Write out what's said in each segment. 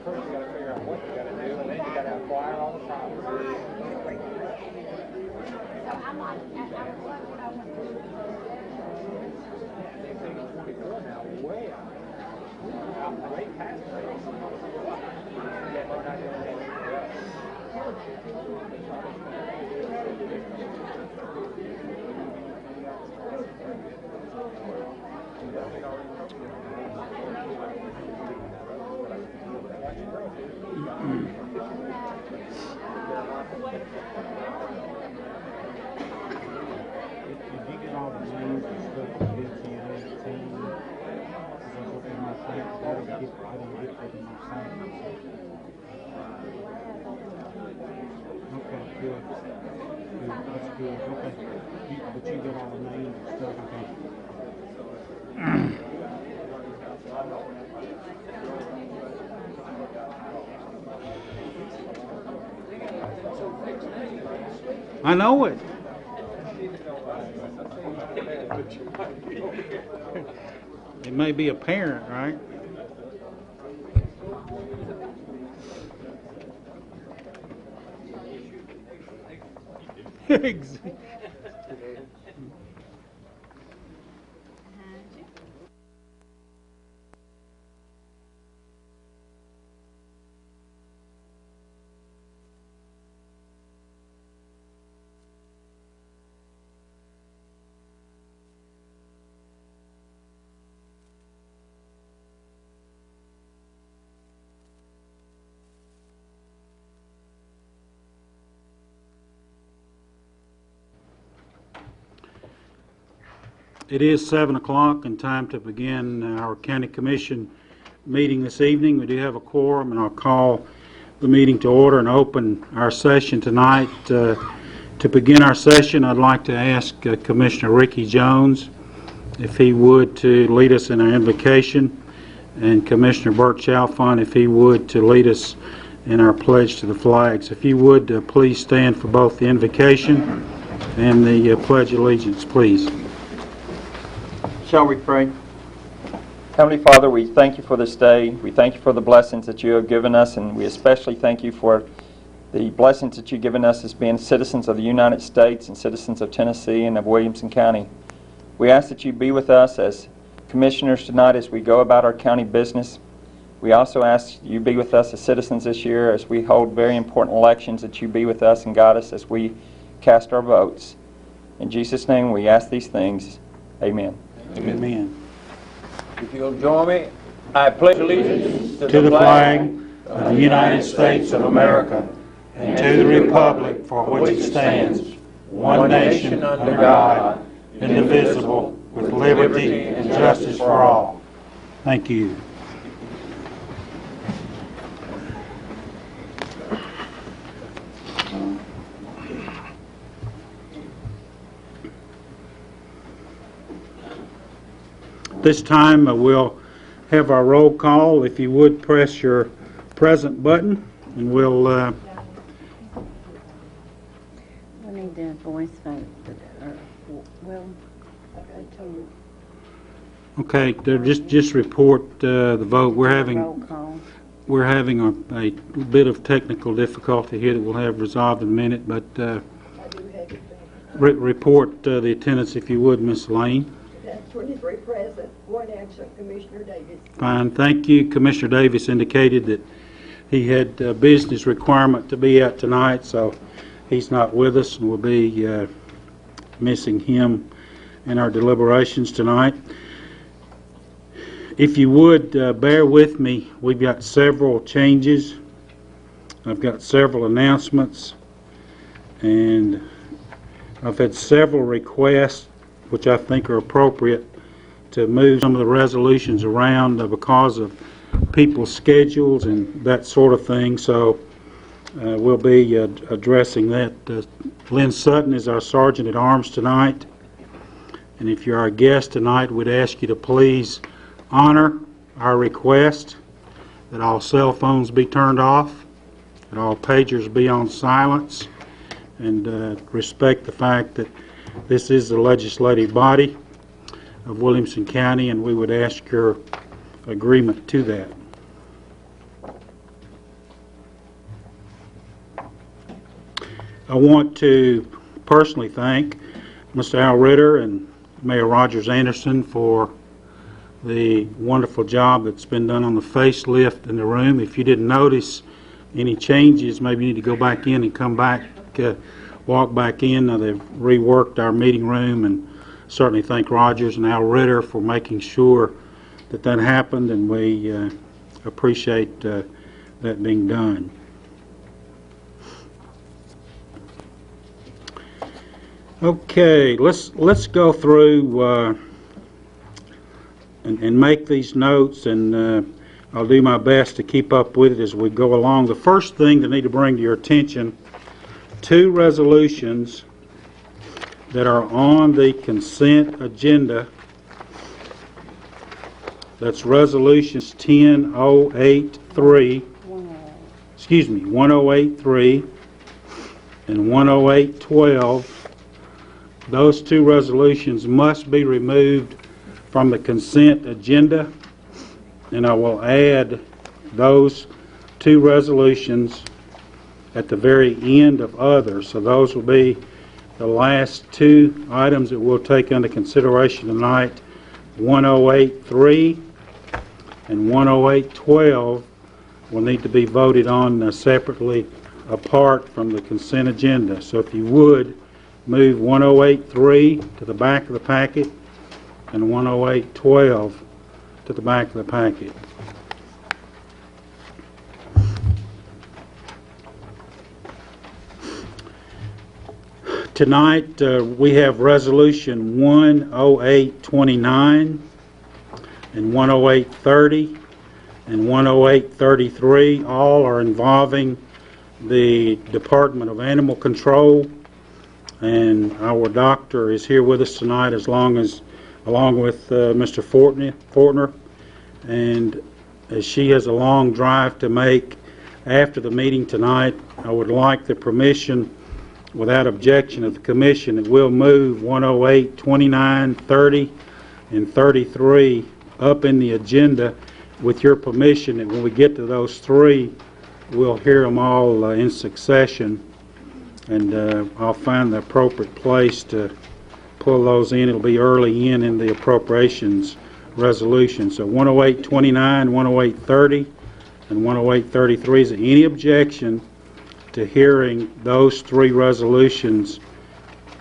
first you got to figure out what you got to do, and then you got to acquire all the property. So I'm like, what I want to do. They're taking 24 now, way out. Way past rates. Yeah, we're not doing anything else. Did you get all the names and stuff that did to you in 18? Is that what in my thing? I didn't get that in my thing. Okay, good. Good, that's good. Okay. But you got all the names and stuff, okay. I know it. It may be a parent, right? It is 7 o'clock and time to begin our County Commission meeting this evening. We do have a quorum, and I'll call the meeting to order and open our session tonight. To begin our session, I'd like to ask Commissioner Ricky Jones if he would to lead us in our invocation, and Commissioner Burt Chalfont if he would to lead us in our pledge to the flags. If you would, please stand for both the invocation and the pledge of allegiance, please. Shall we pray? Heavenly Father, we thank you for this day. We thank you for the blessings that you have given us, and we especially thank you for the blessings that you've given us as being citizens of the United States and citizens of Tennessee and of Williamson County. We ask that you be with us as commissioners tonight as we go about our county business. We also ask you be with us as citizens this year as we hold very important elections, that you be with us and guide us as we cast our votes. In Jesus' name we ask these things. Amen. Amen. If you'll join me, I pledge allegiance To the flag of the United States of America and to the republic for which it stands, one nation under God, indivisible, with liberty and justice for all. Thank you. This time we'll have our roll call. If you would press your present button, and we'll We need to voice vote. Well, I told you. okay. Just report the vote. We're Roll call. having a bit of technical difficulty here that we'll have resolved in a minute. But report the attendance, if you would, Miss Lane. 23 present, 1 absent. Commissioner Davis. Fine, thank you. Commissioner Davis indicated that he had a business requirement to be at tonight, so he's not with us, and we'll be missing him in our deliberations tonight. If you would bear with me, we've got several changes. I've got several announcements, and I've had several requests, which I think are appropriate, to move some of the resolutions around because of people's schedules and that sort of thing. So we'll be addressing that. Lynn Sutton is our Sergeant at Arms tonight. And if you're our guest tonight, we'd ask you to please honor our request that all cell phones be turned off, that all pagers be on silence, and respect the fact that this is the legislative body of Williamson County, and we would ask your agreement to that. I want to personally thank Mr. Al Ritter and Mayor Rogers Anderson for the wonderful job that's been done on the facelift in the room. If you didn't notice any changes, maybe you need to go back in and come back, walk back in. They've reworked our meeting room, and certainly thank Rogers and Al Ritter for making sure that that happened, and we appreciate that being done. Okay, let's go through and make these notes, and I'll do my best to keep up with it as we go along. The first thing that I need to bring to your attention, 2 resolutions that are on the consent agenda. That's resolutions 10083 and 10812. Those 2 resolutions must be removed from the consent agenda, and I will add those 2 resolutions at the very end of others. So those will be the last 2 items that we'll take under consideration tonight. 108.3 and 108.12 will need to be voted on separately apart from the consent agenda. So if you would, move 108.3 to the back of the packet and 108.12 to the back of the packet. Tonight we have resolution 10829 and 10830 and 10833. All are involving the Department of Animal Control, and our doctor is here with us tonight along with Mr. Fortner, and as she has a long drive to make after the meeting tonight, I would like the permission, without objection of the commission, that we'll move 108, 29, 30, and 33 up in the agenda with your permission, that when we get to those 3, we'll hear them all in succession, and I'll find the appropriate place to pull those in. It'll be early in the appropriations resolution. So 108, 29, 108, 30, and 108, 33. Is there any objection to hearing those 3 resolutions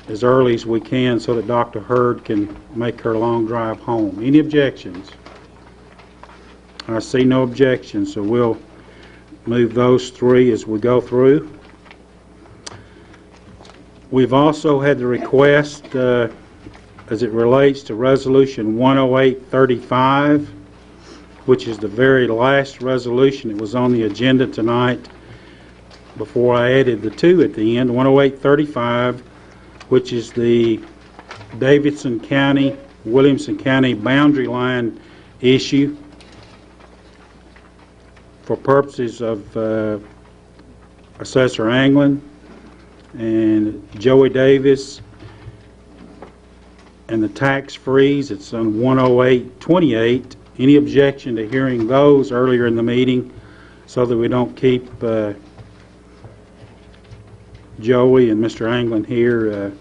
as early as we can so that Dr. Hurd can make her long drive home? Any objections? I see no objections, so we'll move those 3 as we go through. We've also had the request as it relates to resolution 10835, which is the very last resolution that was on the agenda tonight before I added the 2 at the end. 10835, which is the Davidson County, Williamson County boundary line issue for purposes of Assessor Anglin and Joey Davis, and the tax freeze. It's on 10828. Any objection to hearing those earlier in the meeting so that we don't keep Joey and Mr. Anglin here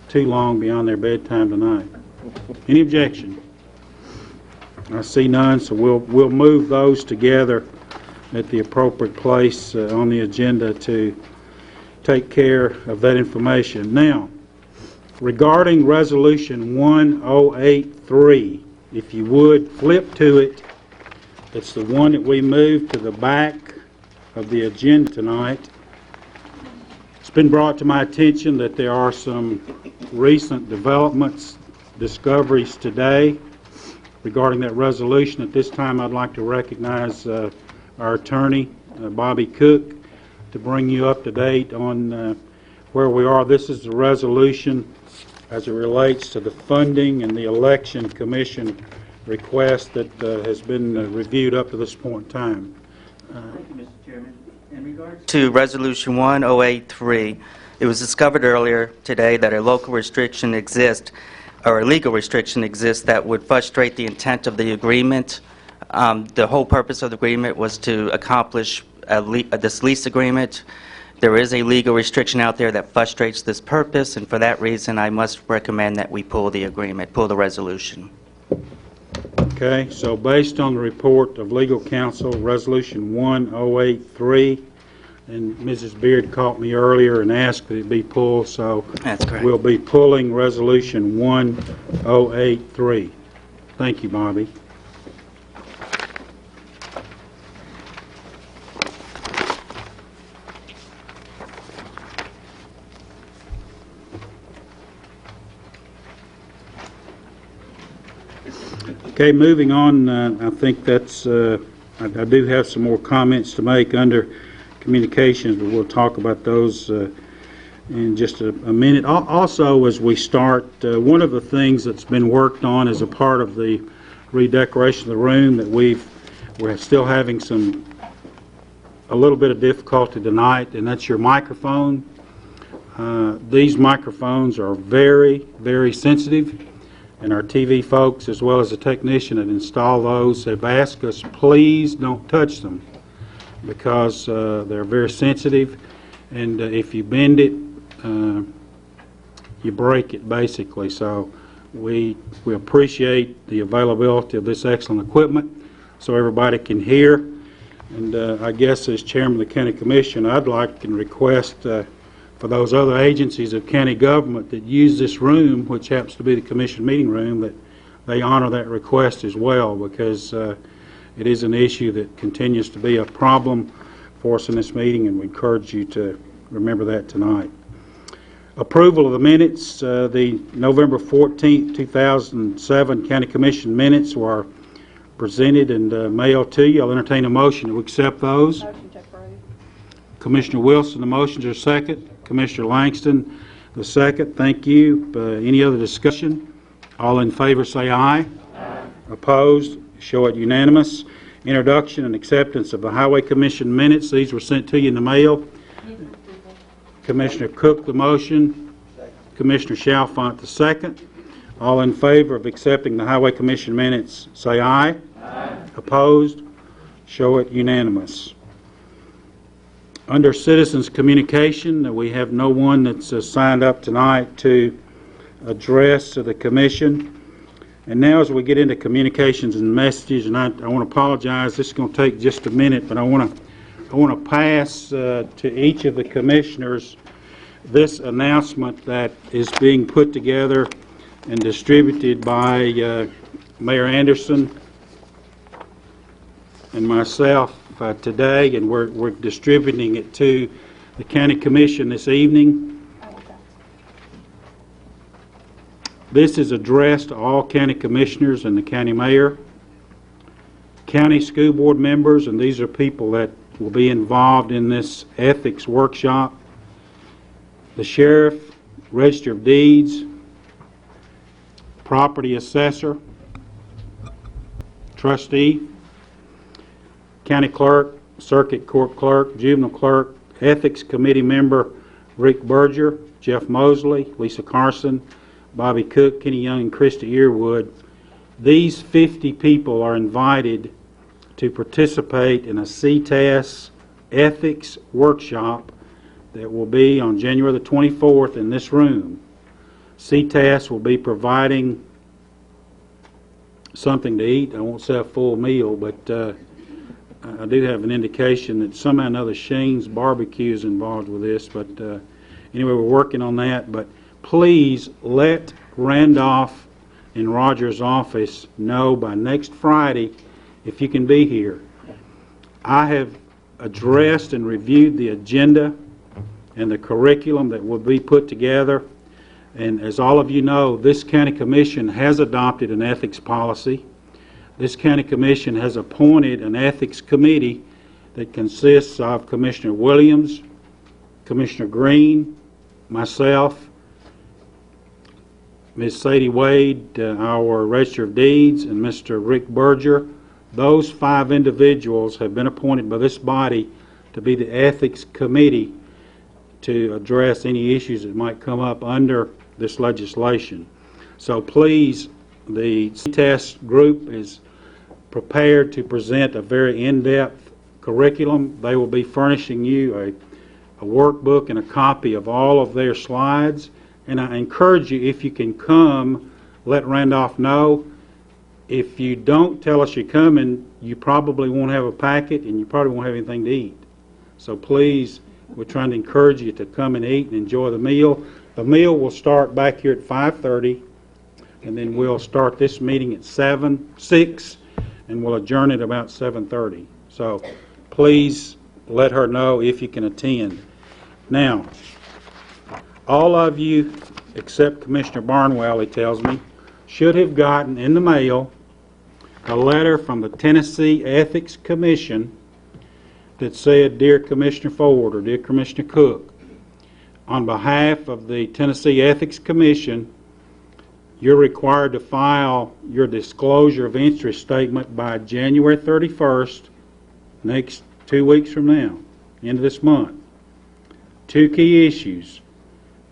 too long beyond their bedtime tonight? Any objection? I see none, so we'll move those together at the appropriate place on the agenda to take care of that information. Now, regarding resolution 1083, if you would flip to it, it's the one that we moved to the back of the agenda tonight. It's been brought to my attention that there are some recent developments, discoveries today regarding that resolution. At this time, I'd like to recognize our attorney, Bobby Cook, to bring you up to date on where we are. This is the resolution as it relates to the funding and the election commission request that has been reviewed up to this point in time. Thank you, Mr. Chairman. In regards to Resolution 1083, it was discovered earlier today that a local restriction exists, or a legal restriction exists, that would frustrate the intent of the agreement. The whole purpose of the agreement was to accomplish this lease agreement There is a legal restriction out there that frustrates this purpose, and for that reason, I must recommend that we pull the agreement, pull the resolution. Okay, so based on the report of legal counsel, Resolution 1083, and Mrs. Beard called me earlier and asked that it be pulled, so That's correct. we'll be pulling Resolution 1083. Thank you, Bobby. Okay, moving on, I think that's, I do have some more comments to make under communications, but we'll talk about those in just a minute. Also, as we start, one of the things that's been worked on as a part of the redecoration of the room that we're still having a little bit of difficulty tonight, and that's your microphone. These microphones are very, very sensitive. And our TV folks, as well as the technician that installed those, have asked us, please don't touch them because they're very sensitive, and if you bend it, you break it, basically. So we appreciate the availability of this excellent equipment so everybody can hear. And I guess as Chairman of the County Commission, I'd like and request for those other agencies of county government that use this room, which happens to be the commission meeting room, that they honor that request as well, because it is an issue that continues to be a problem for us in this meeting, and we encourage you to remember that tonight. Approval of the minutes, the November 14th, 2007 County Commission minutes were presented and mailed to you. I'll entertain a motion to accept those. Motion to approve. Commissioner Wilson, the motions are second. Commissioner Langston, the second. Thank you. Any other discussion? All in favor say aye. Aye. Opposed? Show it unanimous. Introduction and acceptance of the Highway Commission minutes. These were sent to you in the mail. Commissioner Cook, the motion. Commissioner Chalfant, the second. All in favor of accepting the Highway Commission minutes say aye. Aye. Opposed? Show it unanimous. Under citizens' communication, we have no one that's signed up tonight to address the commission. And now as we get into communications and messages, and I want to apologize, this is going to take just a minute, but I want to pass to each of the commissioners this announcement that is being put together and distributed by Mayor Anderson and myself today, and we're distributing it to the County Commission this evening. This is addressed to all county commissioners and the county mayor, county school board members, and these are people that will be involved in this ethics workshop, the sheriff, register of deeds, property assessor, trustee, county clerk, circuit court clerk, juvenile clerk, ethics committee member Rick Berger, Jeff Mosley, Lisa Carson, Bobby Cook, Kenny Young, and Krista Earwood. These 50 people are invited to participate in a CTAS ethics workshop that will be on January the 24th in this room. CTAS will be providing something to eat. I won't say a full meal, but I do have an indication that somehow or another Shane's Barbecue is involved with this, but anyway, we're working on that. But please let Randolph in Roger's office know by next Friday if you can be here. I have addressed and reviewed the agenda and the curriculum that will be put together, and as all of you know, this county commission has adopted an ethics policy. This county commission has appointed an ethics committee that consists of Commissioner Williams, Commissioner Green, myself, Ms. Sadie Wade, our Register of Deeds, and Mr. Rick Berger. Those 5 individuals have been appointed by this body to be the ethics committee to address any issues that might come up under this legislation. So please, the CTAS group is prepared to present a very in-depth curriculum. They will be furnishing you a workbook and a copy of all of their slides. And I encourage you, if you can come, let Randolph know. If you don't tell us you're coming, you probably won't have a packet and you probably won't have anything to eat. So please, we're trying to encourage you to come and eat and enjoy the meal. The meal will start back here at 5:30, and then we'll start this meeting at 6, and we'll adjourn at about 7:30. So please let her know if you can attend. Now, all of you, except Commissioner Barnwell, he tells me, should have gotten in the mail a letter from the Tennessee Ethics Commission that said, "Dear Commissioner Ford," or "Dear Commissioner Cook, on behalf of the Tennessee Ethics Commission, you're required to file your disclosure of interest statement by January 31st, next 2 weeks from now, end of this month. 2 key issues.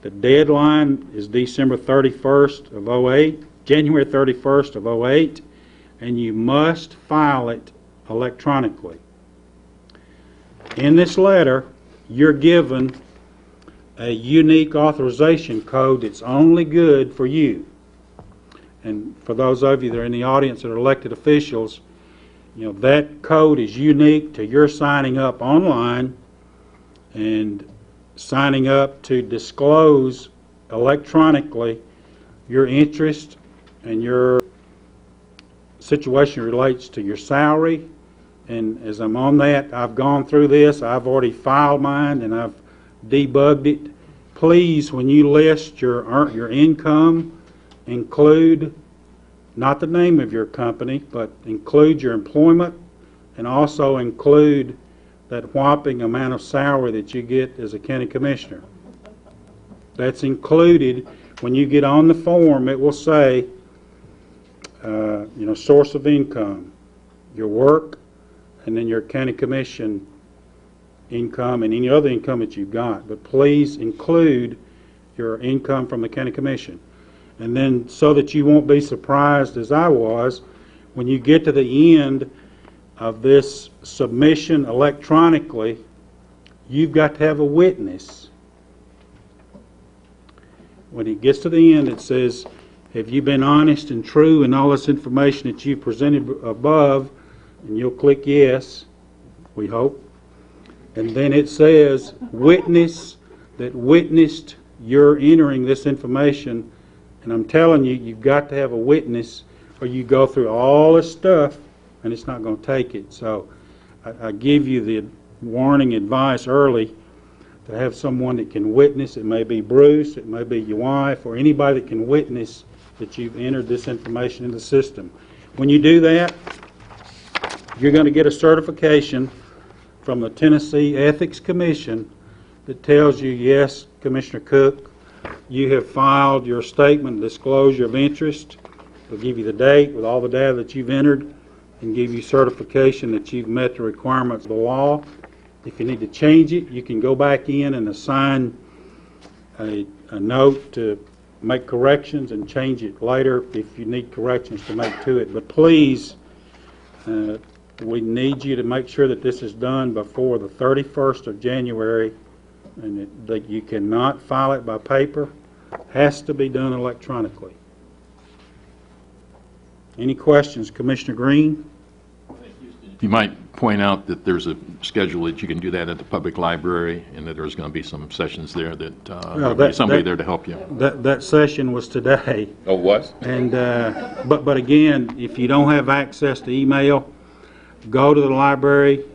The deadline is December 31st of 08, January 31st of 08, and you must file it electronically. In this letter, you're given a unique authorization code that's only good for you. And for those of you that are in the audience that are elected officials, you know, that code is unique to your signing up online and signing up to disclose electronically your interest, and your situation relates to your salary. And as I'm on that, I've gone through this. I've already filed mine and I've debugged it. Please, when you list your income, include not the name of your company, but include your employment, and also include that whopping amount of salary that you get as a county commissioner. That's included. When you get on the form, it will say, source of income, your work, and then your county commission income and any other income that you've got. But please include your income from the county commission. And then, so that you won't be surprised as I was, when you get to the end of this submission electronically, you've got to have a witness. When it gets to the end, it says, have you been honest and true in all this information that you presented above? And you'll click yes, we hope. And then it says, witness that witnessed your entering this information. And I'm telling you, you've got to have a witness, or you go through all this stuff and it's not going to take it. So I give you the warning advice early to have someone that can witness. It may be Bruce, it may be your wife, or anybody that can witness that you've entered this information in the system. When you do that, you're going to get a certification from the Tennessee Ethics Commission that tells you, yes, Commissioner Cook, you have filed your statement of disclosure of interest. They'll give you the date with all the data that you've entered and give you certification that you've met the requirements of the law. If you need to change it, you can go back in and assign a note to make corrections and change it later if you need corrections to make to it. But please, we need you to make sure that this is done before the 31st of January, and that you cannot file it by paper. It has to be done electronically. Any questions, Commissioner Green? You might point out that there's a schedule that you can do that at the public library, and that there's going to be some sessions there that there'll be somebody there to help you. That session was today. Oh, was? And but again, if you don't have access to email, go to the library.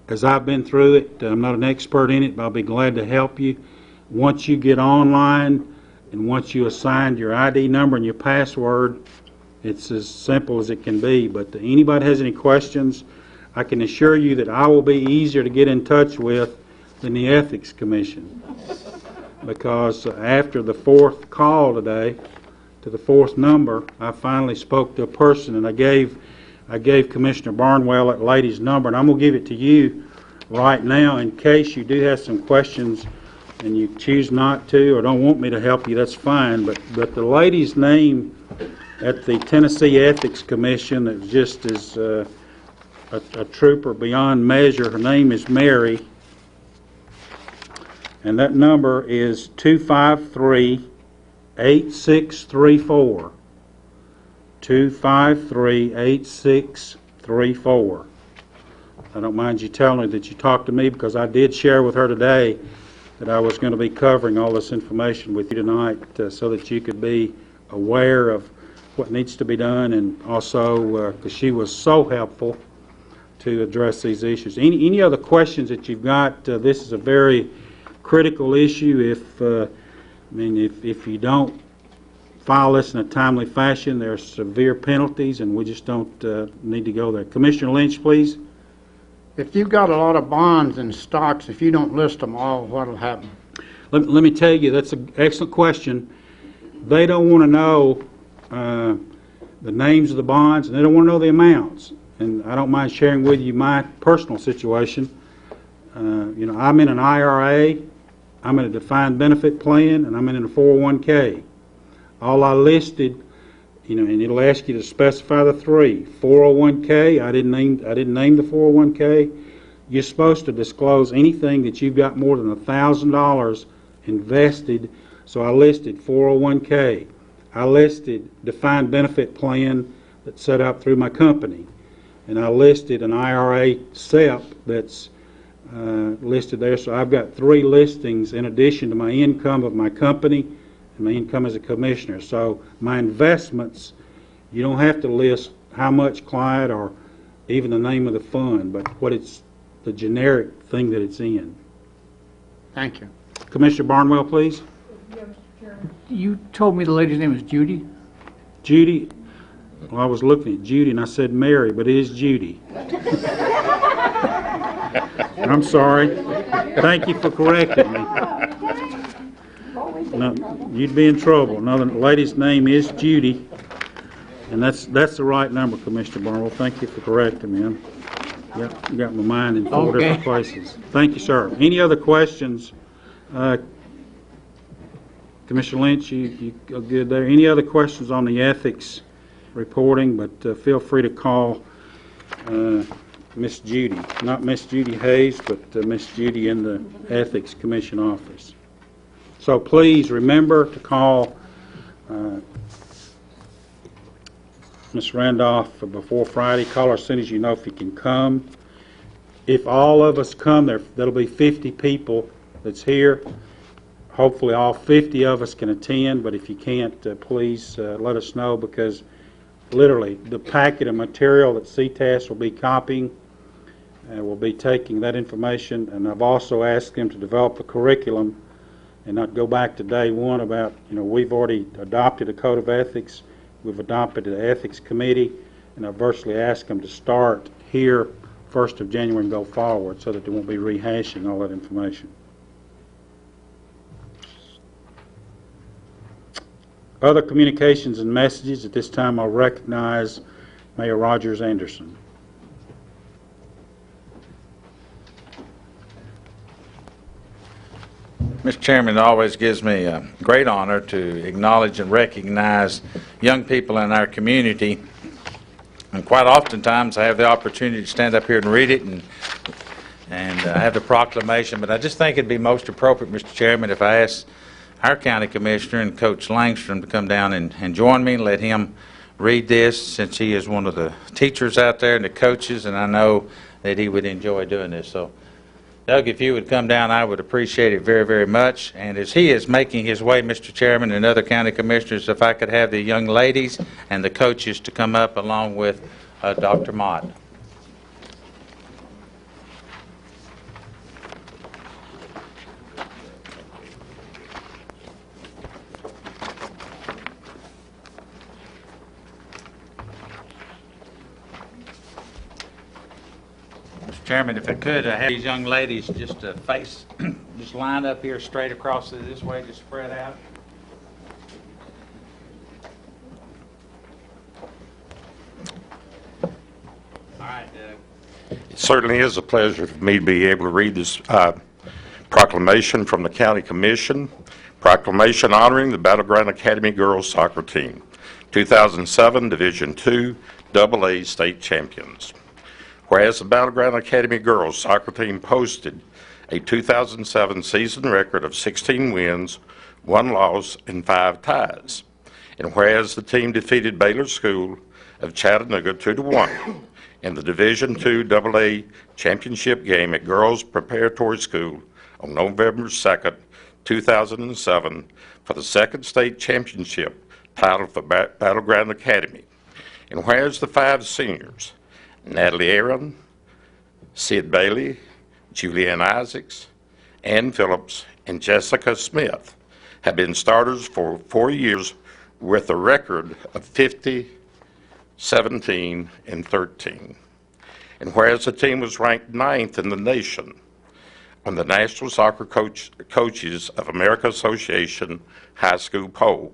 As I've been through it, I'm not an expert in it, but I'll be glad to help you. Once you get online and once you assigned your ID number and your password, it's as simple as it can be. But if anybody has any questions, I can assure you that I will be easier to get in touch with than the Ethics Commission. Because after the 4th call today, to the 4th number, I finally spoke to a person, and I gave Commissioner Barnwell that lady's number, and I'm going to give it to you right now in case you do have some questions and you choose not to or don't want me to help you. That's fine. But the lady's name at the Tennessee Ethics Commission that just is a trooper beyond measure, her name is Mary. and that number is 253-8634. 253-8634. I don't mind you telling her that you talked to me, because I did share with her today that I was going to be covering all this information with you tonight, so that you could be aware of what needs to be done, and also because she was so helpful to address these issues. Any other questions that you've got? This is a very critical issue. If you don't file this in a timely fashion, there are severe penalties, and we just don't need to go there. Commissioner Lynch, please. If you've got a lot of bonds and stocks, if you don't list them all, what'll happen? Let me tell you, that's an excellent question. They don't want to know the names of the bonds, and they don't want to know the amounts. And I don't mind sharing with you my personal situation. I'm in an IRA, I'm in a defined benefit plan, and I'm in a 401k. All I listed, and it'll ask you to specify the three. 401k, I didn't name the 401k. You're supposed to disclose anything that you've got more than $1,000 invested. So I listed 401k. I listed defined benefit plan that's set up through my company. And I listed an IRA SEP that's listed there. So I've got three listings in addition to my income of my company and my income as a commissioner. So my investments, you don't have to list how much, Clyde, or even the name of the fund, but what it's, the generic thing that it's in. Thank you. Commissioner Barnwell, please. You told me the lady's name was Judy? Judy. Well, I was looking at Judy and I said Mary, but it is Judy. I'm sorry. Thank you for correcting me. No, you'd be in trouble. No, the lady's name is Judy, and that's the right number, Commissioner Barnwell. Thank you for correcting me. You got my mind in four different places. Thank you, sir. Any other questions? Commissioner Lynch, you good there? Any other questions on the ethics reporting? But feel free to call Miss Judy, not Miss Judy Hayes, but Miss Judy in the Ethics Commission office. So please remember to call Ms. Randolph before Friday. Call her as soon as you know if you can come. If all of us come, there'll be 50 people that's here. Hopefully all 50 of us can attend, but if you can't, please let us know, because literally the packet of material that CTAS will be copying, we'll be taking that information, and I've also asked them to develop a curriculum and not go back to day one about, we've already adopted a code of ethics, we've adopted an ethics committee, and I've virtually asked them to start here 1st of January and go forward so that they won't be rehashing all that information. Other communications and messages. At this time, I'll recognize Mayor Rogers Anderson. Mr. Chairman, it always gives me a great honor to acknowledge and recognize young people in our community. And quite oftentimes I have the opportunity to stand up here and read it and have the proclamation. But I just think it'd be most appropriate, Mr. Chairman, if I ask our county commissioner and Coach Langstrom to come down and join me and let him read this, since he is one of the teachers out there and the coaches, and I know that he would enjoy doing this. So, Doug, if you would come down, I would appreciate it very, very much. And as he is making his way, Mr. Chairman, and other county commissioners, if I could have the young ladies and the coaches to come up along with Dr. Mott. Chairman, if I could, I have these young ladies just just line up here straight across this way, just spread out. All right, Doug. It certainly is a pleasure for me to be able to read this proclamation from the County Commission. Proclamation honoring the Battleground Academy girls soccer team, 2007 Division II AA state champions. Whereas the Battleground Academy girls soccer team posted a 2007 season record of 16 wins, 1 loss, and 5 ties. And whereas the team defeated Baylor School of Chattanooga 2-1 in the Division II AA championship game at Girls Preparatory School on November 2nd, 2007 for the second state championship title for Battleground Academy. And whereas the 5 seniors, Natalie Aaron, Sid Bailey, Julianne Isaacs, Ann Phillips, and Jessica Smith, have been starters for 4 years with a record of 50, 17, and 13. And whereas the team was ranked 9th in the nation on the National Soccer Coaches of America Association High School poll.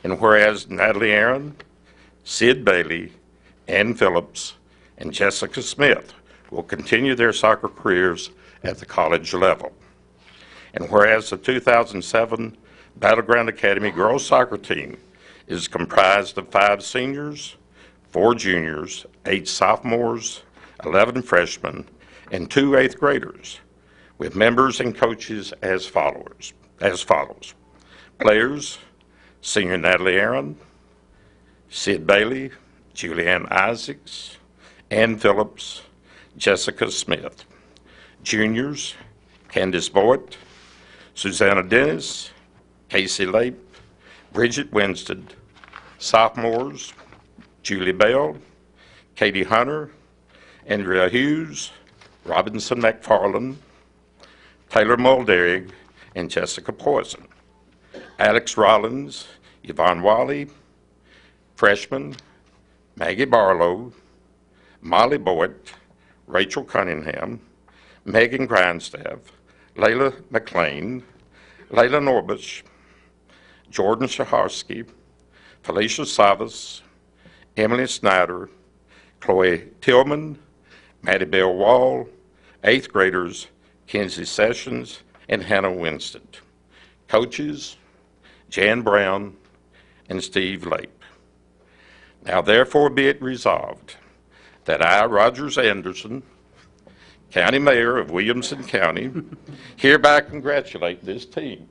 And whereas Natalie Aaron, Sid Bailey, Ann Phillips, and Jessica Smith will continue their soccer careers at the college level. And whereas the 2007 Battleground Academy girls soccer team is comprised of 5 seniors, 4 juniors, 8 sophomores, 11 freshmen, and 2 8th graders, with members and coaches as follows. Players, senior Natalie Aaron, Sid Bailey, Julianne Isaacs, Ann Phillips, Jessica Smith. Juniors, Candace Boyd, Susanna Dennis, Casey Lape, Bridget Winstead. Sophomores, Julie Bell, Katie Hunter, Andrea Hughes, Robinson McFarland, Taylor Mulderig, and Jessica Poison. Alex Rollins, Yvonne Wally, freshmen, Maggie Barlow, Molly Boyd, Rachel Cunningham, Megan Grindstaff, Layla McLean, Layla Norbush, Jordan Shaharski, Felicia Savas, Emily Snyder, Chloe Tillman, Maddie Bell Wall, 8th graders, Kenzie Sessions, and Hannah Winstead. Coaches, Jan Brown and Steve Lape. Now therefore be it resolved that I, Rogers Anderson, County Mayor of Williamson County, hereby congratulate this team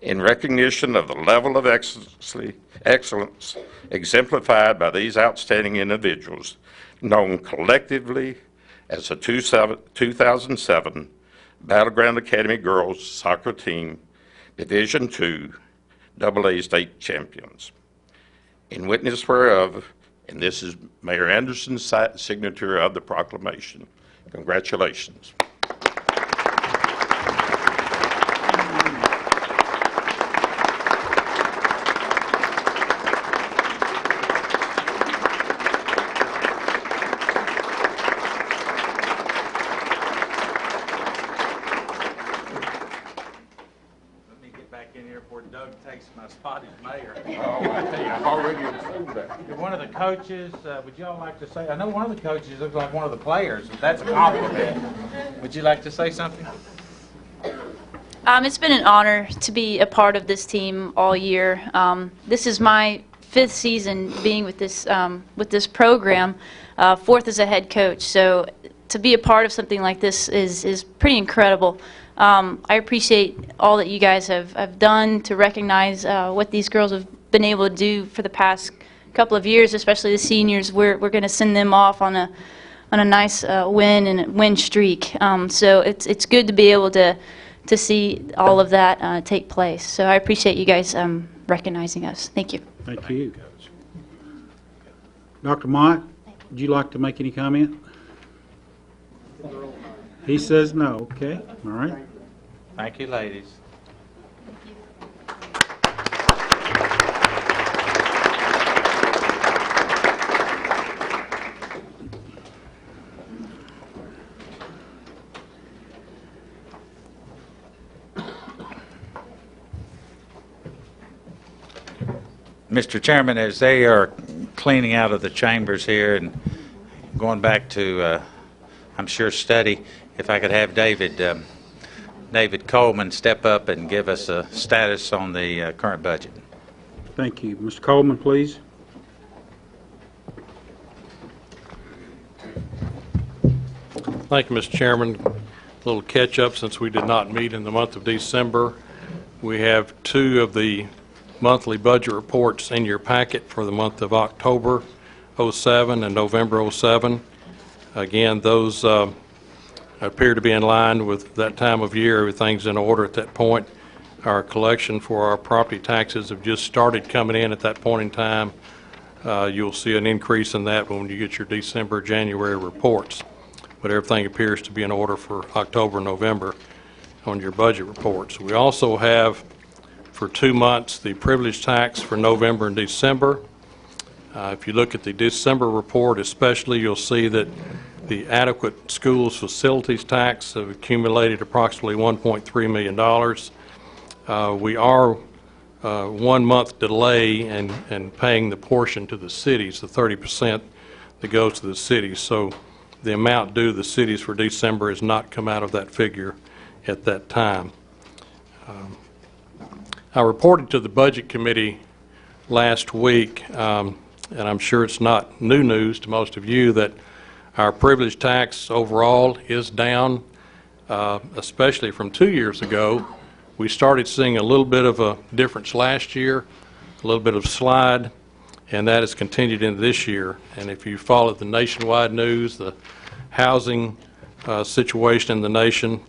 in recognition of the level of excellence exemplified by these outstanding individuals, known collectively as the 2007 Battleground Academy Girls Soccer Team, Division II, AA State Champions. In witness whereof, and this is Mayor Anderson's signature of the proclamation. Congratulations. My spot is mayor. Oh, I tell you, I've already approved that. One of the coaches, would y'all like to say, I know one of the coaches looks like one of the players. That's a compliment. Would you like to say something? It's been an honor to be a part of this team all year. This is my 5th season being with this program, 4th as a head coach. So to be a part of something like this is pretty incredible. I appreciate all that you guys have done to recognize what these girls have been able to do for the past couple of years, especially the seniors. We're going to send them off on a nice win streak. So it's good to be able to see all of that take place. So I appreciate you guys recognizing us. Thank you. Thank you. Dr. Mott, would you like to make any comment? He says no. Okay. All right. Thank you, ladies. Mr. Chairman, as they are cleaning out of the chambers here and going back to, I'm sure, study, if I could have David Coleman step up and give us a status on the current budget. Thank you. Mr. Coleman, please. Thank you, Mr. Chairman. little catch-up since we did not meet in the month of December. We have 2 of the monthly budget reports in your packet for the month of October 07 and November 07. Again, those appear to be in line with that time of year. Everything's in order at that point. Our collection for our property taxes have just started coming in at that point in time. You'll see an increase in that when you get your December, January reports. But everything appears to be in order for October, November on your budget reports. We also have for 2 months the privilege tax for November and December. If you look at the December report especially, you'll see that the adequate schools facilities tax have accumulated approximately $1.3 million. We are 1 month delay in paying the portion to the cities, the 30% that goes to the cities. So the amount due to the cities for December has not come out of that figure at that time. I reported to the Budget Committee last week, and I'm sure it's not new news to most of you, that our privilege tax overall is down, especially from 2 years ago. We started seeing a little bit of a difference last year, a little bit of slide, and that has continued into this year. And if you follow the nationwide news, the housing situation in the nation,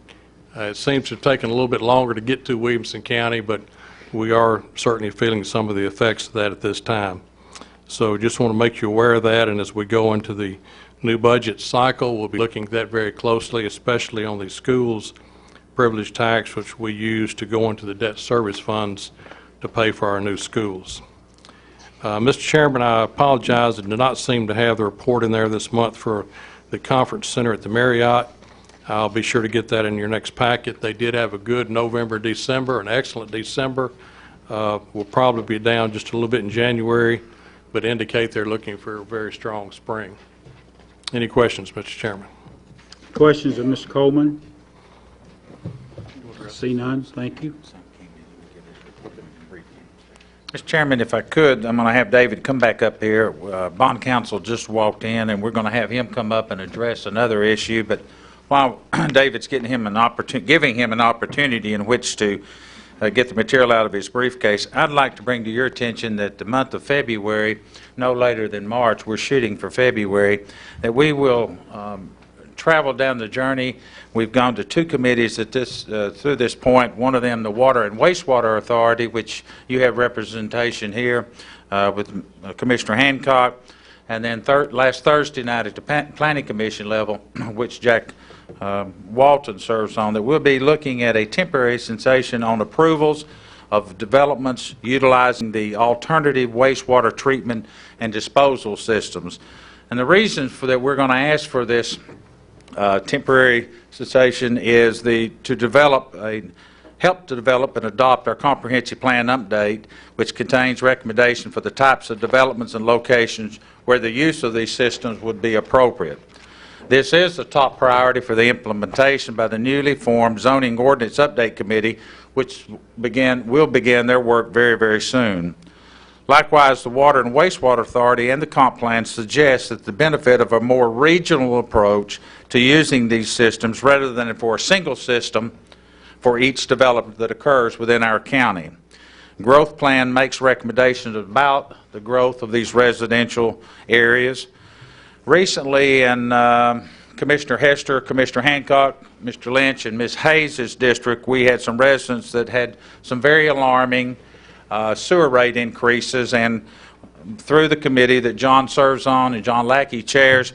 it seems to have taken a little bit longer to get to Williamson County, but we are certainly feeling some of the effects of that at this time. So just want to make you aware of that, and as we go into the new budget cycle, we'll be looking at that very closely, especially on the schools privilege tax, which we use to go into the debt service funds to pay for our new schools. Mr. Chairman, I apologize. I did not seem to have the report in there this month for the conference center at the Marriott. I'll be sure to get that in your next packet. They did have a good November, December, an excellent December. Will probably be down just a little bit in January, but indicate they're looking for a very strong spring. Any questions, Mr. Chairman? Questions of Mr. Coleman? I see none. Thank you. Mr. Chairman, if I could, I'm going to have David come back up here. Bond counsel just walked in, and we're going to have him come up and address another issue. But while David's giving him an opportunity in which to get the material out of his briefcase, I'd like to bring to your attention that the month of February, no later than March, we're shooting for February, that we will travel down the journey. We've gone to 2 committees at this through this point. One of them, the Water and Wastewater Authority, which you have representation here with Commissioner Hancock, and then last Thursday night at the Planning Commission level, which Jack Walton serves on, that we'll be looking at a temporary cessation on approvals of developments utilizing the alternative wastewater treatment and disposal systems. And the reason for that we're going to ask for this temporary cessation is help to develop and adopt our comprehensive plan update, which contains recommendation for the types of developments and locations where the use of these systems would be appropriate. This is the top priority for the implementation by the newly formed Zoning Ordinance Update Committee, which will begin their work very, very soon. Likewise, the Water and Wastewater Authority and the comp plan suggest that the benefit of a more regional approach to using these systems rather than for a single system for each development that occurs within our county. Growth plan makes recommendations about the growth of these residential areas. Recently, in Commissioner Hester, Commissioner Hancock, Mr. Lynch, and Ms. Hayes' district, we had some residents that had some very alarming sewer rate increases, and through the committee that John serves on and John Lackey chairs,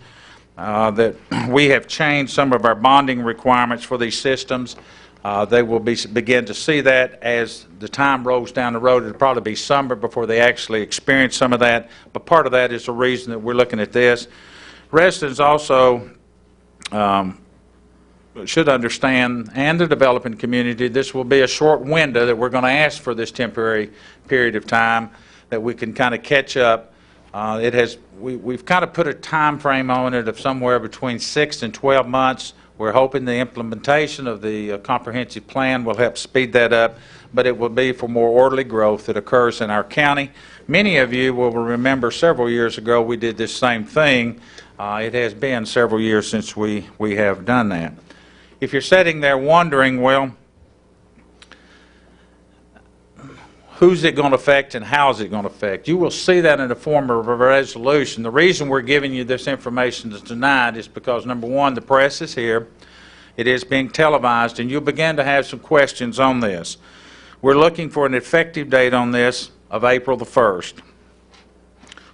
that we have changed some of our bonding requirements for these systems. They will begin to see that as the time rolls down the road. It'll probably be summer before they actually experience some of that, but part of that is the reason that we're looking at this. Residents also should understand, and the developing community, this will be a short window that we're going to ask for this temporary period of time that we can kind of catch up. We've kind of put a time frame on it of somewhere between 6 and 12 months. We're hoping the implementation of the comprehensive plan will help speed that up, but it will be for more orderly growth that occurs in our county. Many of you will remember several years ago we did this same thing. It has been several years since we have done that. if you're sitting there wondering, well, who's it going to affect and how is it going to affect, you will see that in the form of a resolution. The reason we're giving you this information tonight is because, number one, the press is here. It is being televised, and you'll begin to have some questions on this. We're looking for an effective date on this of April the 1st.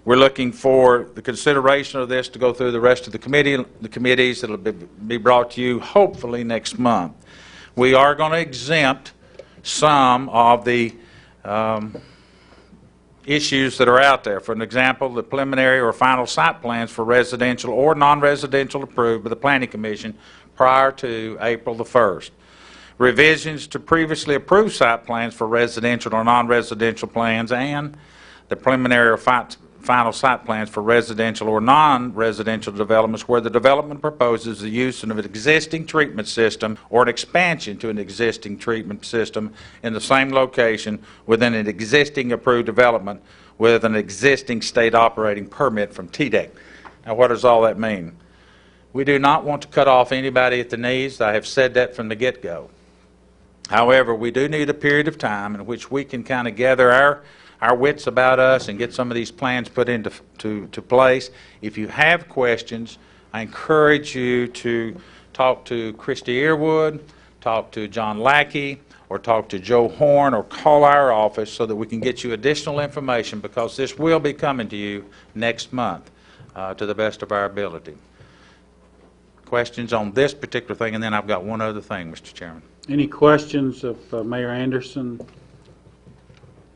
We're looking for the consideration of this to go through the rest of the committees that will be brought to you hopefully next month. We are going to exempt some of the issues that are out there. For an example, the preliminary or final site plans for residential or non-residential approved by the Planning Commission prior to April the 1st. Revisions to previously approved site plans for residential or non-residential plans, and the preliminary or final site plans for residential or non-residential developments where the development proposes the use of an existing treatment system or an expansion to an existing treatment system in the same location within an existing approved development with an existing state operating permit from TDEC. Now, what does all that mean? We do not want to cut off anybody at the knees. I have said that from the get-go. However, we do need a period of time in which we can kind of gather our wits about us and get some of these plans put into place. If you have questions, I encourage you to talk to Christy Earwood, talk to John Lackey, or talk to Joe Horn, or call our office so that we can get you additional information, because this will be coming to you next month to the best of our ability. Questions on this particular thing, and then I've got one other thing, Mr. Chairman. Any questions of Mayor Anderson?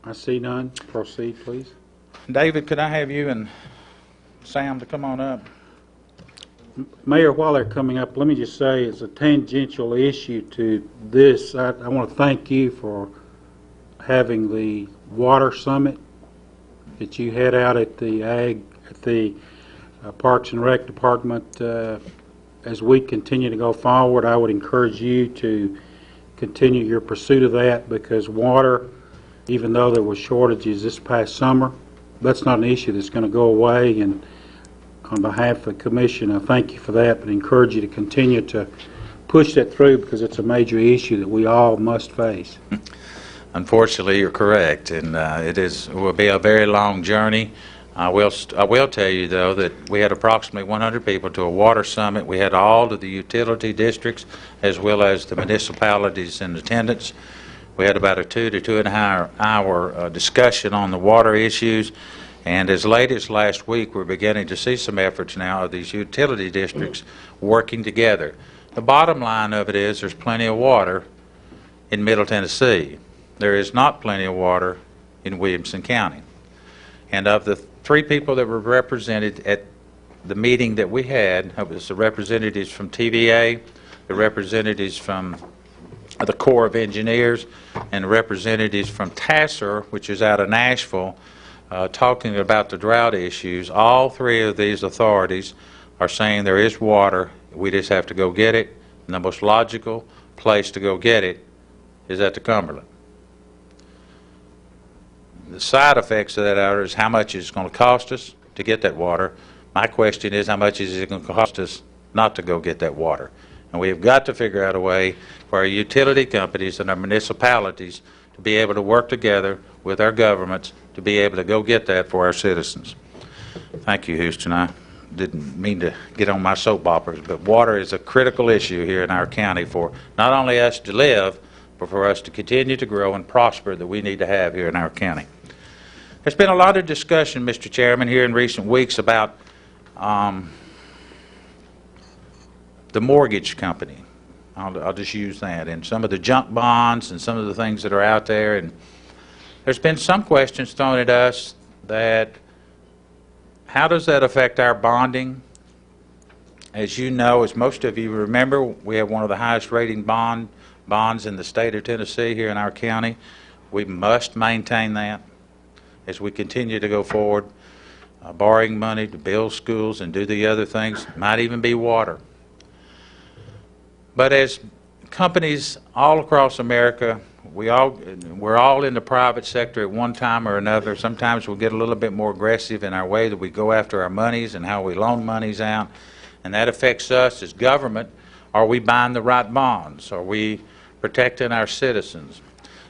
I see none. Proceed, please. David, could I have you and Sam to come on up? Mayor, while they're coming up, let me just say it's a tangential issue to this. I want to thank you for having the water summit that you had out at the Parks and Rec Department. As we continue to go forward, I would encourage you to continue your pursuit of that, because water, even though there were shortages this past summer, that's not an issue that's going to go away. And on behalf of the Commission, I thank you for that, but encourage you to continue to push that through, because it's a major issue that we all must face. Unfortunately, you're correct, and it will be a very long journey. I will tell you, though, that we had approximately 100 people to a water summit. We had all of the utility districts as well as the municipalities in attendance. We had about a 2 to 2.5 hour discussion on the water issues, and as late as last week, we're beginning to see some efforts now of these utility districts working together. The bottom line of it is there's plenty of water in Middle Tennessee. There is not plenty of water in Williamson County. And of the 3 people that were represented at the meeting that we had, it was the representatives from TVA, the representatives from the Corps of Engineers, and representatives from TASSER, which is out of Nashville, talking about the drought issues. All 3 of these authorities are saying there is water, we just have to go get it, and the most logical place to go get it is at the Cumberland. The side effects of that is how much is it going to cost us to get that water. My question is, how much is it going to cost us not to go get that water? And we've got to figure out a way for our utility companies and our municipalities to be able to work together with our governments to be able to go get that for our citizens. Thank you, Houston. I didn't mean to get on my soapbox, but water is a critical issue here in our county for not only us to live, but for us to continue to grow and prosper that we need to have here in our county. There's been a lot of discussion, Mr. Chairman, here in recent weeks about the mortgage company. I'll just use that, and some of the junk bonds and some of the things that are out there. And there's been some questions thrown at us that how does that affect our bonding? As you know, as most of you remember, we have one of the highest rating bonds in the state of Tennessee here in our county. We must maintain that as we continue to go forward, borrowing money to build schools and do the other things, might even be water. But as companies all across America, we're all in the private sector at one time or another. Sometimes we'll get a little bit more aggressive in our way that we go after our monies and how we loan monies out, and that affects us as government Are we buying the right bonds? Are we protecting our citizens?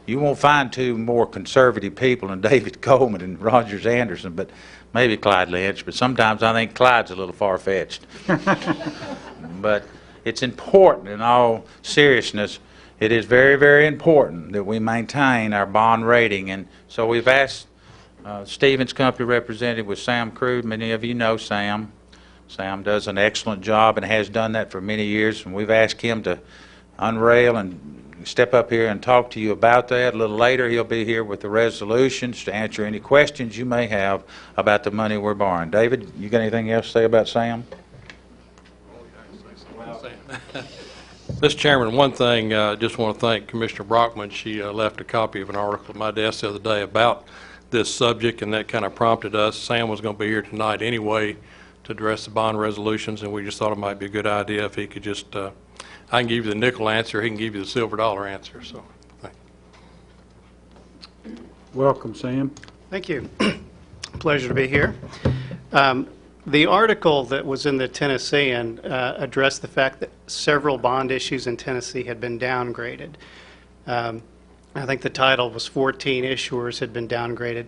You won't find two more conservative people than David Coleman and Rogers Anderson, but maybe Clyde Lynch, but sometimes I think Clyde's a little far-fetched. But it's important, in all seriousness, it is very, very important that we maintain our bond rating. And so we've asked Stevens Company representative with Sam Crude. Many of you know Sam. Sam does an excellent job and has done that for many years, and we've asked him to unrail and step up here and talk to you about that. A little later, he'll be here with the resolutions to answer any questions you may have about the money we're borrowing. David, you got anything else to say about Sam? Mr. Chairman, one thing, I just want to thank Commissioner Brockman. She left a copy of an article at my desk the other day about this subject, and that kind of prompted us. Sam was going to be here tonight anyway to address the bond resolutions, and we just thought it might be a good idea if he could just, I can give you the nickel answer, he can give you the silver dollar answer. So, thank you. Welcome, Sam. Thank you. Pleasure to be here. The article that was in the Tennessean addressed the fact that several bond issues in Tennessee had been downgraded. I think the title was 14 issuers had been downgraded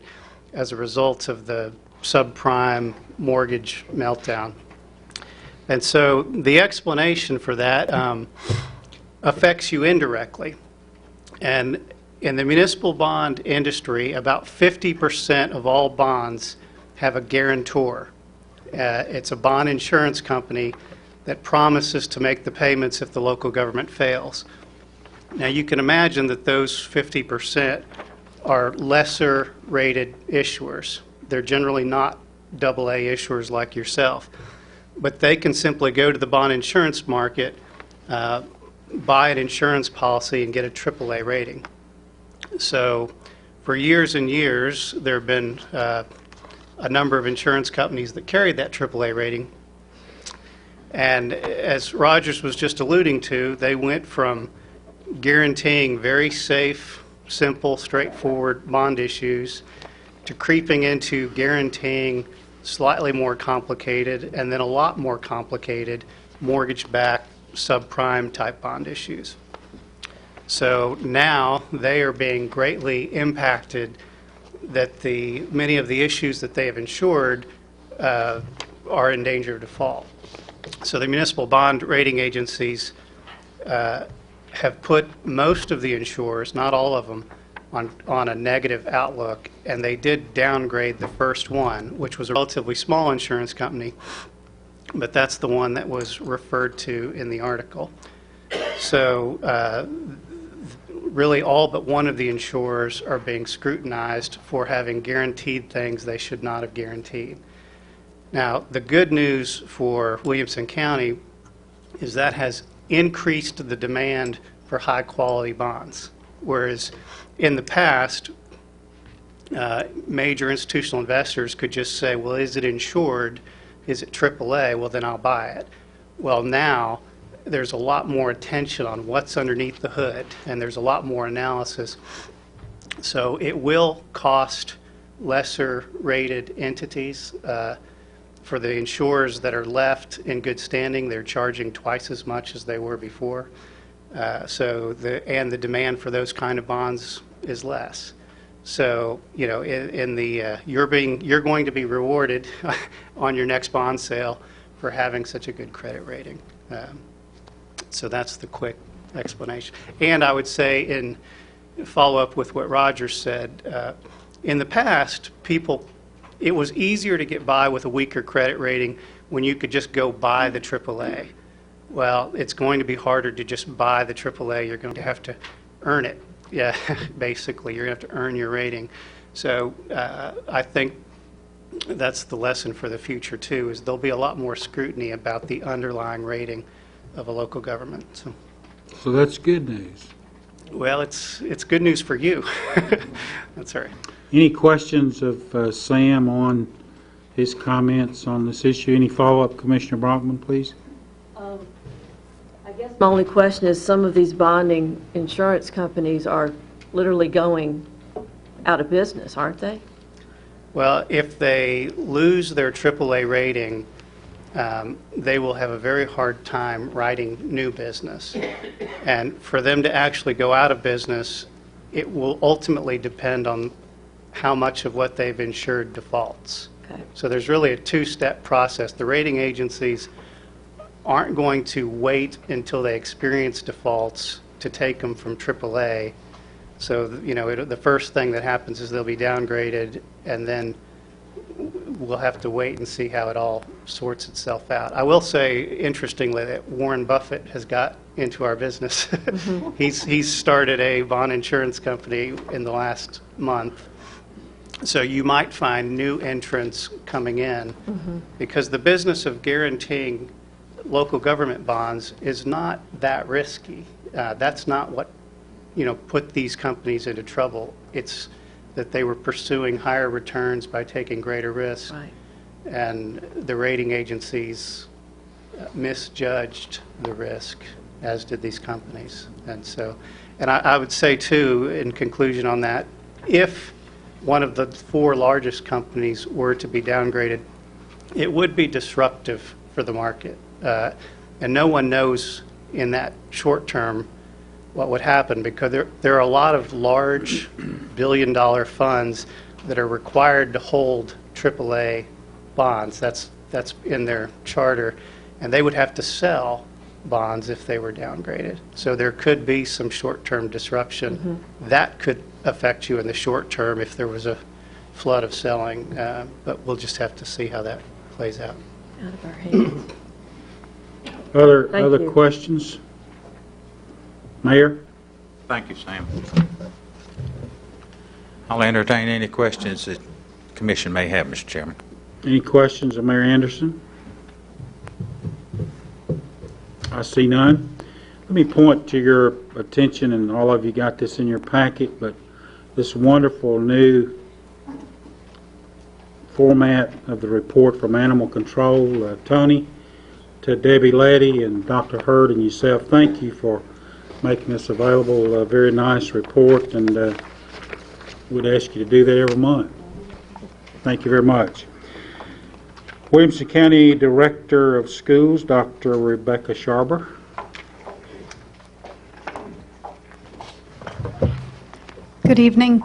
as a result of the subprime mortgage meltdown. And so the explanation for that affects you indirectly. And in the municipal bond industry, about 50% of all bonds have a guarantor. It's a bond insurance company that promises to make the payments if the local government fails. Now you can imagine that those 50% are lesser rated issuers. They're generally not AA issuers like yourself. But they can simply go to the bond insurance market, buy an insurance policy, and get a AAA rating. So for years and years, there have been a number of insurance companies that carried that AAA rating. And as Rogers was just alluding to, they went from guaranteeing very safe, simple, straightforward bond issues to creeping into guaranteeing slightly more complicated and then a lot more complicated mortgage-backed subprime type bond issues. So now they are being greatly impacted that many of the issues that they have insured are in danger of default. So the municipal bond rating agencies have put most of the insurers, not all of them, on a negative outlook, and they did downgrade the first one, which was a relatively small insurance company, but that's the one that was referred to in the article. So really all but one of the insurers are being scrutinized for having guaranteed things they should not have guaranteed. Now, the good news for Williamson County is that has increased the demand for high-quality bonds, whereas in the past, major institutional investors could just say, well, is it insured? Is it AAA? Well, then I'll buy it. Well, now there's a lot more attention on what's underneath the hood, and there's a lot more analysis. So it will cost lesser rated entities. For the insurers that are left in good standing, they're charging twice as much as they were before. And the demand for those kind of bonds is less. So, you know, you're going to be rewarded on your next bond sale for having such a good credit rating. So that's the quick explanation. And I would say, in follow-up with what Roger said, in the past, it was easier to get by with a weaker credit rating when you could just go buy the AAA. Well, it's going to be harder to just buy the AAA. You're going to have to earn it. Yeah, basically, you're going to have to earn your rating. So I think that's the lesson for the future, too, is there'll be a lot more scrutiny about the underlying rating of a local government. So that's good news. Well, it's good news for you. That's all right. Any questions of Sam on his comments on this issue? Any follow-up, Commissioner Brockman, please? I guess my only question is, some of these bonding insurance companies are literally going out of business, aren't they? Well, if they lose their AAA rating, they will have a very hard time writing new business. And for them to actually go out of business, it will ultimately depend on how much of what they've insured defaults. Okay. So there's really a two-step process. The rating agencies aren't going to wait until they experience defaults to take them from AAA. So, the first thing that happens is they'll be downgraded, and then we'll have to wait and see how it all sorts itself out. I will say, interestingly, that Warren Buffett has got into our business. He's started a bond insurance company in the last month. So you might find new entrants coming in, because the business of guaranteeing local government bonds is not that risky. That's not what put these companies into trouble. It's that they were pursuing higher returns by taking greater risk, Right. and the rating agencies misjudged the risk, as did these companies. And I would say too, in conclusion on that, if one of the four largest companies were to be downgraded, it would be disruptive for the market. And no one knows in that short term what would happen, because there are a lot of large billion-dollar funds that are required to hold AAA bonds. That's in their charter, and they would have to sell bonds if they were downgraded. So there could be some short-term disruption. That could affect you in the short term if there was a flood of selling, but we'll just have to see how that plays out. Out of our hands. Other you. questions? Mayor? Thank you, Sam. I'll entertain any questions that the commission may have, Mr. Chairman. Any questions of Mayor Anderson? I see none. Let me point to your attention, and all of you got this in your packet, but this wonderful new format of the report from Animal Control. Tony, to Debbie Letty and Dr. Hurd and yourself, thank you for making this available. A very nice report, and we'd ask you to do that every month. Thank you very much. Williamson County Director of Schools, Dr. Rebecca Sharber. Good evening.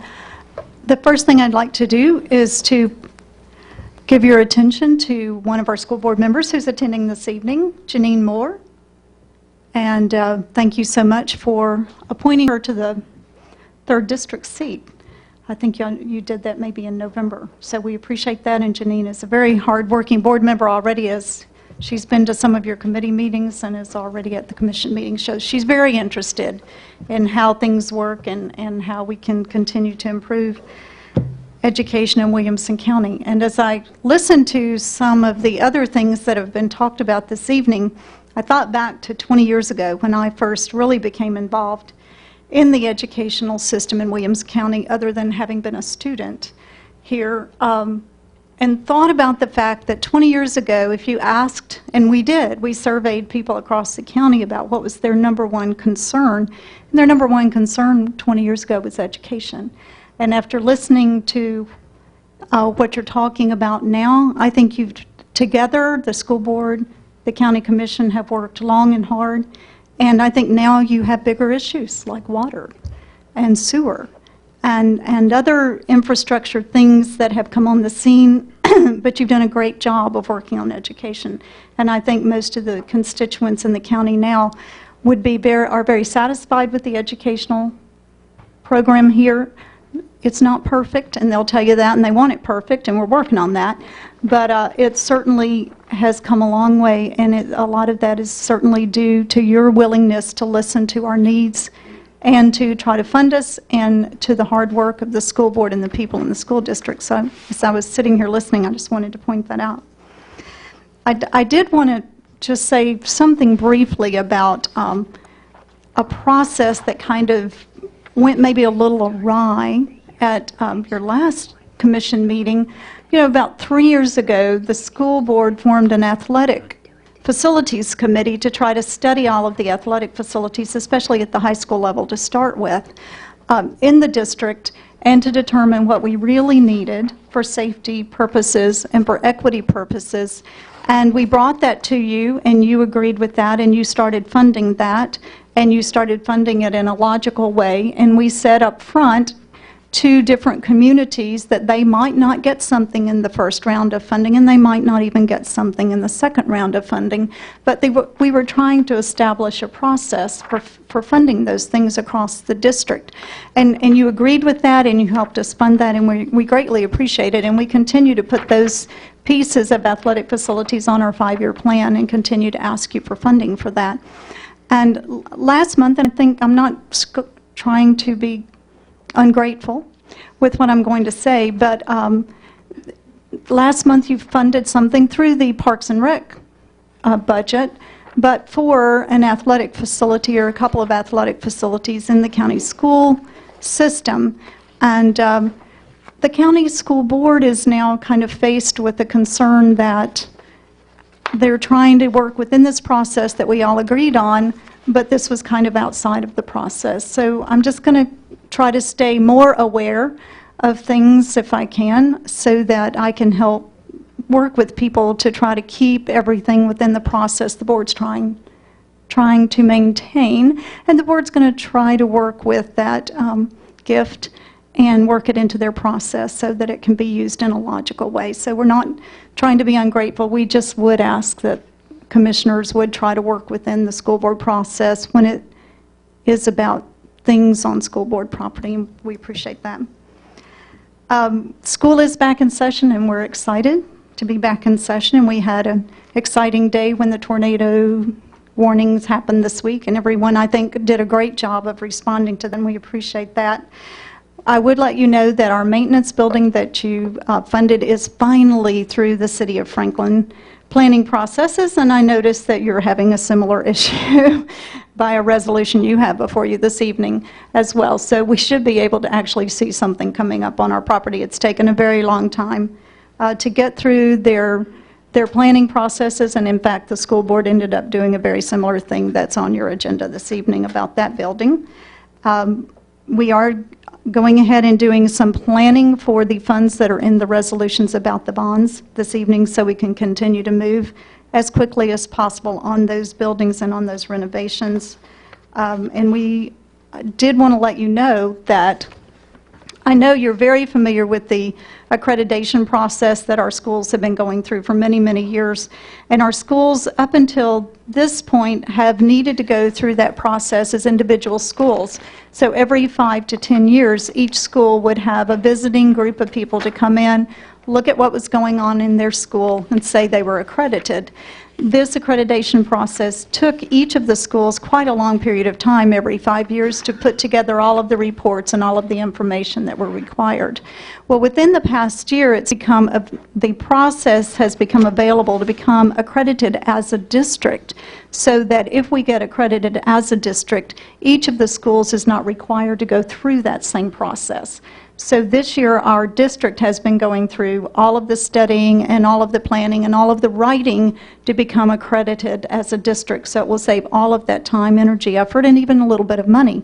The first thing I'd like to do is to give your attention to one of our school board members who's attending this evening, Janine Moore. And thank you so much for appointing her to the 3rd District seat. I think you did that maybe in November. So we appreciate that, and Janine is a very hard-working board member already, as she's been to some of your committee meetings and is already at the commission meetings. So she's very interested in how things work and how we can continue to improve education in Williamson County. And as I listened to some of the other things that have been talked about this evening, I thought back to 20 years ago when I first really became involved in the educational system in Williamson County, other than having been a student here, and thought about the fact that 20 years ago, if you asked, and we surveyed people across the county about what was their number one concern, and their number one concern 20 years ago was education. And after listening to what you're talking about now, I think together, the school board, the county commission have worked long and hard, and I think now you have bigger issues like water and sewer and other infrastructure things that have come on the scene, but you've done a great job of working on education. And I think most of the constituents in the county now are very satisfied with the educational program here. It's not perfect, and they'll tell you that, and they want it perfect, and we're working on that. But it certainly has come a long way, and a lot of that is certainly due to your willingness to listen to our needs and to try to fund us, and to the hard work of the school board and the people in the school district. So as I was sitting here listening, I just wanted to point that out. I did want to just say something briefly about a process that kind of went maybe a little awry at your last commission meeting. About 3 years ago, the school board formed an athletic facilities committee to try to study all of the athletic facilities, especially at the high school level to start with, in the district, and to determine what we really needed for safety purposes and for equity purposes. And we brought that to you, and you agreed with that, and you started funding that, and you started funding it in a logical way. And we said up front to different communities that they might not get something in the first round of funding, and they might not even get something in the second round of funding. But we were trying to establish a process for funding those things across the district. And you agreed with that, and you helped us fund that, and we greatly appreciate it. And we continue to put those pieces of athletic facilities on our 5-year plan and continue to ask you for funding for that. And last month, and I think I'm not trying to be ungrateful with what I'm going to say, but last month you funded something through the Parks and Rec budget, but for an athletic facility or a couple of athletic facilities in the county school system. And the county school board is now kind of faced with the concern that they're trying to work within this process that we all agreed on, but this was kind of outside of the process. So I'm just going to try to stay more aware of things if I can, so that I can help work with people to try to keep everything within the process the board's trying to maintain. And the board's going to try to work with that gift and work it into their process so that it can be used in a logical way. So we're not trying to be ungrateful. We just would ask that commissioners would try to work within the school board process when it is about things on school board property, and we appreciate that. School is back in session, and we're excited to be back in session, and we had an exciting day when the tornado warnings happened this week, and everyone, I think, did a great job of responding to them. We appreciate that. I would let you know that our maintenance building that you funded is finally through the City of Franklin planning processes, and I noticed that you're having a similar issue by a resolution you have before you this evening as well. So we should be able to actually see something coming up on our property. It's taken a very long time to get through their planning processes, and in fact the school board ended up doing a very similar thing that's on your agenda this evening about that building. We are going ahead and doing some planning for the funds that are in the resolutions about the bonds this evening, so we can continue to move as quickly as possible on those buildings and on those renovations. And we did want to let you know that I know you're very familiar with the accreditation process that our schools have been going through for many, many years. And our schools, up until this point, have needed to go through that process as individual schools. So every 5 to 10 years, each school would have a visiting group of people to come in, look at what was going on in their school, and say they were accredited. This accreditation process took each of the schools quite a long period of time, every 5 years, to put together all of the reports and all of the information that were required. Well, within the past year, the process has become available to become accredited as a district, so that if we get accredited as a district, each of the schools is not required to go through that same process. So this year, our district has been going through all of the studying and all of the planning and all of the writing to become accredited as a district. So it will save all of that time, energy, effort, and even a little bit of money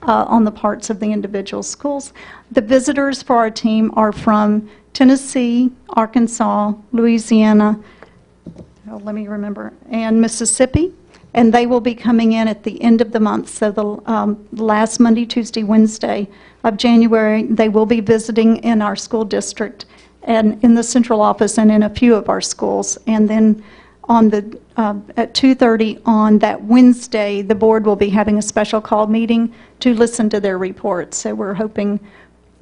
on the parts of the individual schools. The visitors for our team are from Tennessee, Arkansas, Louisiana, let me remember, and Mississippi. And they will be coming in at the end of the month, so the last Monday, Tuesday, Wednesday of January. They will be visiting in our school district and in the central office and in a few of our schools. And then at 2:30 on that Wednesday, the board will be having a special call meeting to listen to their reports. So we're hoping,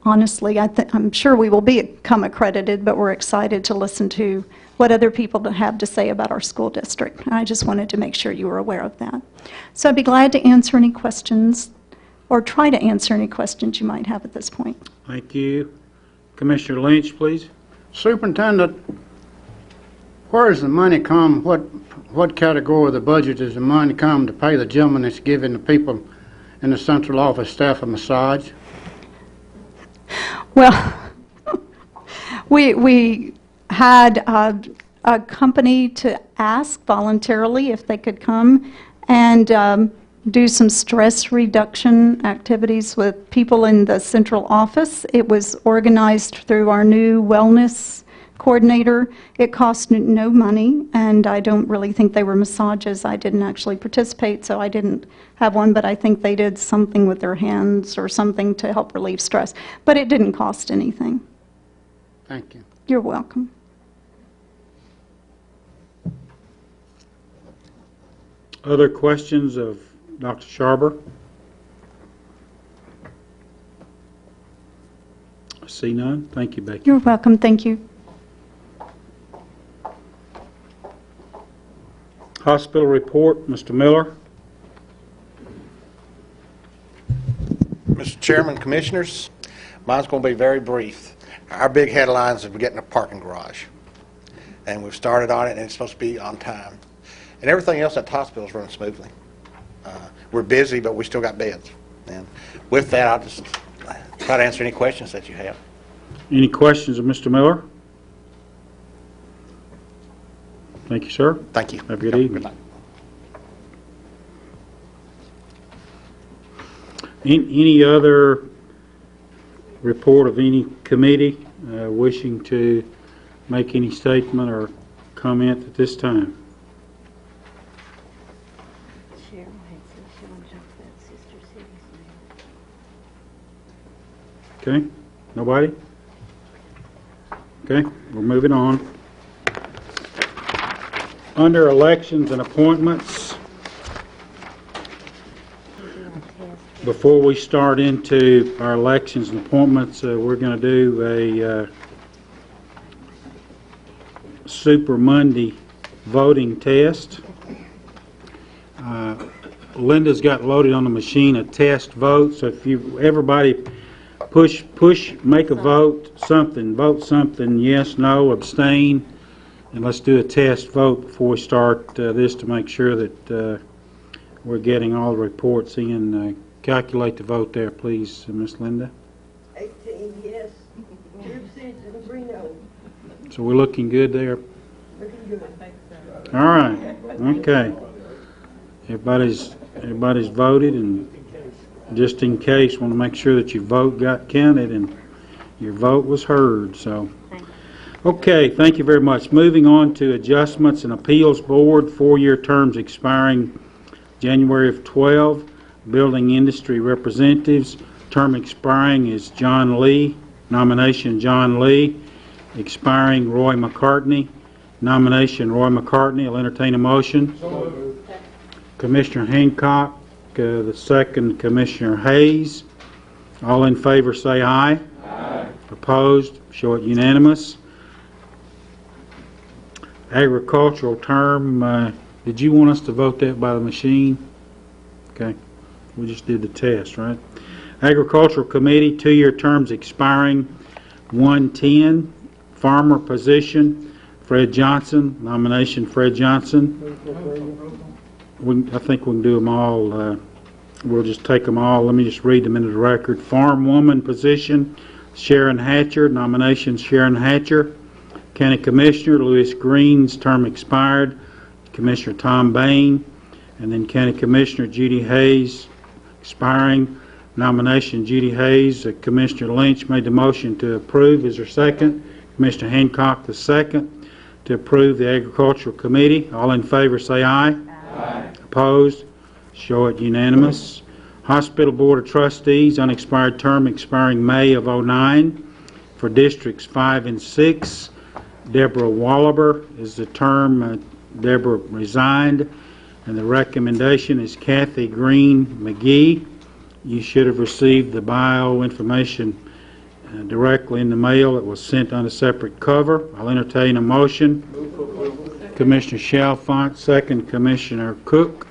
honestly, I'm sure we will become accredited, but we're excited to listen to what other people have to say about our school district. I just wanted to make sure you were aware of that. So I'd be glad to answer any questions, or try to answer any questions you might have at this point. Thank you. Commissioner Lynch, please. Superintendent, where does the money come? What category of the budget does the money come to pay the gentleman that's giving the people in the central office staff a massage? Well, we had a company to ask voluntarily if they could come and do some stress reduction activities with people in the central office. It was organized through our new wellness coordinator. It cost no money, and I don't really think they were massages. I didn't actually participate, so I didn't have one, but I think they did something with their hands or something to help relieve stress. But it didn't cost anything. Thank you. You're welcome. Other questions of Dr. Sharber? I see none. Thank you, Becky. You're welcome. Thank you. Hospital report, Mr. Miller. Mr. Chairman, Commissioners, mine's going to be very brief. Our big headlines is we're getting a parking garage. And we've started on it, and it's supposed to be on time. And everything else at the hospital is running smoothly. We're busy, but we still got beds. And with that, I'll just try to answer any questions that you have. Any questions of Mr. Miller? Thank you, sir. Thank you. Have a good evening. Good night. Any other report of any committee wishing to make any statement or comment at this time? Okay, nobody? Okay, we're moving on. Under elections and appointments, before we start into our elections and appointments, we're going to do a Super Monday voting test. Linda's got loaded on the machine a test vote, so if everybody push, make a vote something, yes, no, abstain, and let's do a test vote before we start this to make sure that we're getting all the reports in. Calculate the vote there, please, Miss Linda. 18 yes, 2 abstentions, and 3 no. So we're looking good there. Looking good. All right. Okay. Everybody's voted, and just in case, want to make sure that your vote got counted and your vote was heard. So, okay. Thank you very much. Moving on to Adjustments and Appeals Board, 4-year terms expiring January of 12. Building Industry Representatives, term expiring is John Lee. Nomination John Lee. Expiring Roy McCartney. Nomination Roy McCartney. I'll entertain a motion. Commissioner Hancock, the second Commissioner Hayes. All in favor say aye. Aye. Opposed? Show it unanimous. Agricultural term, did you want us to vote that by the machine? Okay. We just did the test, right? Agricultural Committee, 2-year terms expiring 1/10. Farmer position, Fred Johnson. Nomination, Fred Johnson. I think we can do them all. We'll just take them all. Let me just read them into the record. Farm woman position, Sharon Hatcher. Nomination, Sharon Hatcher. County Commissioner, Lewis Green's term expired. Commissioner Tom Bain. And then County Commissioner Judy Hayes, expiring. Nomination Judy Hayes. Commissioner Lynch made the motion to approve. Is there a second? Commissioner Hancock the second to approve the Agricultural Committee. All in favor say aye. Aye. Opposed? Show it unanimous. Hospital Board of Trustees, unexpired term expiring May of 09. For Districts 5 and 6, Deborah Wallaber is the term. Deborah resigned. And the recommendation is Kathy Green McGee. You should have received the bio information directly in the mail. It was sent on a separate cover. I'll entertain a motion. Commissioner Chalfant, second. Commissioner Cook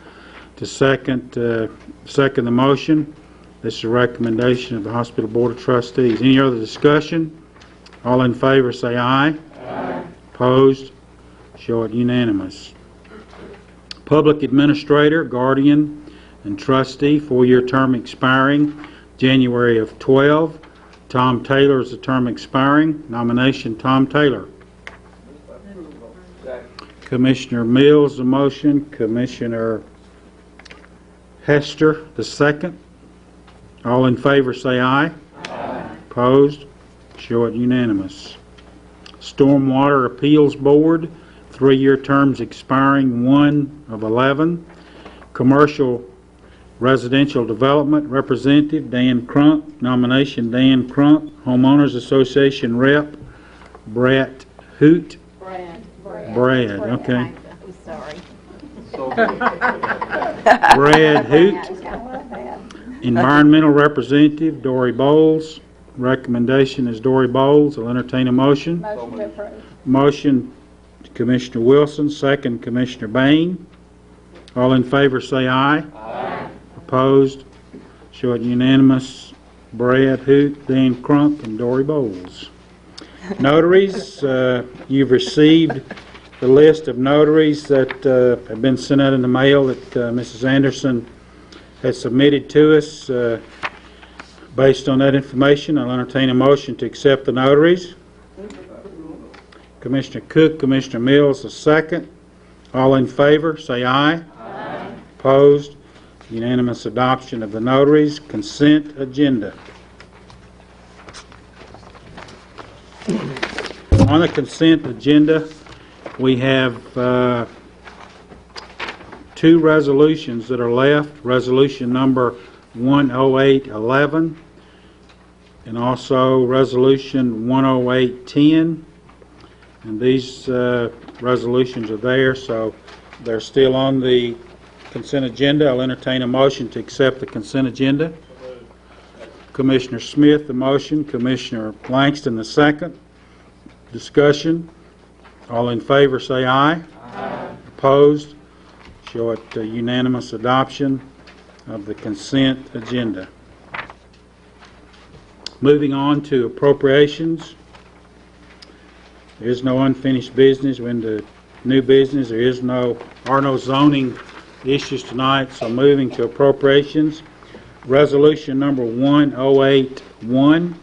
to second the motion. This is a recommendation of the Hospital Board of Trustees. Any other discussion? All in favor say aye. Aye. Opposed? Show it unanimous. Public Administrator, Guardian, and Trustee, 4-year term expiring January of 12. Tom Taylor is the term expiring. Nomination, Tom Taylor. Commissioner Mills, the motion. Commissioner Hester, the second. All in favor say aye. Aye. Opposed? Show it unanimous. Stormwater Appeals Board, 3-year terms expiring 1/11. Commercial Residential Development Representative Dan Crump, nomination Dan Crump. Homeowners Association Rep Brett Hoot. Brad, okay. Sorry. Brad Hoot. Environmental Representative Dory Bowles. Recommendation is Dory Bowles. I'll entertain a motion. Motion to approve. Motion, Commissioner Wilson, second, Commissioner Bain. All in favor say aye. Aye. Opposed? Show it unanimous. Brad Hoot, Dan Crump, and Dory Bowles. Notaries, you've received the list of notaries that have been sent out in the mail that Mrs. Anderson has submitted to us. Based on that information, I'll entertain a motion to accept the notaries. Commissioner Cook, Commissioner Mills, a second. All in favor, say aye. Aye. Opposed? Unanimous adoption of the notaries. Consent agenda. On the consent agenda, we have 2 resolutions that are left. Resolution number 10811 and also resolution 10810. And these resolutions are there, so they're still on the consent agenda. I'll entertain a motion to accept the consent agenda. Commissioner Smith, the motion. Commissioner Langston, the second. Discussion. All in favor say aye. Aye. Opposed? Show it unanimous adoption of the consent agenda. Moving on to appropriations. There is no unfinished business. We're into new business. There are no zoning issues tonight, so moving to appropriations. Resolution number 1081.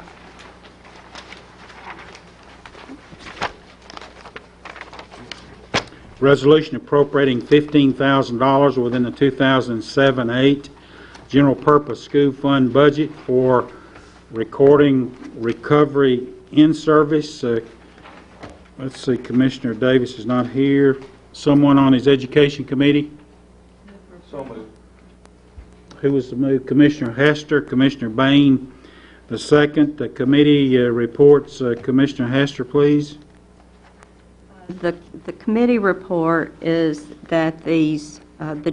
Resolution appropriating $15,000 within the 2007-8 General Purpose School Fund budget for recording recovery in service. Let's see, Commissioner Davis is not here. Someone on his education committee? So moved. Who was the move? Commissioner Hester, Commissioner Bain, the second. The committee reports. Commissioner Hester, please. The committee report is that the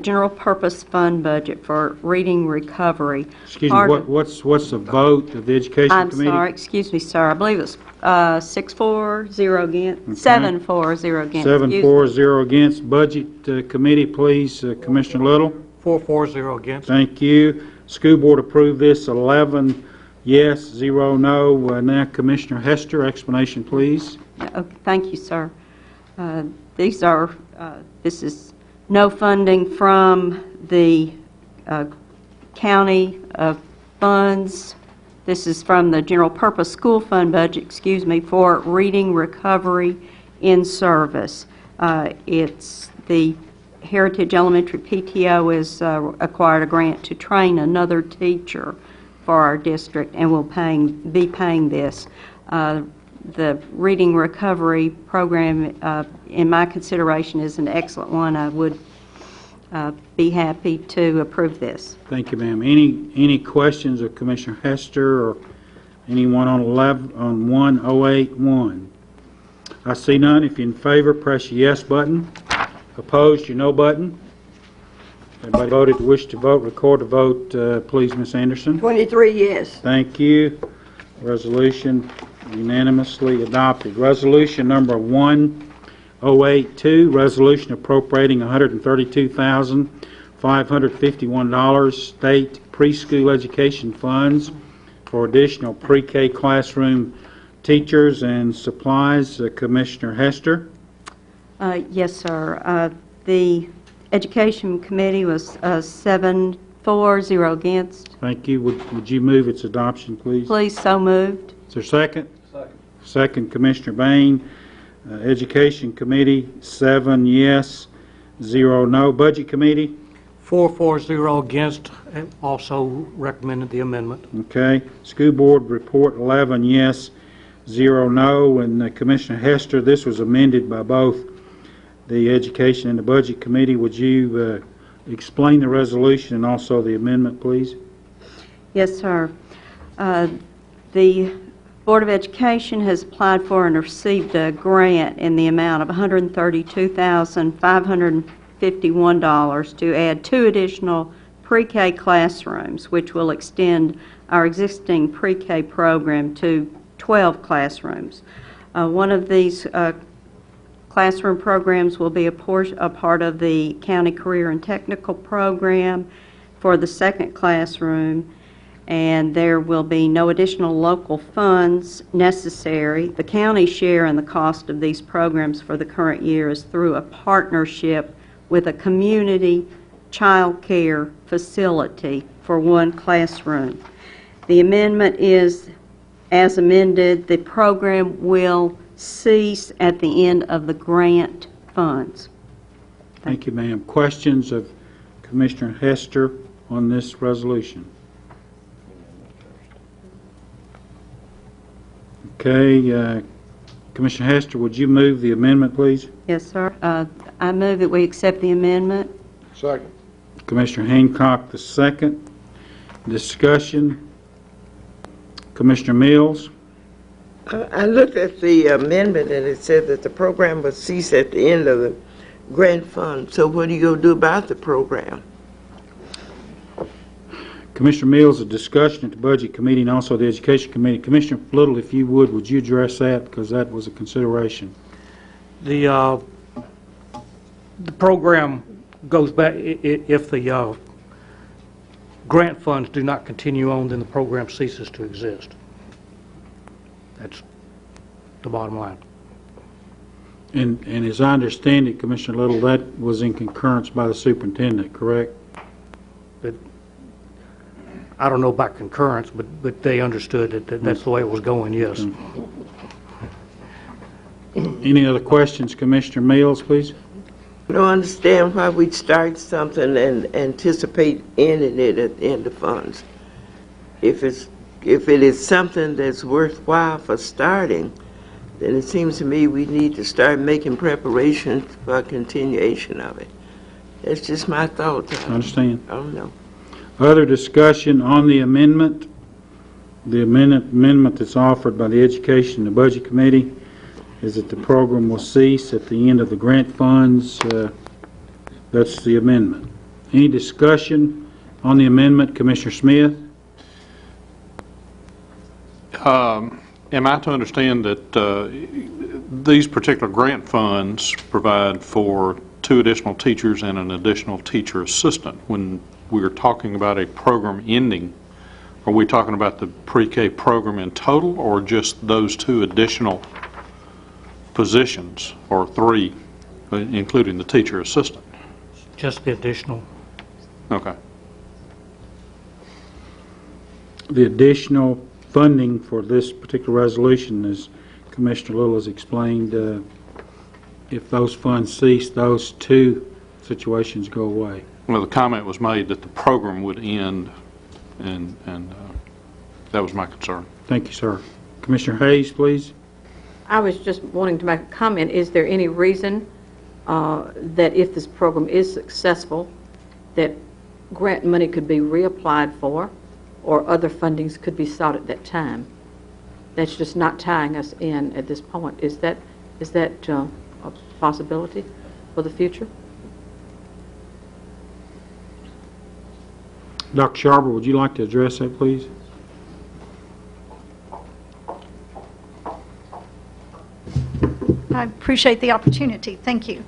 general purpose fund budget for reading recovery. Excuse me, what's the vote of the education committee? I'm sorry, excuse me, sir. I believe it's 6-4-0 against, Okay. 7-4-0 against. 7-4-0 against. Budget committee, please. Commissioner Little. 4-4-0 against. Thank you. School board approved this, 11 yes, 0 no. Now Commissioner Hester, explanation, please. Okay, thank you, sir. This is no funding from the county funds. This is from the general purpose school fund budget, for reading recovery in service. It's the Heritage Elementary PTO has acquired a grant to train another teacher for our district, and will be paying this. The reading recovery program, in my consideration, is an excellent one. I would be happy to approve this. Thank you, ma'am. Any questions of Commissioner Hester or anyone on 1081? I see none. If you're in favor, press your yes button. Opposed, your no button. Everybody voted to wish to vote. Record the vote, please, Ms. Anderson. 23 yes. Thank you. Resolution unanimously adopted. Resolution number 1082, resolution appropriating $132,551 state preschool education funds for additional pre-K classroom teachers and supplies. Commissioner Hester. Yes, sir. The Education Committee was 7-4-0 against. Thank you. Would you move its adoption, please? Please, so moved. Is there a second? Second. Second, Commissioner Bain. Education Committee, 7 yes, 0 no. Budget Committee? 4-4-0 against, and also recommended the amendment. Okay. School Board report, 11 yes, 0 no. And Commissioner Hester, this was amended by both the Education and the Budget Committee. Would you explain the resolution and also the amendment, please? Yes, sir. The Board of Education has applied for and received a grant in the amount of $132,551 to add 2 additional pre-K classrooms, which will extend our existing pre-K program to 12 classrooms. One of these classroom programs will be a part of the County Career and Technical Program for the second classroom, and there will be no additional local funds necessary. The county share in the cost of these programs for the current year is through a partnership with a community child care facility for 1 classroom. The amendment is as amended. The program will cease at the end of the grant funds. Thank you, ma'am. Questions of Commissioner Hester on this resolution? Okay, Commissioner Hester, would you move the amendment, please? Yes, sir. I move that we accept the amendment. Second. Commissioner Hancock, the second. Discussion. Commissioner Mills? I looked at the amendment and it said that the program will cease at the end of the grant fund. So what are you going to do about the program? Commissioner Mills, a discussion at the Budget Committee and also the Education Committee. Commissioner Little, if you would you address that, because that was a consideration? The program goes back, if the grant funds do not continue on, then the program ceases to exist. That's the bottom line. And as I understand it, Commissioner Little, that was in concurrence by the superintendent, correct? I don't know about concurrence, but they understood that that's the way it was going, yes. Any other questions, Commissioner Mills, please? I don't understand why we'd start something and anticipate ending it at the end of funds. If it is something that's worthwhile for starting, then it seems to me we need to start making preparations for a continuation of it. That's just my thoughts. I understand. I don't know. Other discussion on the amendment? The amendment that's offered by the Education and the Budget Committee is that the program will cease at the end of the grant funds. That's the amendment. Any discussion on the amendment? Commissioner Smith? Am I to understand that these particular grant funds provide for 2 additional teachers and an additional teacher assistant? When we are talking about a program ending, are we talking about the pre-K program in total or just those 2 additional positions, or 3, including the teacher assistant? Just the additional. Okay. The additional funding for this particular resolution, as Commissioner Little has explained, if those funds cease, those 2 situations go away. Well, the comment was made that the program would end, and that was my concern. Thank you, sir. Commissioner Hayes, please. I was just wanting to make a comment. Is there any reason that if this program is successful, that grant money could be reapplied for, or other fundings could be sought at that time? That's just not tying us in at this point. Is that a possibility for the future? Dr. Sharber, would you like to address that, please? I appreciate the opportunity. Thank you.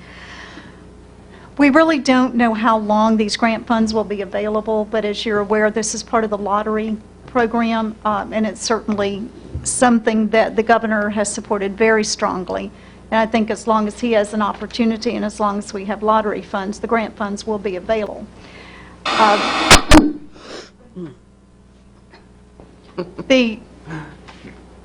We really don't know how long these grant funds will be available, but as you're aware, this is part of the lottery program, and it's certainly something that the governor has supported very strongly. And I think as long as he has an opportunity and as long as we have lottery funds, the grant funds will be available.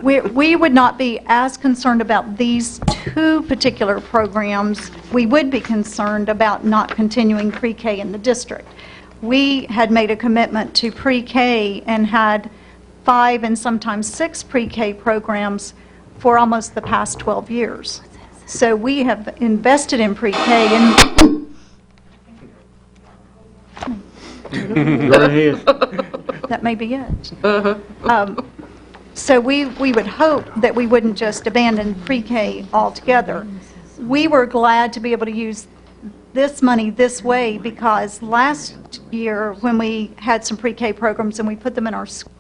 We would not be as concerned about these 2 particular programs. We would be concerned about not continuing pre-K in the district. We had made a commitment to pre-K and had 5 and sometimes 6 pre-K programs for almost the past 12 years. So we have invested in pre-K and Go ahead. that may be it. So we would hope that we wouldn't just abandon pre-K altogether. We were glad to be able to use this money this way because last year when we had some pre-K programs and we put them in our school,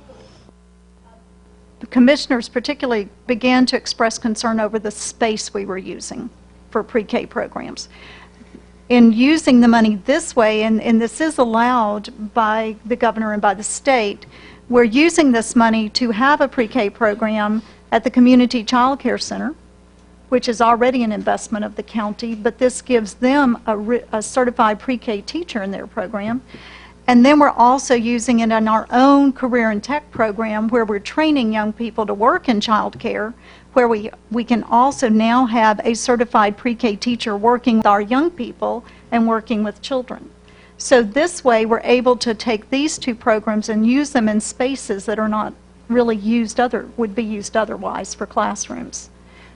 the commissioners particularly began to express concern over the space we were using for pre-K programs. In using the money this way, and this is allowed by the governor and by the state, we're using this money to have a pre-K program at the Community Child Care Center, which is already an investment of the county, but this gives them a certified pre-K teacher in their program. And then we're also using it in our own career and tech program where we're training young people to work in child care, where we can also now have a certified pre-K teacher working with our young people and working with children. So this way we're able to take these two programs and use them in spaces that are not really used would be used otherwise for classrooms.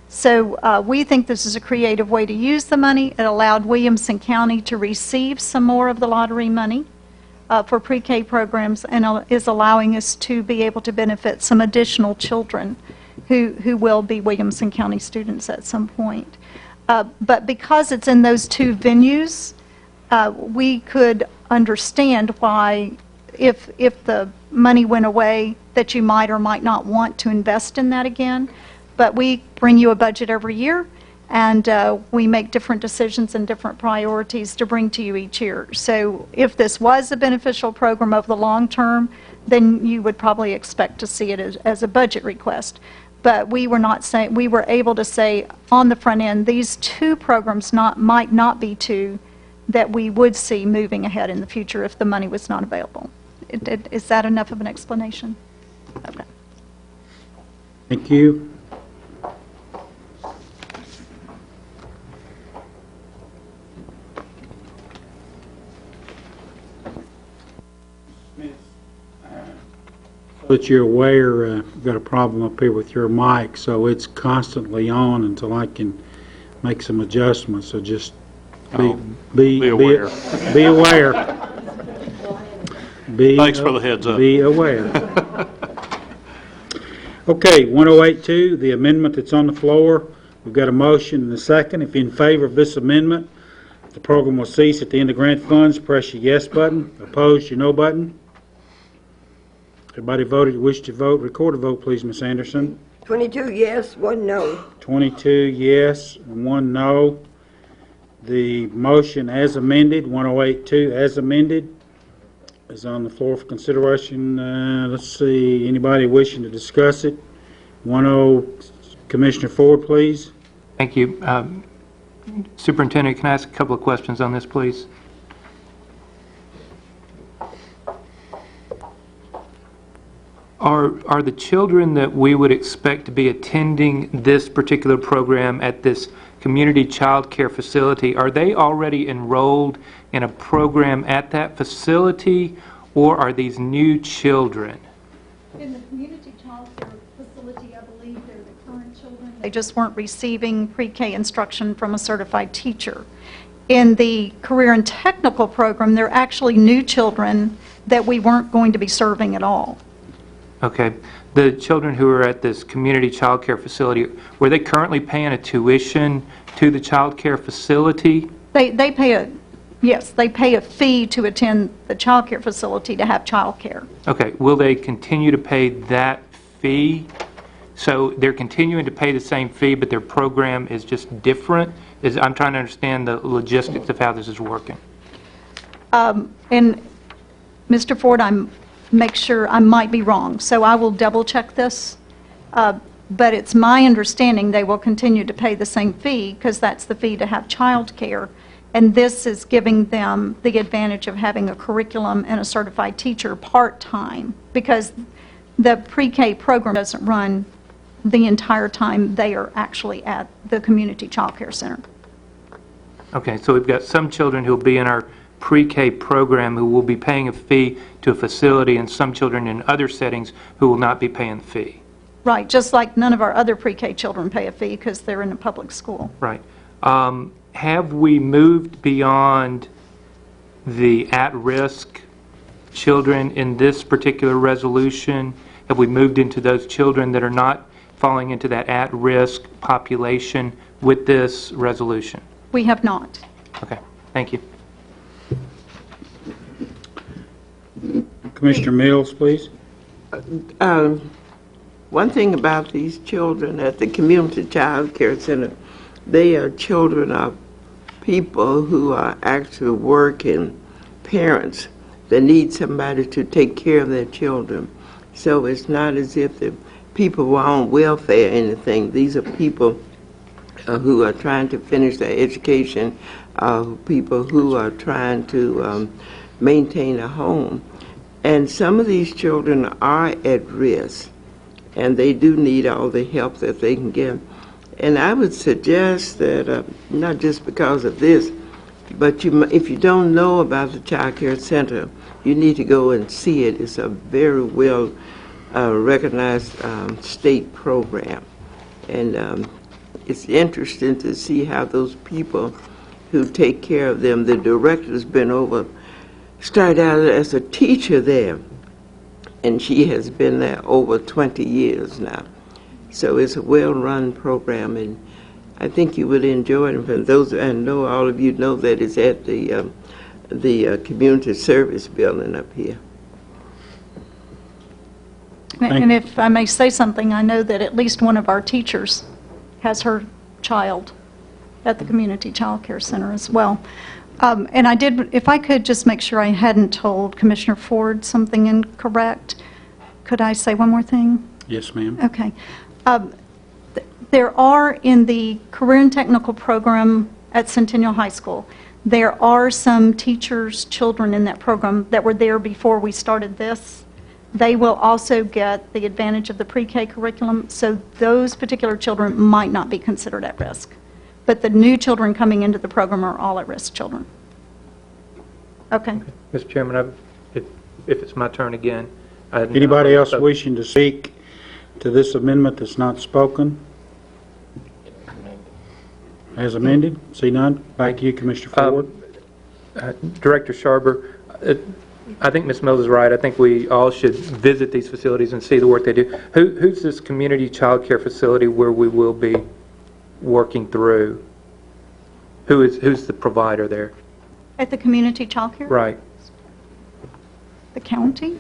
So we think this is a creative way to use the money. It allowed Williamson County to receive some more of the lottery money for pre-K programs and is allowing us to be able to benefit some additional children who will be Williamson County students at some point. But because it's in those two venues, we could understand why if the money went away that you might or might not want to invest in that again. But we bring you a budget every year, and we make different decisions and different priorities to bring to you each year. So if this was a beneficial program over the long term, then you would probably expect to see it as a budget request. But we were not saying, we were able to say on the front end, these two programs might not be two that we would see moving ahead in the future if the money was not available. Is that enough of an explanation? Okay. Thank you. But you're aware, you've got a problem up here with your mic, so it's constantly on until I can make some adjustments. So just be aware. Be aware. Thanks for the heads up. Be aware. Okay, 1082, the amendment that's on the floor. We've got a motion and a second. If you're in favor of this amendment, the program will cease at the end of grant funds. Press your yes button. Opposed, your no button. Everybody voted, wish to vote. Record a vote, please, Ms. Anderson. 22 yes, 1 no. 22 yes, and 1 no. The motion as amended, 1082 as amended, is on the floor for consideration. Let's see, anybody wishing to discuss it? 10, Commissioner Ford, please. Thank you. Superintendent, can I ask a couple of questions on this, please? Are the children that we would expect to be attending this particular program at this community child care facility, are they already enrolled in a program at that facility, or are these new children? In the community child care facility, I believe they're the current children. They just weren't receiving pre-K instruction from a certified teacher. In the career and technical program, they're actually new children that we weren't going to be serving at all. Okay. The children who are at this community child care facility, were they currently paying a tuition to the child care facility? They pay they pay a fee to attend the child care facility to have child care. Okay. Will they continue to pay that fee? So they're continuing to pay the same fee, but their program is just different? I'm trying to understand the logistics of how this is working. And Mr. Ford, make sure I might be wrong, so I will double check this. But it's my understanding they will continue to pay the same fee because that's the fee to have child care. And this is giving them the advantage of having a curriculum and a certified teacher part-time because the pre-K program doesn't run the entire time they are actually at the community child care center. Okay, so we've got some children who will be in our pre-K program who will be paying a fee to a facility and some children in other settings who will not be paying the fee. Right, just like none of our other pre-K children pay a fee because they're in a public school. Right. Have we moved beyond the at-risk children in this particular resolution? Have we moved into those children that are not falling into that at-risk population with this resolution? We have not. Okay, thank you. Commissioner Mills, please. One thing about these children at the Community Child Care Center, they are children of people who are actually working parents that need somebody to take care of their children. So it's not as if the people were on welfare or anything. These are people who are trying to finish their education, people who are trying to maintain a home. And some of these children are at risk, and they do need all the help that they can get. And I would suggest that, not just because of this, but if you don't know about the Child Care Center, you need to go and see it. It's a very well recognized state program. And it's interesting to see how those people who take care of them, the director's been started out as a teacher there, and she has been there over 20 years now. So it's a well-run program, and I think you would enjoy it. And for those, I know all of you know that it's at the community service building up here. And if I may say something, I know that at least one of our teachers has her child at the Community Child Care Center as well. And I did, if I could just make sure I hadn't told Commissioner Ford something incorrect, could I say one more thing? Yes, ma'am. Okay. There are, in the Career and Technical Program at Centennial High School, there are some teachers' children in that program that were there before we started this. They will also get the advantage of the pre-K curriculum, so those particular children might not be considered at risk. But the new children coming into the program are all at-risk children. Okay. Mr. Chairman, if it's my turn again. Anybody else wishing to speak to this amendment that's not spoken? As amended? See none? Back to you, Commissioner Ford. Director Sharber, I think Ms. Mills is right. I think we all should visit these facilities and see the work they do. Who's this community child care facility where we will be working through? Who's the provider there? At the Community Child Care? Right. The county?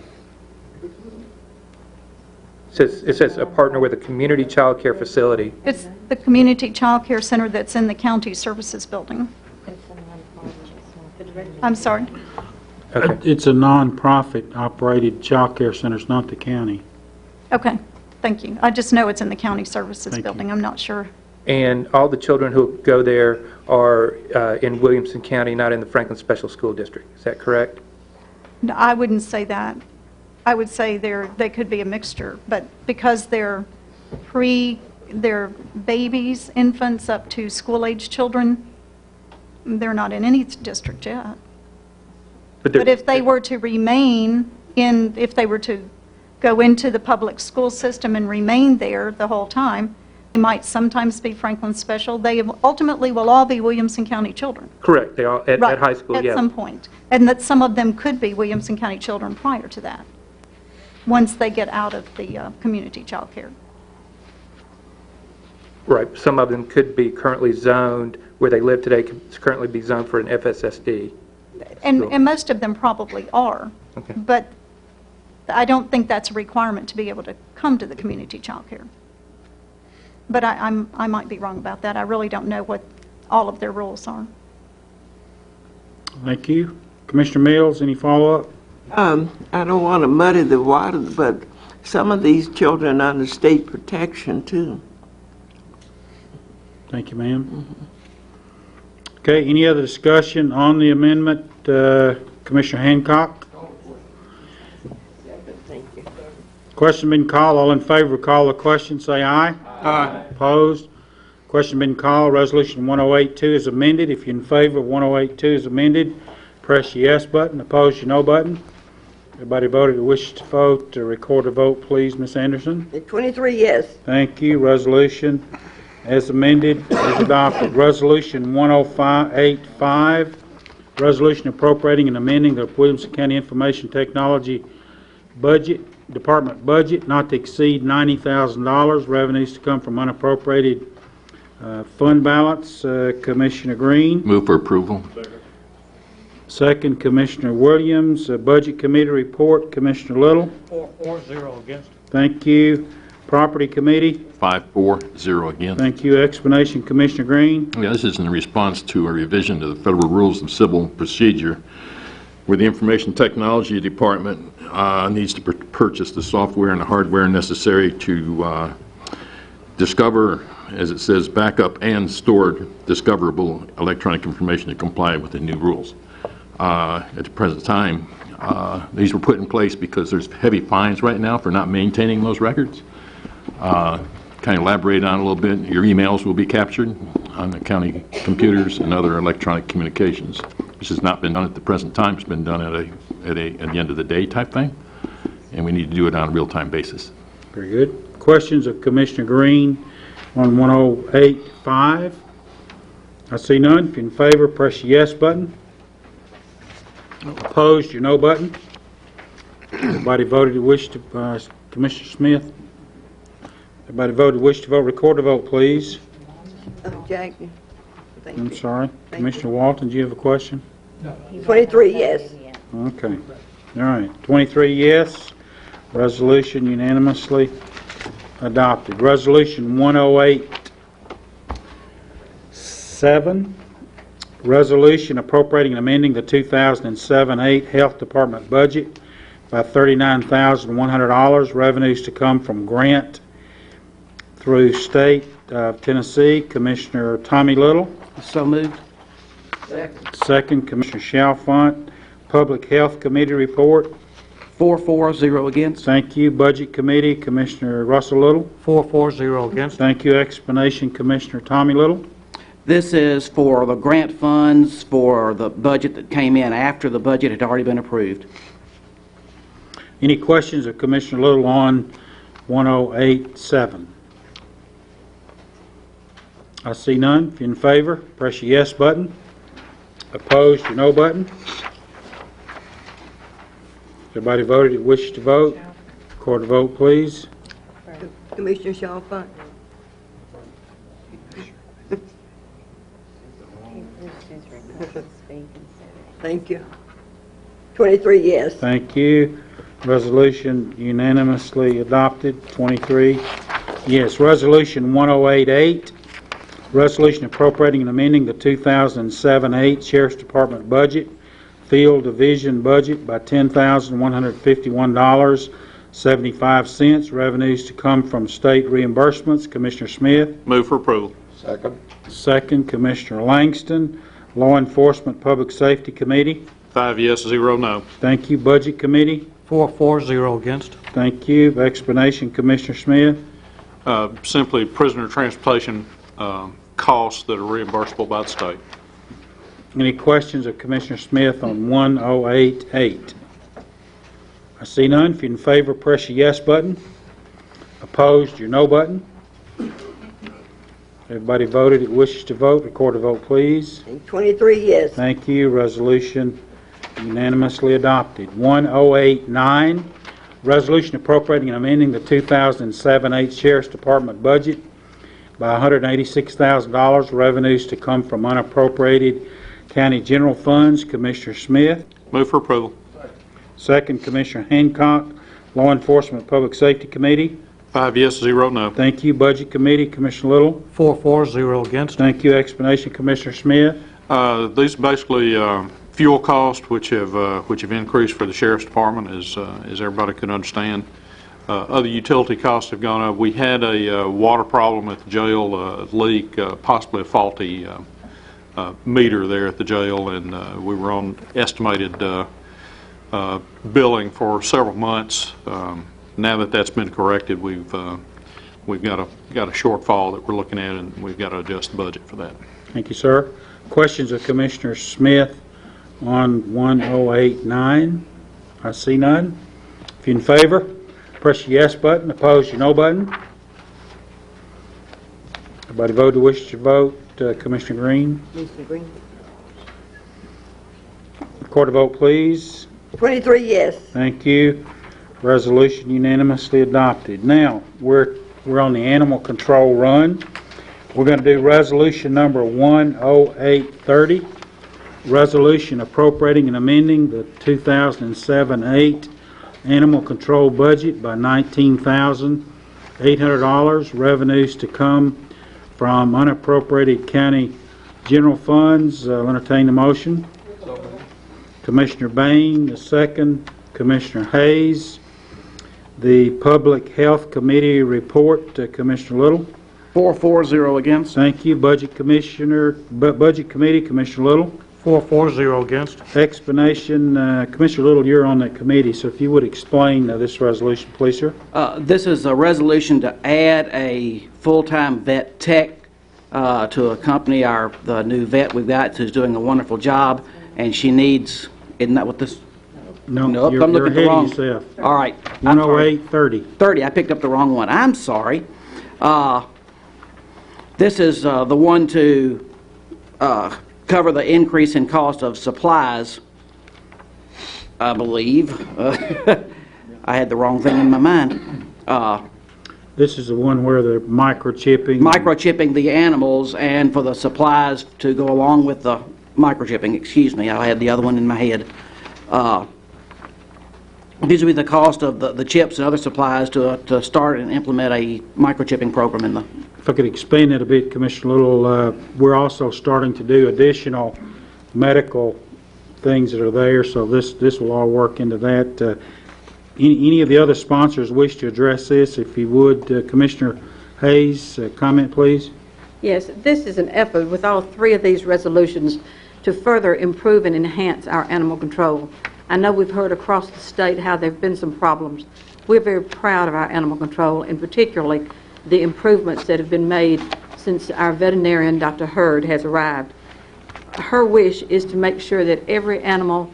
It says a partner with a community child care facility. It's the Community Child Care Center that's in the county services building. I'm sorry? Okay. It's a non-profit operated child care center, it's not the county. Okay, thank you. I just know it's in the county services Thank building. you. I'm not sure. And all the children who go there are in Williamson County, not in the Franklin Special School District. Is that correct? No, I wouldn't say that. I would say they could be a mixture, but because they're babies, infants up to school-age children, they're not in any district yet. But if they were to remain if they were to go into the public school system and remain there the whole time, they might sometimes be Franklin Special. They ultimately will all be Williamson County children. Correct. They are at high school, at yeah. some point. And that some of them could be Williamson County children prior to that, once they get out of the community child care. Right. Some of them could be currently zoned, where they live today could currently be zoned for an FSSD. And most of them probably are. Okay. But I don't think that's a requirement to be able to come to the community child care. But I might be wrong about that. I really don't know what all of their rules are. Thank you. Commissioner Mills, any follow-up? I don't want to muddy the water, but some of these children are under state protection too. Thank you, ma'am. Okay, any other discussion on the amendment? Commissioner Hancock? Question been called. All in favor, call the question. Say aye. Aye. Opposed? Question been called. Resolution 1082 is amended. If you're in favor of 1082 is amended, press your yes button. Opposed, your no button. Everybody voted who wishes to vote, record a vote, please, Ms. Anderson. 23 yes. Thank you. Resolution as amended is adopted. Resolution 10585, resolution appropriating and amending the Williamson County Information Technology Department budget not to exceed $90,000. Revenues to come from unappropriated fund balance. Commissioner Green. Move for approval. Second, Commissioner Williams. Budget Committee report, Commissioner Little. 4-0 against. Thank you. Property Committee. 5-4-0 again. Thank you. Explanation, Commissioner Green. Yeah, this is in response to a revision to the Federal Rules of Civil Procedure, where the Information Technology Department needs to purchase the software and the hardware necessary to discover, as it says, backup and stored discoverable electronic information to comply with the new rules. At the present time, these were put in place because there's heavy fines right now for not maintaining those records. Kind of elaborate on it a little bit. Your emails will be captured on the county computers and other electronic communications. This has not been done at the present time. It's been done at the end of the day type thing, and we need to do it on a real-time basis. Very good. Questions of Commissioner Green on 108.5? I see none. If you're in favor, press the yes button. Opposed, your no button. Everybody voted to wish to, Commissioner Smith? Everybody voted to wish to vote. Record the vote, please. Jack, thank you. I'm sorry. Commissioner Walton, do you have a question? No. 23 yes. Okay. All right. 23 yes. Resolution unanimously adopted. Resolution 108.7. Resolution appropriating and amending the 2007-8 Health Department budget by $39,100. Revenues to come from grant through State of Tennessee. Commissioner Tommy Little. So moved. Second, Commissioner Chalfont. Public Health Committee report. 4-0 against. Thank you. Budget Committee, Commissioner Russell Little. 4-0 against. Thank you. Explanation, Commissioner Tommy Little. This is for the grant funds for the budget that came in after the budget had already been approved. Any questions of Commissioner Little on 108.7? I see none. If you're in favor, press your yes button. Opposed, your no button. Everybody voted that wishes to vote. Record the vote, please. Commissioner Chalfont. Thank you. 23 yes. Thank you. Resolution unanimously adopted. 23 yes. Resolution 108.8. Resolution appropriating and amending the 2007-8 Sheriff's Department budget, Field Division budget by $10,151.75. Revenues to come from state reimbursements. Commissioner Smith. Move for approval. Second. Second, Commissioner Langston. Law Enforcement Public Safety Committee. 5 yes, 0 no. Thank you. Budget Committee. 4-0 against. Thank you. Explanation, Commissioner Smith. Simply prisoner transportation costs that are reimbursable by the state. Any questions of Commissioner Smith on 108.8? I see none. If you're in favor, press your yes button. Opposed, your no button. Everybody voted that wishes to vote. Record a vote, please. 23 yes. Thank you. Resolution unanimously adopted. 108.9, resolution appropriating and amending the 2007-8 Sheriff's Department budget by $186,000. Revenues to come from unappropriated county general funds. Commissioner Smith. Move for approval. Second, Commissioner Hancock. Law Enforcement Public Safety Committee. 5 yes, 0 no. Thank you. Budget Committee, Commissioner Little. 4-0 against. Thank you. Explanation, Commissioner Smith. These are basically fuel costs which have increased for the Sheriff's Department, as everybody can understand. Other utility costs have gone up. We had a water problem at the jail, a leak, possibly a faulty meter there at the jail, and we were on estimated billing for several months. Now that that's been corrected, we've got a shortfall that we're looking at, and we've got to adjust the budget for that. Thank you, sir. Questions of Commissioner Smith on 108.9? I see none. If you're in favor, press your yes button. Opposed, your no button. Everybody vote to wish to vote. Commissioner Green. Commissioner Green. Record a vote, please. 23 yes. Thank you. Resolution unanimously adopted. Now, we're on the animal control run. We're going to do resolution number 10830. Resolution appropriating and amending the 2007-8 animal control budget by $19,800. Revenues to come from unappropriated county general funds. I'll entertain the motion. Commissioner Bain, the second. Commissioner Hayes. The Public Health Committee report, Commissioner Little. 440 against. Thank you. Budget Committee, Commissioner Little. 440 against. Explanation, Commissioner Little, you're on that committee, so if you would explain this resolution, please, sir. This is a resolution to add a full-time vet tech to accompany the new vet we've got who's doing a wonderful job, and she needs, isn't that what this? No, Nope, you're I'm looking at the ahead wrong. of yourself. All right. I'm sorry. 10830. 30, I picked up the wrong one. I'm sorry. This is the one to cover the increase in cost of supplies, I believe. I had the wrong thing in my mind. This is the one where they're microchipping. Microchipping the animals and for the supplies to go along with the microchipping. Excuse me, I had the other one in my head. These would be the cost of the chips and other supplies to start and implement a microchipping program in the... If I could expand that a bit, Commissioner Little, we're also starting to do additional medical things that are there, so this will all work into that. Any of the other sponsors wish to address this? If you would, Commissioner Hayes, comment, please. Yes, this is an effort with all three of these resolutions to further improve and enhance our animal control. I know we've heard across the state how there have been some problems. We're very proud of our animal control, and particularly the improvements that have been made since our veterinarian, Dr. Hurd, has arrived. Her wish is to make sure that every animal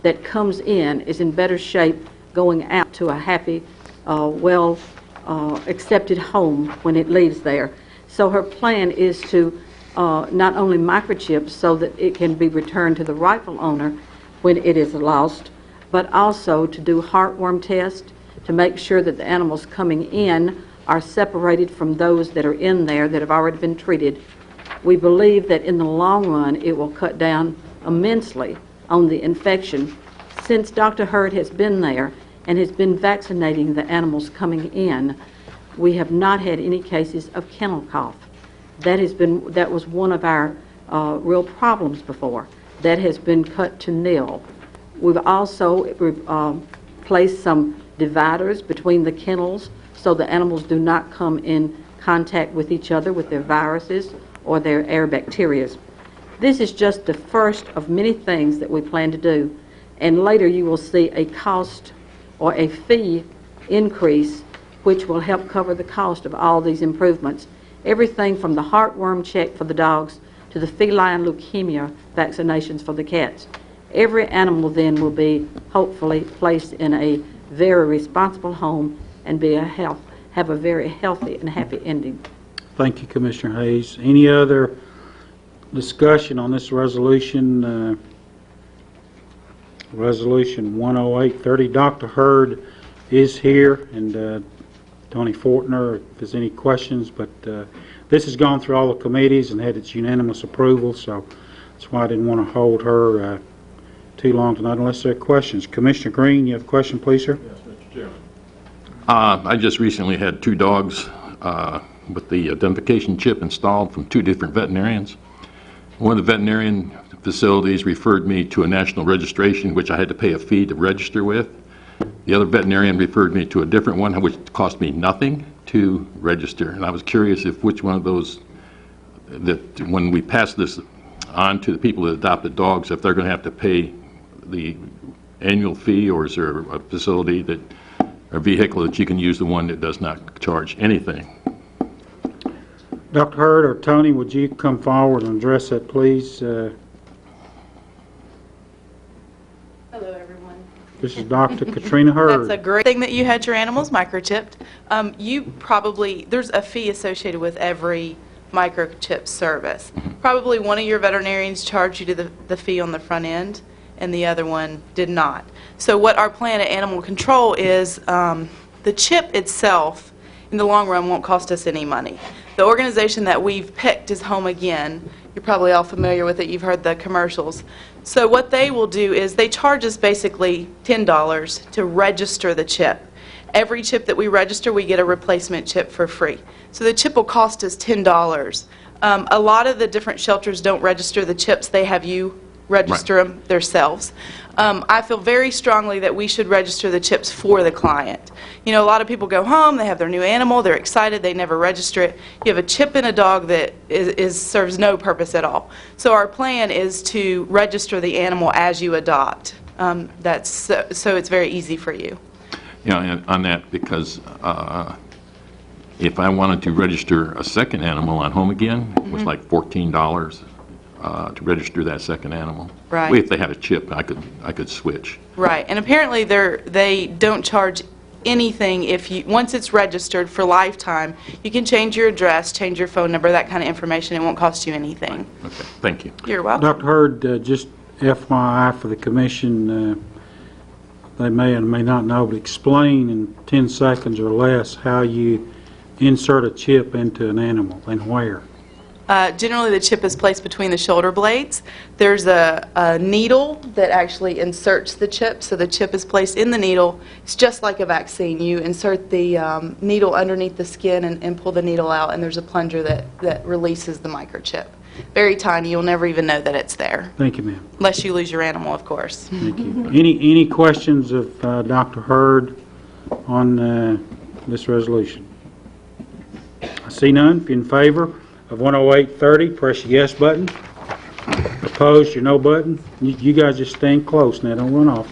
that comes in is in better shape going out to a happy, accepted home when it leaves there. So her plan is to not only microchip so that it can be returned to the rightful owner when it is lost, but also to do heartworm tests to make sure that the animals coming in are separated from those that are in there that have already been treated. We believe that in the long run it will cut down immensely on the infection. Since Dr. Hurd has been there and has been vaccinating the animals coming in, we have not had any cases of kennel cough. That was one of our real problems before. That has been cut to nil. We've also placed some dividers between the kennels so the animals do not come in contact with each other with their viruses or their air bacteria. This is just the first of many things that we plan to do, and later you will see a cost or a fee increase which will help cover the cost of all these improvements. Everything from the heartworm check for the dogs to the feline leukemia vaccinations for the cats. Every animal then will be hopefully placed in a very responsible home and have a very healthy and happy ending. Thank you, Commissioner Hayes. Any other discussion on this resolution? Resolution 10830. Dr. Hurd is here, and Tony Fortner, if there's any questions, but this has gone through all the committees and had its unanimous approval, so that's why I didn't want to hold her too long tonight unless there are questions. Commissioner Green, you have a question, please, sir? Yes, Mr. Chairman. I just recently had 2 dogs with the identification chip installed from 2 different veterinarians. One of the veterinarian facilities referred me to a national registration, which I had to pay a fee to register with. The other veterinarian referred me to a different one, which cost me nothing to register. And I was curious if which one of those, that when we pass this on to the people that adopt the dogs, if they're going to have to pay the annual fee, or is there a facility that, or vehicle that you can use the one that does not charge anything? Dr. Hurd or Tony, would you come forward and address that, please? Hello, everyone. This is Dr. Katrina Hurd. That's a great thing that you had your animals microchipped. There's a fee associated with every microchip service. Probably one of your veterinarians charged you the fee on the front end, and the other one did not. So what our plan at Animal Control is, the chip itself, in the long run, won't cost us any money. The organization that we've picked is Home Again. You're probably all familiar with it. You've heard the commercials. So what they will do is they charge us basically $10 to register the chip. Every chip that we register, we get a replacement chip for free. So the chip will cost us $10. A lot of the different shelters don't register the chips. They have you register them themselves. I feel very strongly that we should register the chips for the client. You know, a lot of people go home, they have their new animal, they're excited, they never register it. You have a chip in a dog that serves no purpose at all. So our plan is to register the animal as you adopt. So it's very easy for you. Yeah, and on that, because if I wanted to register a second animal on Home Again, it was like $14 to register that second animal. Right. If they had a chip, I could switch. Right, and apparently they don't charge anything once it's registered for lifetime. You can change your address, change your phone number, that kind of information. It won't cost you anything. Okay, thank you. You're welcome. Dr. Hurd, just FYI for the commission, they may or may not know, but explain in 10 seconds or less how you insert a chip into an animal and where. Generally, the chip is placed between the shoulder blades. There's a needle that actually inserts the chip, so the chip is placed in the needle. It's just like a vaccine. You insert the needle underneath the skin and pull the needle out, and there's a plunger that releases the microchip. Very tiny. You'll never even know that it's there. Thank you, ma'am. Unless you lose your animal, of course. Thank you. Any questions of Dr. Hurd on this resolution? I see none. If you're in favor of 10830, press the yes button. Opposed, your no button. You guys just stand close now, don't run off.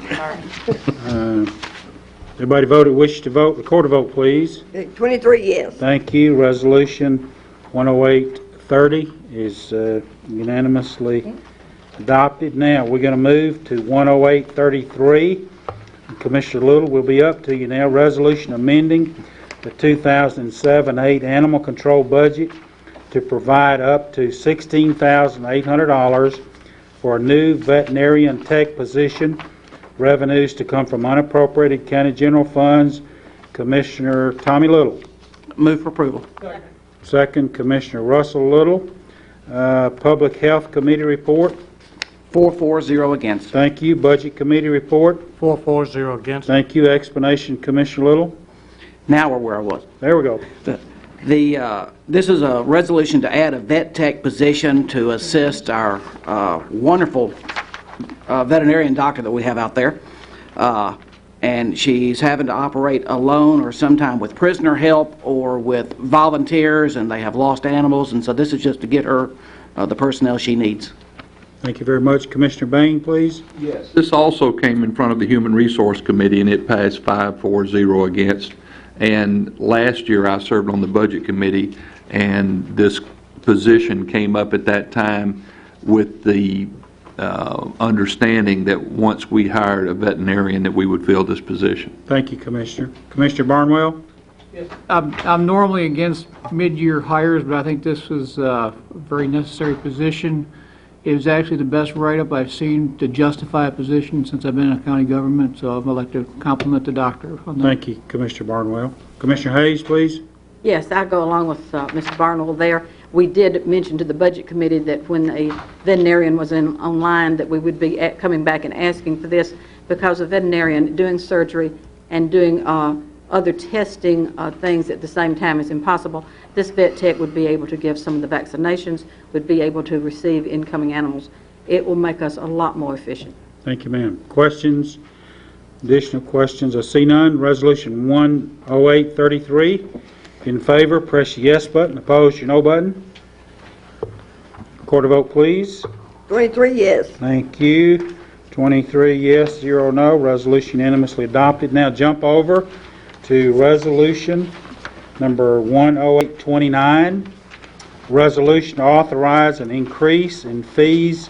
Everybody voted, wishes to vote, record a vote, please. 23 yes. Thank you. Resolution 10830 is unanimously adopted. Now, we're going to move to 10833. Commissioner Little will be up to you now. Resolution amending the 2007-8 animal control budget to provide up to $16,800 for a new veterinarian tech position. Revenues to come from unappropriated county general funds. Commissioner Tommy Little. Move for approval. Second, Commissioner Russell Little. Public Health Committee report. 4-4-0 against. Thank you. Budget Committee report. 4-4-0 against. Thank you. Explanation, Commissioner Little. Now we're where I was. There we go. This is a resolution to add a vet tech position to assist our wonderful veterinarian doctor that we have out there. And she's having to operate alone or sometime with prisoner help or with volunteers, and they have lost animals, and so this is just to get her the personnel she needs. Thank you very much. Commissioner Bain, please. Yes. This also came in front of the Human Resource Committee, and it passed 5-4-0 against. And last year, I served on the Budget Committee, and this position came up at that time with the understanding that once we hired a veterinarian, that we would fill this position. Thank you, Commissioner. Commissioner Barnwell? Yes. I'm normally against mid-year hires, but I think this was a very necessary position. It was actually the best write-up I've seen to justify a position since I've been in county government, so I'd like to compliment the doctor on that. Thank you, Commissioner Barnwell. Commissioner Hayes, please. Yes, I go along with Mr. Barnwell there. We did mention to the Budget Committee that when a veterinarian was online that we would be coming back and asking for this because a veterinarian doing surgery and doing other testing things at the same time is impossible. This vet tech would be able to give some of the vaccinations, would be able to receive incoming animals. It will make us a lot more efficient. Thank you, ma'am. Questions? Additional questions? I see none. Resolution 10833. In favor, press the yes button. Opposed, your no button. Record a vote, please. 23 yes. Thank you. 23 yes, 0 no. Resolution unanimously adopted. Now jump over to resolution number 10829. Resolution to authorize an increase in fees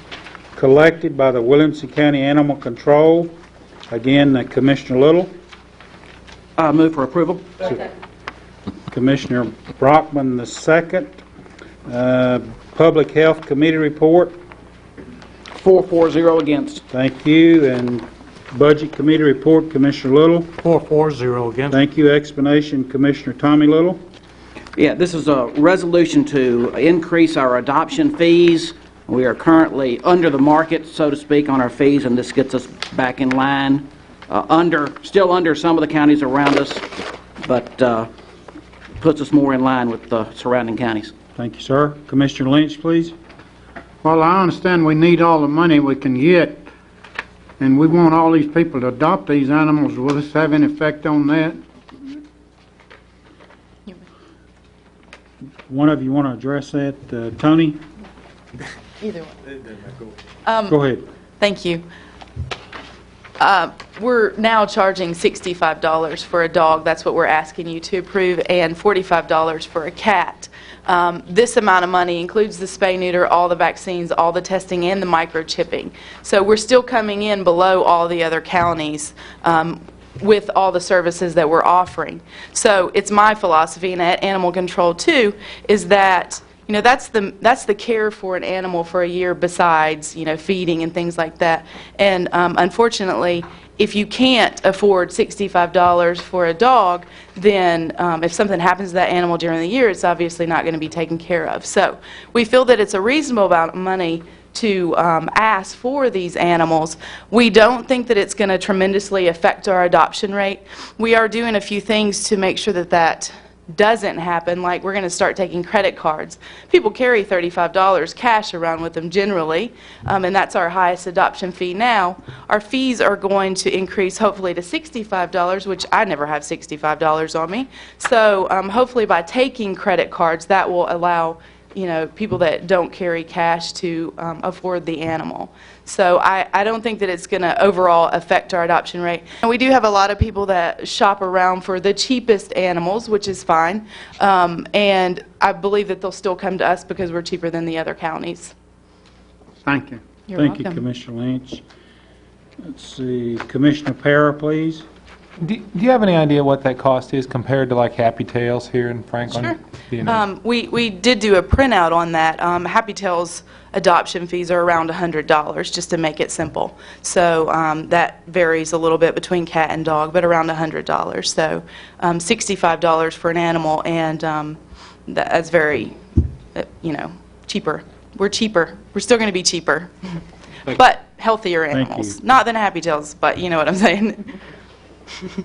collected by the Williamson County Animal Control Again, Commissioner Little. Move for approval. Commissioner Brockman, the second. Public Health Committee report. 4-4-0 against. Thank you. And Budget Committee report, Commissioner Little. 4-4-0 against. Thank you. Explanation, Commissioner Tommy Little. Yeah, this is a resolution to increase our adoption fees. We are currently under the market, so to speak, on our fees, and this gets us back in line, still under some of the counties around us, but puts us more in line with the surrounding counties. Thank you, sir. Commissioner Lynch, please. Well, I understand we need all the money we can get, and we want all these people to adopt these animals. Will this have any effect on that? One of you want to address that? Tony? Either one. Go ahead. Thank you. We're now charging $65 for a dog. That's what we're asking you to approve, and $45 for a cat. This amount of money includes the spay, neuter, all the vaccines, all the testing, and the microchipping. So we're still coming in below all the other counties with all the services that we're offering. So it's my philosophy, and at Animal Control too, is that that's the care for an animal for a year besides feeding and things like that. And unfortunately, if you can't afford $65 for a dog, then if something happens to that animal during the year, it's obviously not going to be taken care of. So we feel that it's a reasonable amount of money to ask for these animals. We don't think that it's going to tremendously affect our adoption rate. We are doing a few things to make sure that that doesn't happen, like we're going to start taking credit cards. People carry $35 cash around with them generally, and that's our highest adoption fee now. Our fees are going to increase hopefully to $65, which I never have $65 on me. So hopefully by taking credit cards, that will allow people that don't carry cash to afford the animal. So I don't think that it's going to overall affect our adoption rate. And we do have a lot of people that shop around for the cheapest animals, which is fine. And I believe that they'll still come to us because we're cheaper than the other counties. Thank you. You're Thank you, welcome. Commissioner Lynch. Let's see, Commissioner Para, please. Do you have any idea what that cost is compared to like Happy Tails here in Franklin? Sure. Do you know? We did do a printout on that. Happy Tails adoption fees are around $100, just to make it simple. So that varies a little bit between cat and dog, but around $100. So $65 for an animal, and that's very, cheaper. We're cheaper. We're still going to be cheaper, but healthier animals. Not than Happy Tails, but you know what I'm saying.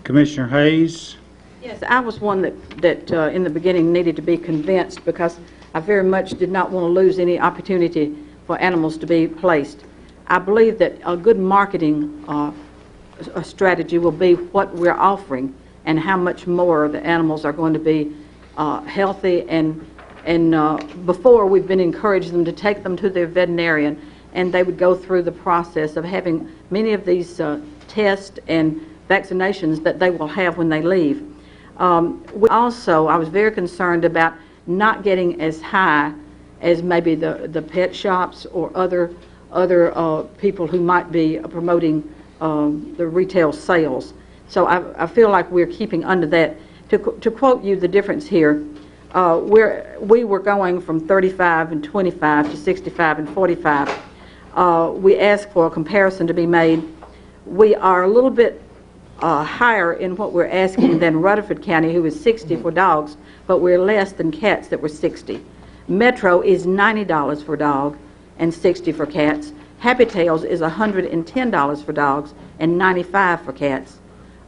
Commissioner Hayes. Yes, I was one that in the beginning needed to be convinced, because I very much did not want to lose any opportunity for animals to be placed. I believe that a good marketing a strategy will be what we're offering and how much more the animals are going to be healthy. And before, we've been encouraging them to take them to their veterinarian, and they would go through the process of having many of these tests and vaccinations that they will have when they leave. Also, I was very concerned about not getting as high as maybe the pet shops or other people who might be promoting the retail sales. So I feel like we're keeping under that. To quote you the difference here, we were going from 35 and 25 to 65 and 45. We asked for a comparison to be made. We are a little bit higher in what we're asking than Rutherford County, who is 60 for dogs, but we're less than cats that were 60. Metro is $90 for dog and 60 for cats. Happy Tails is $110 for dogs and $95 for cats.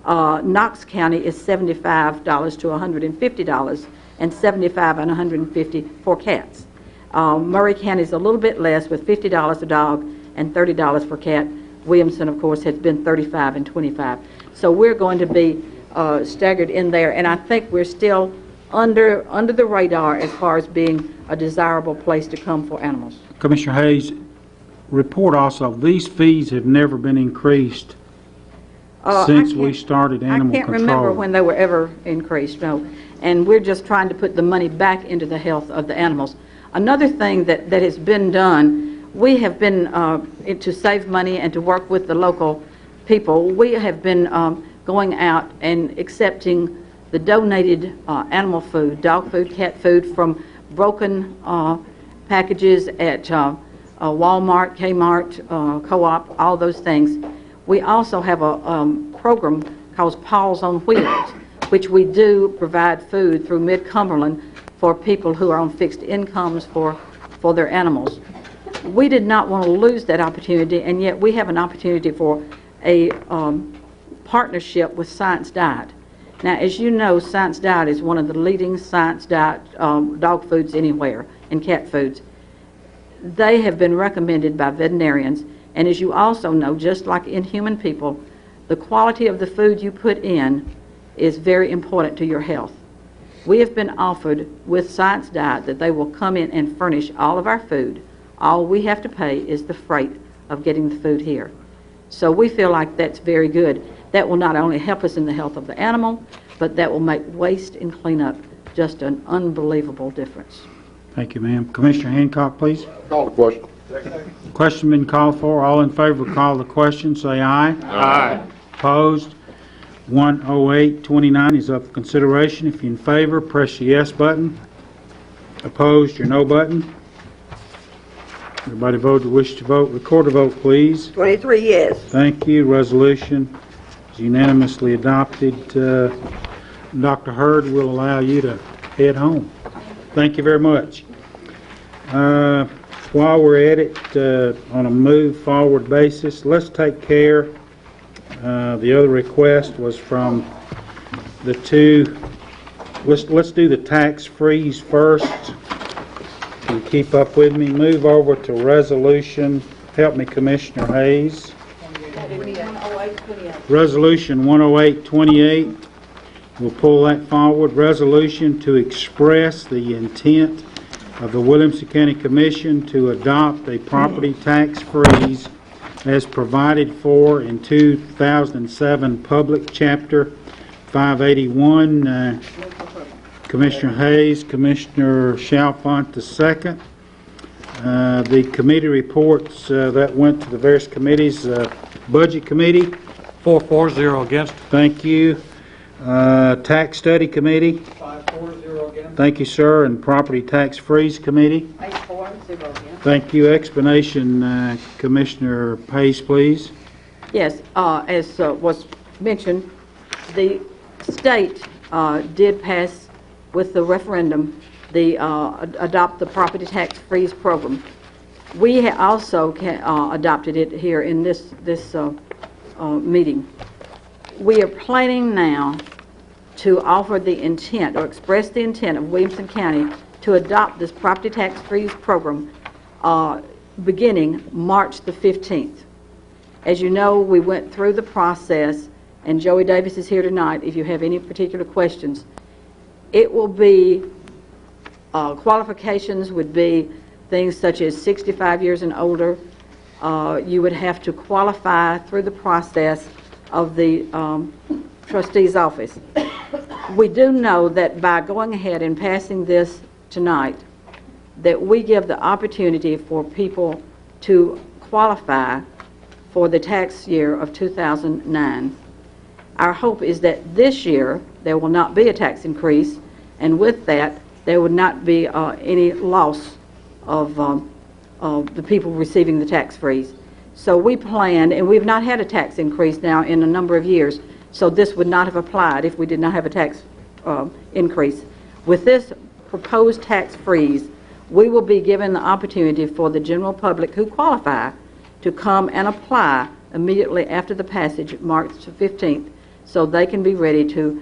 Knox County is $75 to $150 and $75 and $150 for cats. Murray County is a little bit less, with $50 a dog and $30 for cat. Williamson, of course, has been $35 and $25. So we're going to be staggered in there, and I think we're still under the radar as far as being a desirable place to come for animals. Commissioner Hayes, report also, these fees have never been increased since we started animal control. I can't remember when they were ever increased, no. And we're just trying to put the money back into the health of the animals. Another thing that has been done, we have been, to save money and to work with the local people, we have been going out and accepting the donated animal food, dog food, cat food, from broken packages at Walmart, Kmart, Co-op, all those things. We also have a program called Paws on Wheels, which we do provide food through Mid-Cumberland for people who are on fixed incomes for their animals. We did not want to lose that opportunity, and yet we have an opportunity for a partnership with Science Diet. Now, as you know, Science Diet is one of the leading science diet dog foods anywhere, and cat foods. They have been recommended by veterinarians, and as you also know, just like in human people, the quality of the food you put in is very important to your health. We have been offered with Science Diet that they will come in and furnish all of our food. All we have to pay is the freight of getting the food here. So we feel like that's very good. That will not only help us in the health of the animal, but that will make waste and cleanup just an unbelievable difference. Thank you, ma'am. Commissioner Hancock, please. Call the question. Question been called for. All in favor, call the question, say aye. Aye. Opposed? 10829 is up for consideration. If you're in favor, press the yes button. Opposed, your no button. Everybody vote who wish to vote. Record a vote, please. 23 yes. Thank you. Resolution is unanimously adopted. Dr. Hurd will allow you to head home. Thank you very much. While we're at it, on a move forward basis, let's take care. The other request was from the two. Let's do the tax freeze first. You keep up with me. Move over to resolution. Help me, Commissioner Hayes. Resolution 10828. We'll pull that forward. Resolution to express the intent of the Williamson County Commission to adopt a property tax freeze as provided for in 2007 Public Chapter 581. Commissioner Hayes, Commissioner Chalfant II. The committee reports that went to the various committees. Budget Committee. 4-0 against. Thank you. Tax Study Committee. 5-4-0 against. Thank you, sir. And Property Tax Freeze Committee. 8-4-0 against. Thank you. Explanation, Commissioner Hayes, please. Yes, as was mentioned, the state did pass with the referendum the adopt the property tax freeze program. We also adopted it here in this meeting. We are planning now to offer the intent or express the intent of Williamson County to adopt this property tax freeze program beginning March the 15th. As you know, we went through the process, and Joey Davis is here tonight if you have any particular questions. It will be, qualifications would be things such as 65 years and older. You would have to qualify through the process of the trustee's office. We do know that by going ahead and passing this tonight, that we give the opportunity for people to qualify for the tax year of 2009. Our hope is that this year there will not be a tax increase, and with that there would not be any loss of the people receiving the tax freeze. So we planned, and we've not had a tax increase now in a number of years, so this would not have applied if we did not have a tax increase. With this proposed tax freeze, we will be given the opportunity for the general public who qualify to come and apply immediately after the passage, March 15th, so they can be ready to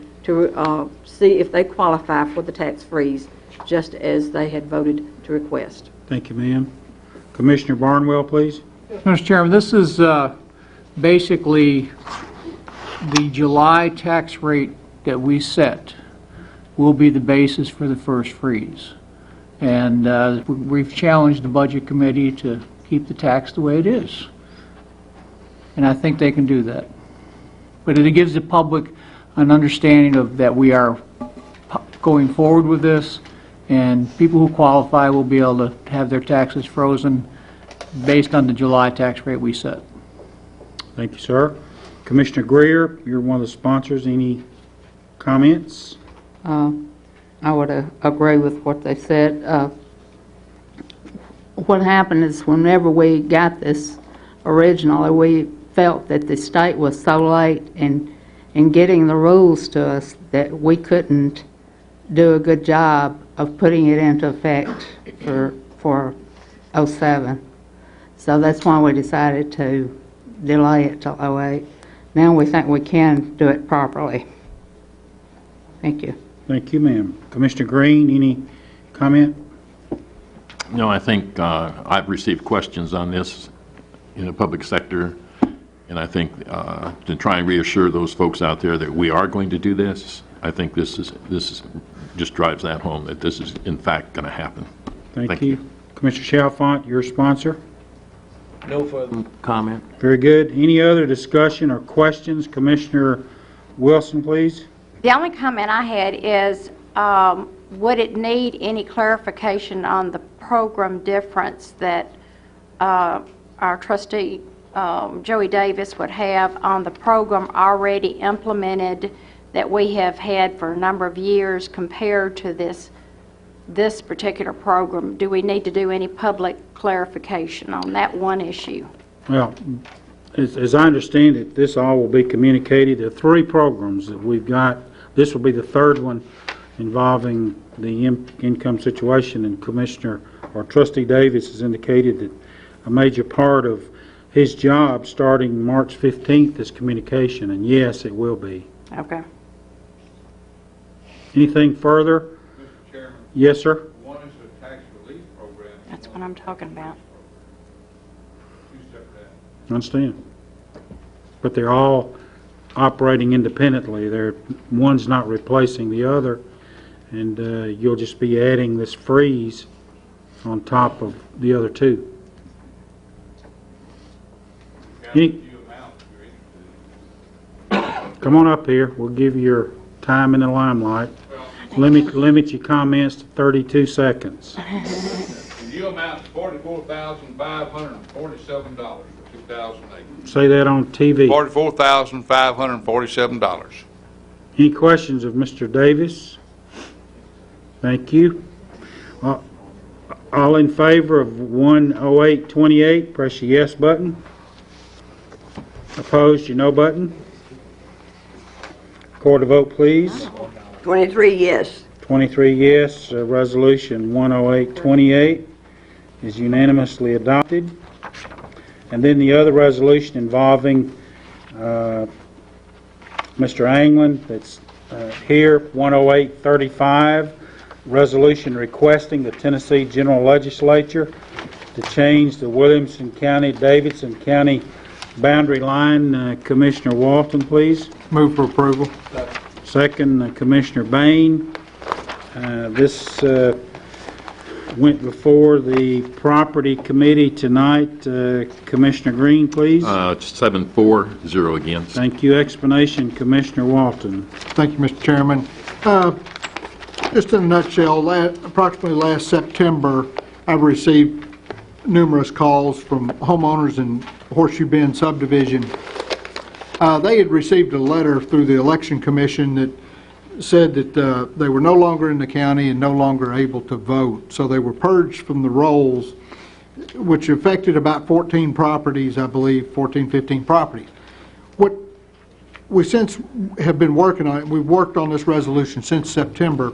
see if they qualify for the tax freeze, just as they had voted to request. Thank you, ma'am. Commissioner Barnwell, please. Mr. Chairman, this is basically the July tax rate that we set will be the basis for the first freeze. And we've challenged the Budget Committee to keep the tax the way it is. And I think they can do that. But it gives the public an understanding of that we are going forward with this, and people who qualify will be able to have their taxes frozen based on the July tax rate we set. Thank you, sir. Commissioner Greer, you're one of the sponsors. Any comments? I would agree with what they said. What happened is whenever we got this originally, we felt that the state was so late in getting the rules to us that we couldn't do a good job of putting it into effect for 07. So that's why we decided to delay it till 08. Now we think we can do it properly. Thank you. Thank you, ma'am. Commissioner Green, any comment? No, I think I've received questions on this in the public sector, and I think to try and reassure those folks out there that we are going to do this, I think this just drives that home, that this is in fact going to happen. Thank you. Commissioner Chalfant, your sponsor. No further comment. Very good. Any other discussion or questions? Commissioner Wilson, please. The only comment I had is, would it need any clarification on the program difference that our trustee, Joey Davis, would have on the program already implemented that we have had for a number of years compared to this particular program? Do we need to do any public clarification on that one issue? Well, as I understand it, this all will be communicated. There are 3 programs that we've got. This will be the 3rd one involving the income situation, and Commissioner or Trustee Davis has indicated that a major part of his job starting March 15th is communication, and yes, it will be. Okay. Anything further? Mr. Chairman? Yes, sir. One is the tax relief program. That's what I'm talking about. Two separate. I understand. But they're all operating independently. One's not replacing the other, and you'll just be adding this freeze on top of the other 2. Come on up here. We'll give you your time in the limelight. Limit your comments to 32 seconds. The due amount is $44,547 for 2008. Say that on TV. $44,547. Any questions of Mr. Davis? Thank you. All in favor of 10828, press your yes button. Opposed, your no button. Record a vote, please. 23 yes. 23 yes. Resolution 10828 is unanimously adopted. And then the other resolution involving Mr. Anglin, that's here, 10835, resolution requesting the Tennessee General Legislature to change the Williamson County, Davidson County boundary line. Commissioner Walton, please. Move for approval. Second, Commissioner Bain. This went before the Property Committee tonight. Commissioner Green, please. 7-4-0 against. Thank you. Explanation, Commissioner Walton. Thank you, Mr. Chairman. Just in a nutshell, approximately last September, I received numerous calls from homeowners in Horseshoe Bend subdivision. They had received a letter through the Election Commission that said that they were no longer in the county and no longer able to vote. So they were purged from the rolls, which affected about 14 properties, I believe, 14, 15 properties. What we since have been working on it, we've worked on this resolution since September.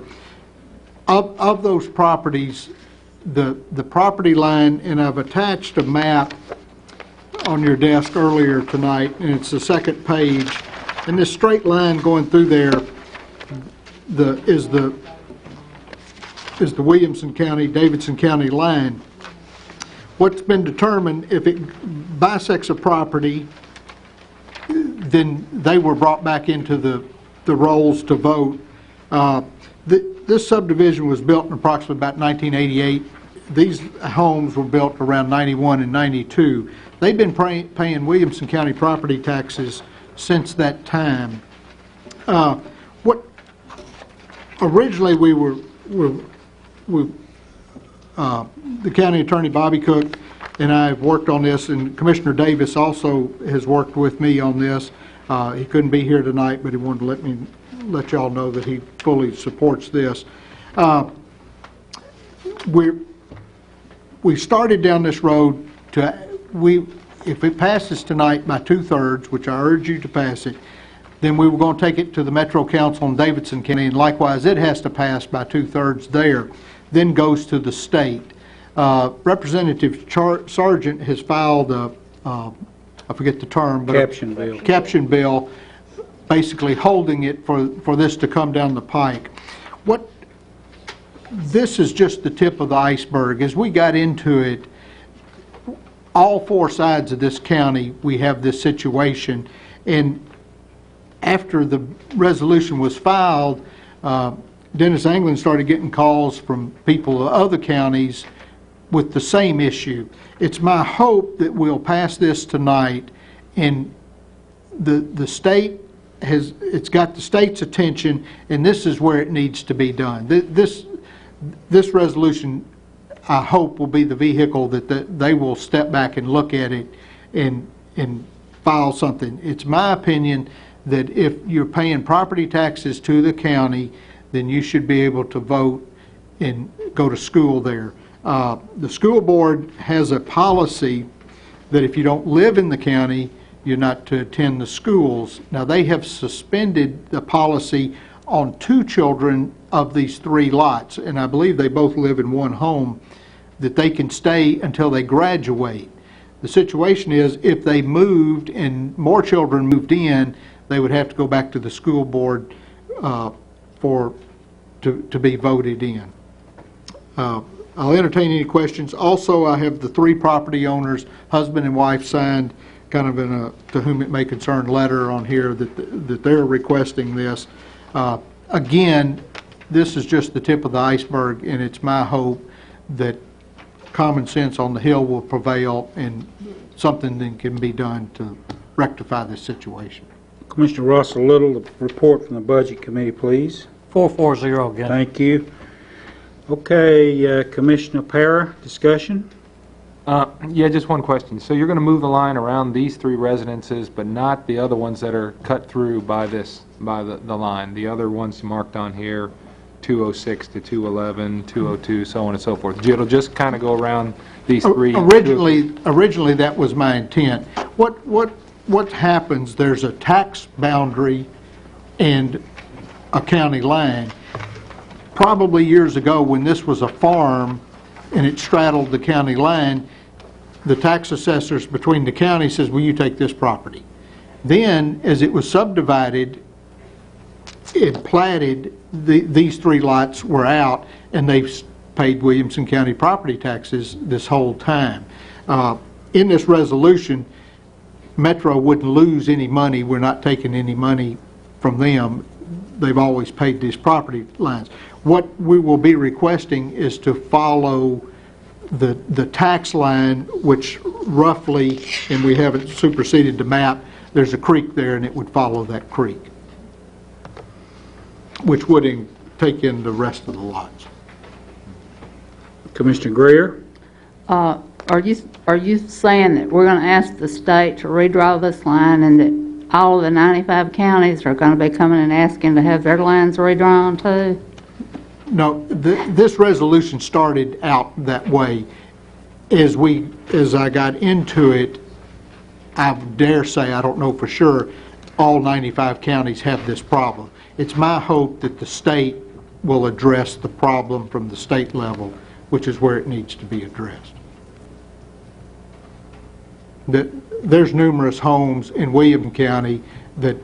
Of those properties, the property line, and I've attached a map on your desk earlier tonight, and it's the second page, and this straight line going through there is the Williamson County, Davidson County line. What's been determined, if it bisects a property, then they were brought back into the rolls to vote. This subdivision was built in approximately about 1988. These homes were built around 91 and 92. They've been paying Williamson County property taxes since that time. Originally the county attorney Bobby Cook and I have worked on this, and Commissioner Davis also has worked with me on this. He couldn't be here tonight, but he wanted to let y'all know that he fully supports this. We started down this road if it passes tonight by 2/3, which I urge you to pass it, then we were going to take it to the Metro Council in Davidson County, and likewise it has to pass by 2/3 there, then goes to the state. Representative Sargent has filed I forget the term, but caption bill, basically holding it for this to come down the pike. This is just the tip of the iceberg. As we got into it, all four sides of this county, we have this situation. And after the resolution was filed, Dennis Anglin started getting calls from people of other counties with the same issue. It's my hope that we'll pass this tonight, and the state it's got the state's attention, and this is where it needs to be done. This resolution, I hope, will be the vehicle that they will step back and look at it and file something. It's my opinion that if you're paying property taxes to the county, then you should be able to vote and go to school there. The school board has a policy that if you don't live in the county, you're not to attend the schools. Now, they have suspended the policy on 2 children of these 3 lots, and I believe they both live in one home, that they can stay until they graduate. The situation is, if they moved and more children moved in, they would have to go back to the school board to be voted in. I'll entertain any questions. Also, I have the 3 property owners, husband and wife, signed kind of in a to whom it may concern letter on here that they're requesting this. Again, this is just the tip of the iceberg, and it's my hope that common sense on the Hill will prevail and something then can be done to rectify this situation. Commissioner Russell Little, the report from the Budget Committee, please. 440 again. Thank you. Okay, Commissioner Para, discussion? Yeah, just one question. So you're going to move the line around these 3 residences, but not the other ones that are cut through by the line. The other ones marked on here, 206 to 211, 202, so on and so forth. It'll just kind of go around these 3. Originally, that was my intent. What happens? There's a tax boundary and a county line. Probably years ago, when this was a farm and it straddled the county line, the tax assessors between the county says, "Will you take this property?" Then, as it was subdivided and platted, these 3 lots were out, and they've paid Williamson County property taxes this whole time. In this resolution, Metro wouldn't lose any money. We're not taking any money from them. They've always paid these property lines. What we will be requesting is to follow the tax line, which roughly, and we haven't superseded the map, there's a creek there, and it would follow that creek, which would take in the rest of the lots. Commissioner Greer? Are you saying that we're going to ask the state to redraw this line, and that all of the 95 counties are going to be coming and asking to have their lines redrawn too? No, this resolution started out that way. As I got into it, I dare say, I don't know for sure, all 95 counties have this problem. It's my hope that the state will address the problem from the state level, which is where it needs to be addressed. There's numerous homes in Williamson County that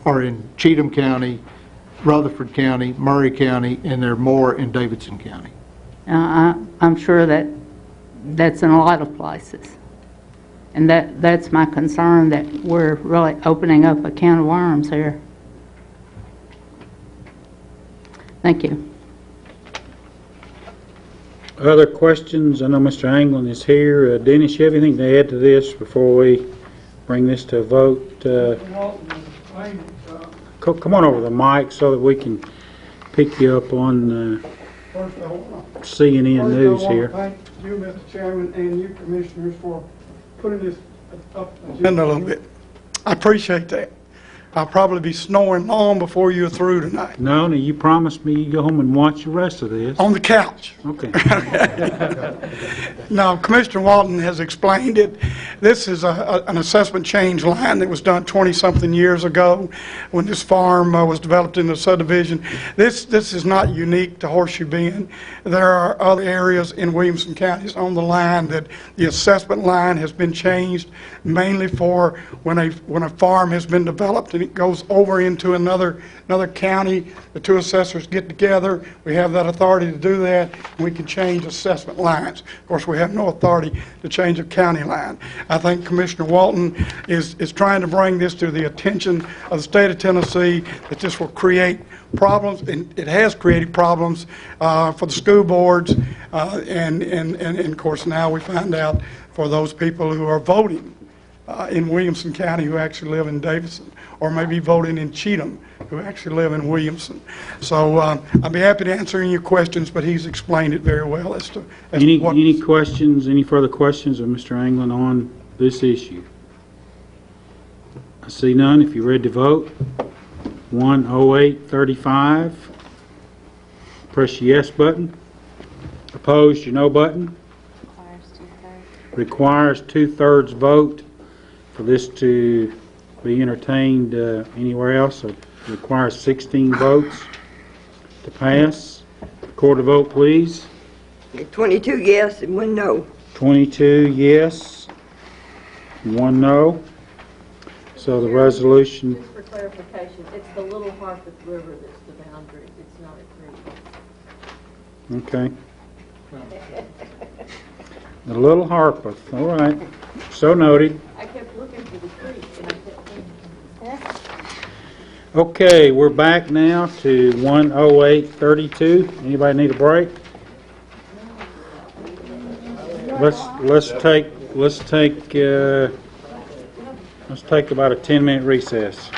are in Cheatham County, Rutherford County, Murray County, and there are more in Davidson County. I'm sure that's in a lot of places. And that's my concern, that we're really opening up a can of worms here. Thank you. Other questions? I know Mr. Anglin is here. Dennis, you have anything to add to this before we bring this to a vote? Come on over the mic so that we can pick you up on CNN News here. Thank you, Mr. Chairman, and you commissioners for putting this up agenda a little bit. I appreciate that. I'll probably be snoring long before you're through tonight. No, you promised me you'd go home and watch the rest of this. On the couch. Okay. Now, Commissioner Walton has explained it. This is an assessment change line that was done 20-something years ago when this farm was developed in the subdivision. This is not unique to Horseshoe Bend. There are other areas in Williamson County on the line that the assessment line has been changed, mainly for when a farm has been developed and it goes over into another county. The two assessors get together. We have that authority to do that, and we can change assessment lines. Of course, we have no authority to change a county line. I think Commissioner Walton is trying to bring this to the attention of the state of Tennessee, that this will create problems, and it has created problems for the school boards, and of course now we find out for those people who are voting in Williamson County who actually live in Davidson, or maybe voting in Cheatham who actually live in Williamson. So I'll be happy to answer any of your questions, but he's explained it very well as to what... Any questions, any further questions of Mr. Anglin on this issue? I see none. If you're ready to vote, 10835. Press your yes button. Opposed, your no button. Requires two-thirds vote for this to be entertained anywhere else. So it requires 16 votes to pass. Record the vote, please. 22 yes and 1 no. 22 yes, 1 no. So the resolution... Just for clarification, it's the Little Harpeth River that's the boundary. It's not a creek. Okay. The Little Harpeth, all right. So noted. I kept looking for the creek, and I kept thinking. Okay, we're back now to 10832. Anybody need a break? Let's take about a 10-minute recess.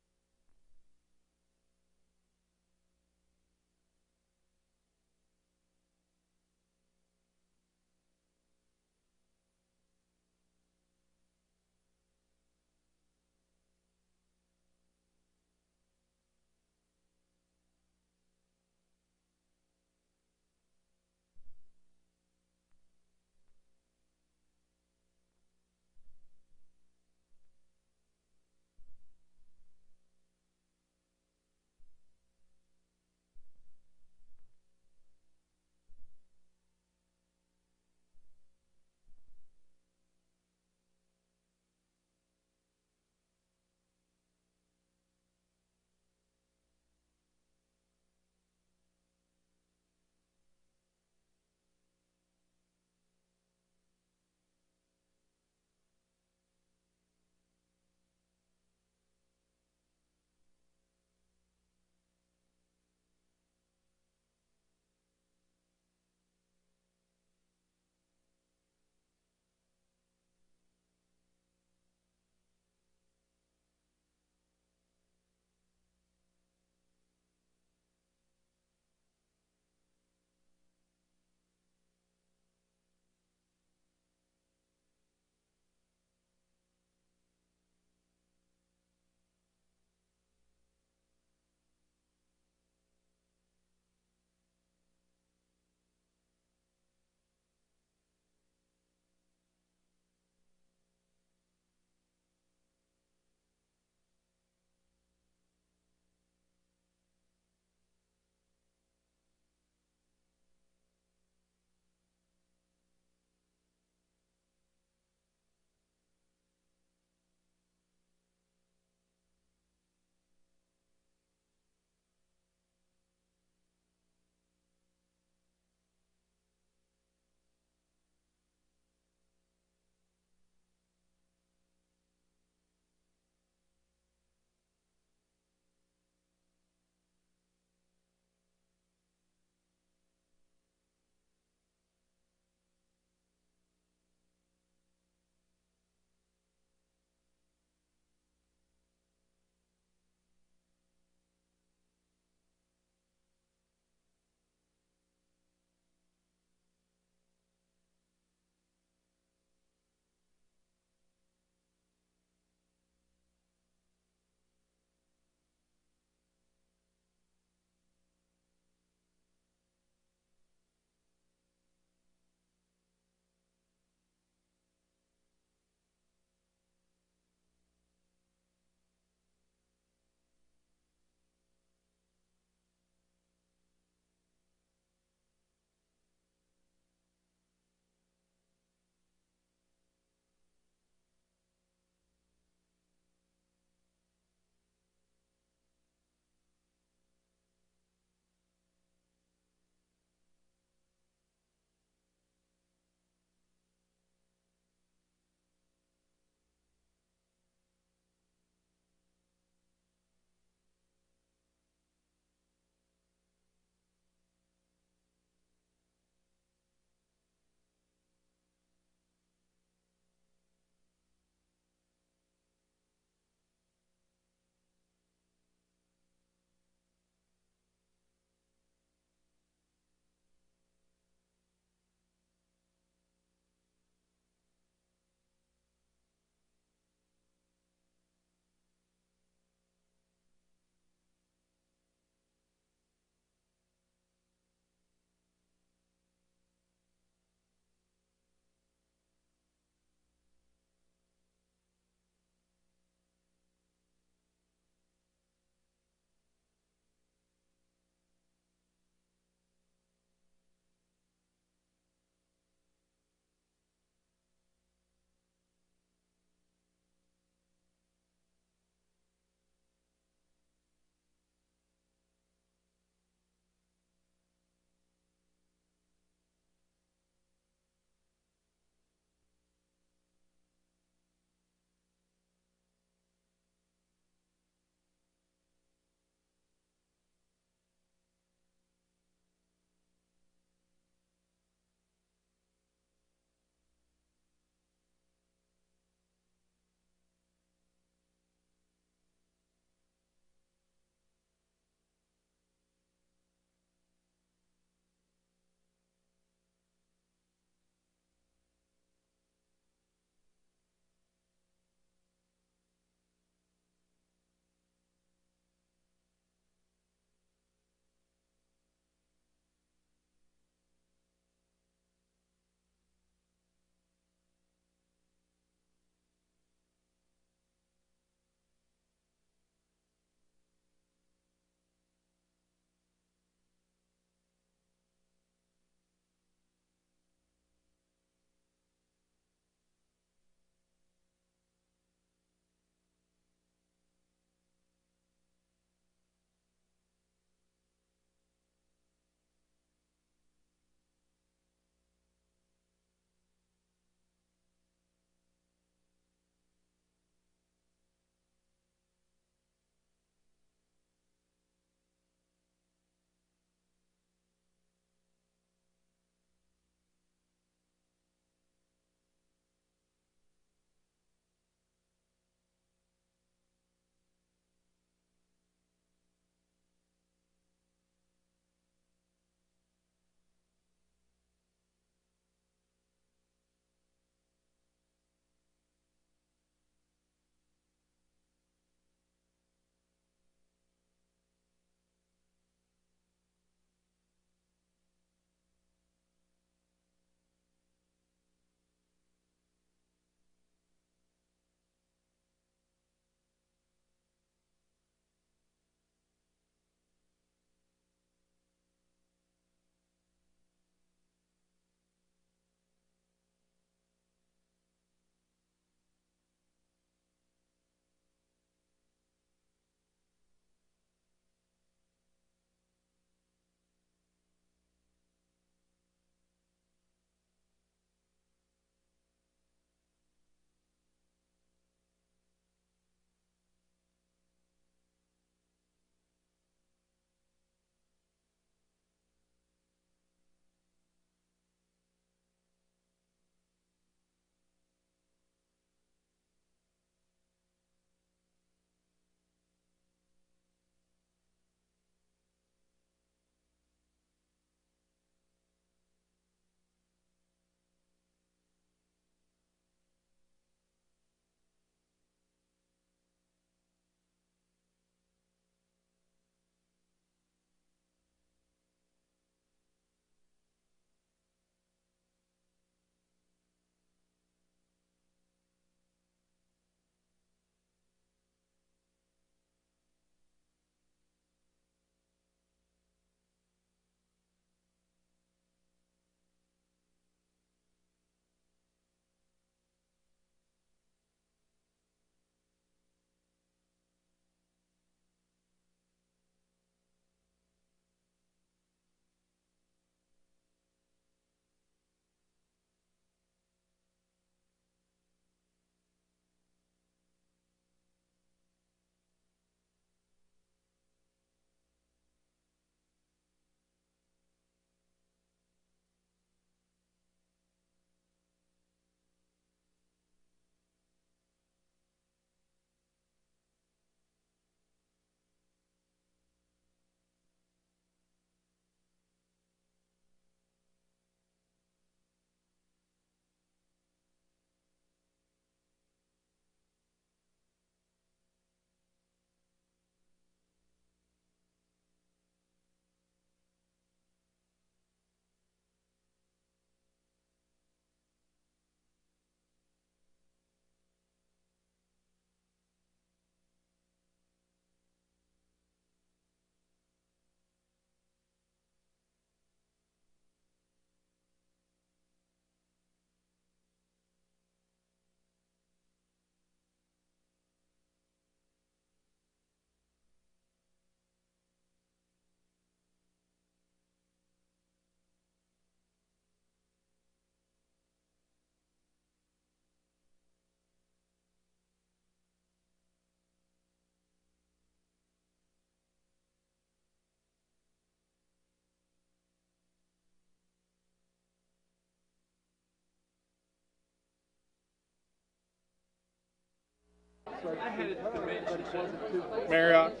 Marriott?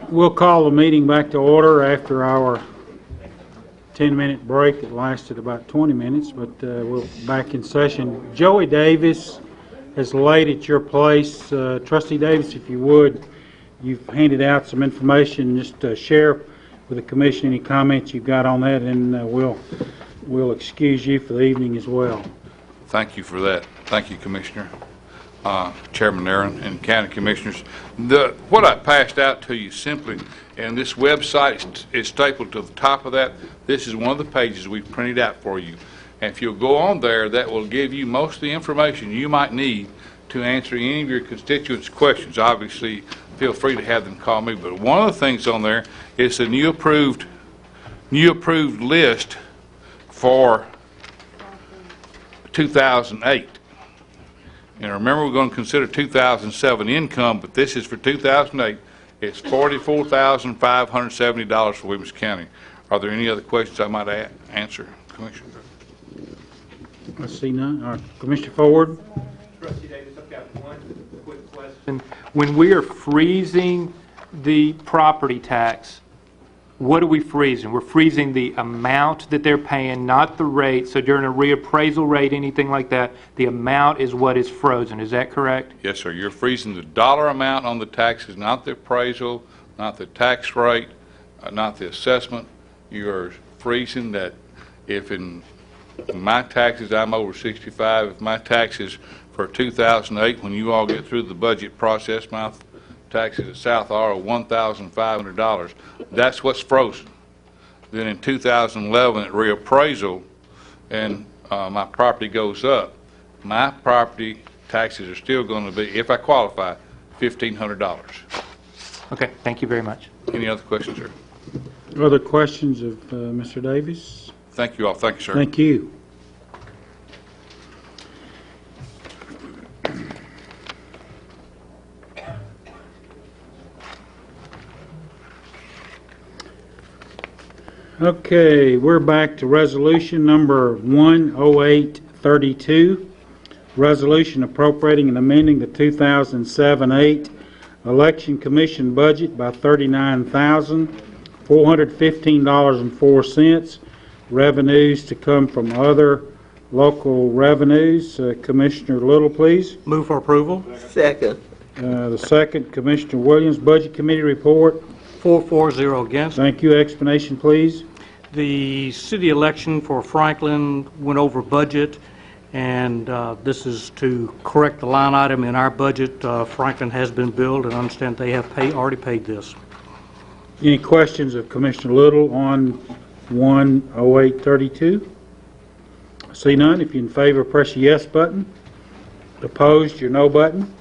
We'll call the meeting back to order after our 10-minute break that lasted about 20 minutes, but we're back in session. Joey Davis has laid at your place. Trustee Davis, if you would, you've handed out some information. Just share with the commission any comments you've got on that, and we'll excuse you for the evening as well. Thank you for that. Thank you, Commissioner, Chairman Aaron, and County Commissioners. What I passed out to you simply, and this website is stapled to the top of that. This is one of the pages we've printed out for you. And if you'll go on there, that will give you most of the information you might need to answer any of your constituents' questions. Obviously, feel free to have them call me. But one of the things on there is the new approved list for 2008. And remember, we're going to consider 2007 income, but this is for 2008. It's $44,570 for Williamson County. Are there any other questions I might answer, Commissioner? I see none. All right. Commissioner Ford? Trustee Davis, I've got one quick question. When we are freezing the property tax, what are we freezing? We're freezing the amount that they're paying, not the rate. So during a reappraisal rate, anything like that, the amount is what is frozen. Is that correct? Yes, sir. You're freezing the dollar amount on the taxes, not the appraisal, not the tax rate, not the assessment. You are freezing that if in my taxes, I'm over 65, if my taxes for 2008, when you all get through the budget process, my taxes at South are $1,500. That's what's frozen. Then in 2011, at reappraisal, and my property goes up, my property taxes are still going to be, if I qualify, $1,500. Okay, thank you very much. Any other questions, sir? Other questions of Mr. Davis? Thank you all. Thank you, sir. Thank you. Okay, we're back to resolution number 10832. Resolution appropriating and amending the 2007-8 Election Commission budget by $39,415.04. Revenues to come from other local revenues. Commissioner Little, please. Move for approval. Second. The second, Commissioner Williams. Budget Committee report. 4-0 against. Thank you. Explanation, please. The city election for Franklin went over budget, and this is to correct the line item in our budget. Franklin has been billed, and I understand they have already paid this. Any questions of Commissioner Little on 10832? See none. If you're in favor, press the yes button. Opposed, your no button.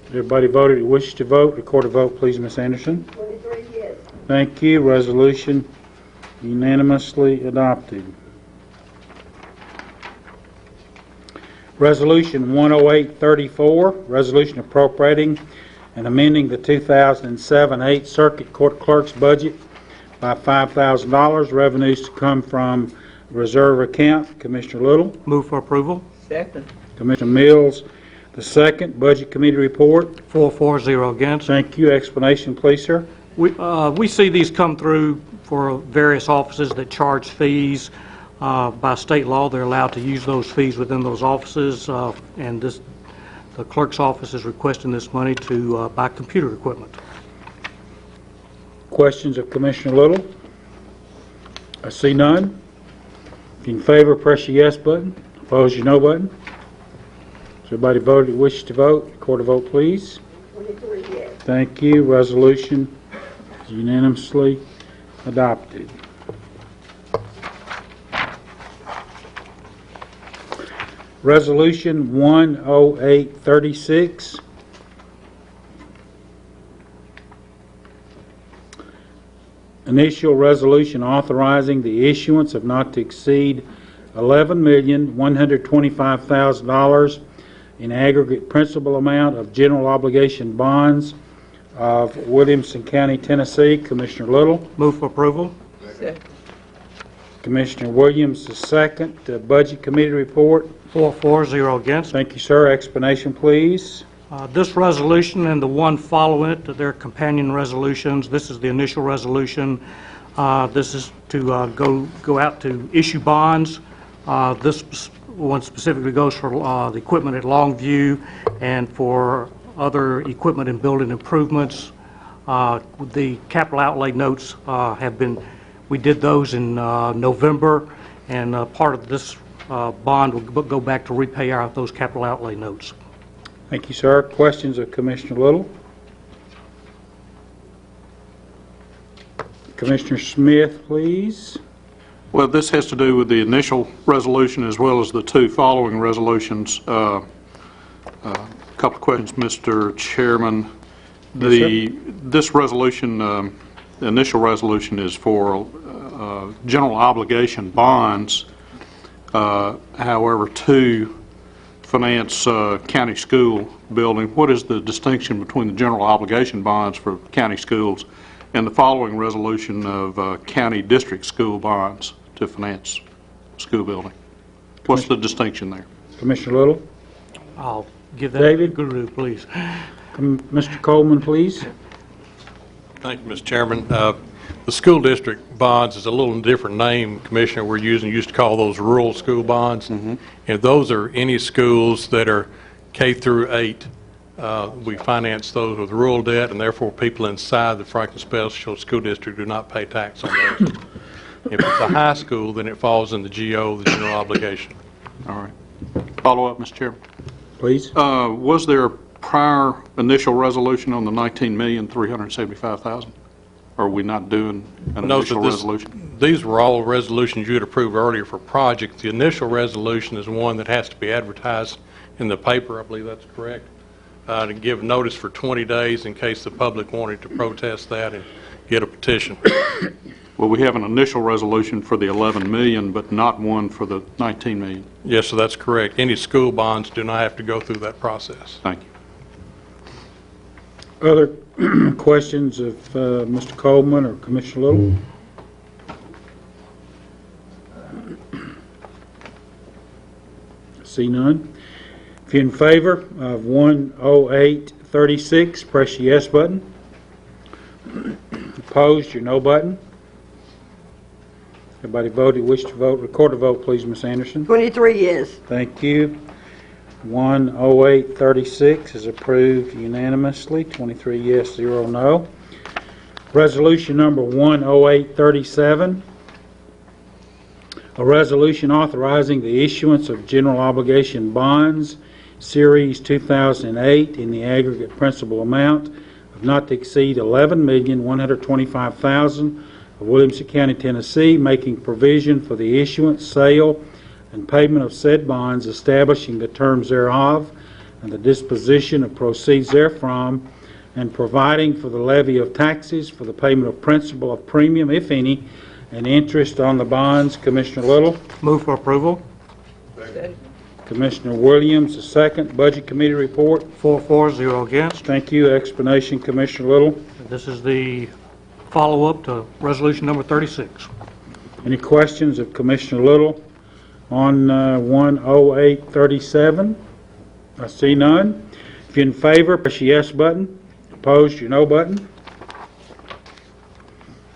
Everybody voted who wishes to vote. Record a vote, please, Ms. Anderson. 23 yes. Thank you. Resolution unanimously adopted. Resolution 10834, resolution appropriating and amending the 2007-8 Circuit Court Clerk's budget by $5,000. Revenues to come from reserve account. Commissioner Little. Move for approval. Second. Commissioner Mills, the second. Budget Committee report. 4-0 against. Thank you. Explanation, please, sir. We see these come through for various offices that charge fees. By state law, they're allowed to use those fees within those offices, and the clerk's office is requesting this money to buy computer equipment. Questions of Commissioner Little? I see none. If you're in favor, press your yes button. Opposed, your no button. So everybody voted who wishes to vote. Record a vote, please. 23 yes. Thank you. Resolution is unanimously adopted. Resolution 10836. Initial resolution authorizing the issuance of not to exceed $11,125,000 in aggregate principal amount of general obligation bonds of Williamson County, Tennessee. Commissioner Little. Move for approval. Commissioner Williams, the second. Budget Committee report. 4, 0 against. Thank you, sir. Explanation, please. This resolution and the one following it, they're companion resolutions. This is the initial resolution. This is to go out to issue bonds. This one specifically goes for the equipment at Longview and for other equipment and building improvements. The capital outlay notes we did those in November, and part of this bond will go back to repay those capital outlay notes. Thank you, sir. Questions of Commissioner Little? Commissioner Smith, please. Well, this has to do with the initial resolution as well as the two following resolutions. A couple of questions, Mr. Chairman. This resolution, the initial resolution is for general obligation bonds, however, to finance county school building. What is the distinction between the general obligation bonds for county schools and the following resolution of county district school bonds to finance school building? What's the distinction there? Commissioner Little? I'll give that David? to Guru, please. Mr. Coleman, please. Thank you, Mr. Chairman. The school district bonds is a little different name, Commissioner, we're used to call those rural school bonds. And those are any schools that are K through 8. We finance those with rural debt, and therefore people inside the Franklin Special School District do not pay tax on those. If it's a high school, then it falls in the GO, the general obligation. All right. Follow up, Mr. Chairman. Please. Was there a prior initial resolution on the $19,375,000? Or are we not doing an initial resolution? These were all resolutions you had approved earlier for projects. The initial resolution is one that has to be advertised in the paper, I believe that's correct, to give notice for 20 days in case the public wanted to protest that and get a petition. Well, we have an initial resolution for the $11 million, but not one for the $19 million. Yes, so that's correct. Any school bonds do not have to go through that process. Thank you. Other questions of Mr. Coleman or Commissioner Little? See none. If you're in favor of 10836, press the yes button. Opposed, your no button. Everybody voted, wish to vote. Record a vote, please, Ms. Anderson. 23 yes. Thank you. 10836 is approved unanimously, 23 yes, 0 no. Resolution number 10837, a resolution authorizing the issuance of general obligation bonds, Series 2008, in the aggregate principal amount of not to exceed $11,125,000 of Williamson County, Tennessee, making provision for the issuance, sale, and payment of said bonds, establishing the terms thereof, and the disposition of proceeds therefrom, and providing for the levy of taxes, for the payment of principal of premium, if any, and interest on the bonds. Commissioner Little. Move for approval. Commissioner Williams, the second. Budget Committee report. 4, 0 against. Thank you. Explanation, Commissioner Little. This is the follow-up to resolution number 36. Any questions of Commissioner Little on 10837? I see none. If you're in favor, press your yes button. Opposed, your no button.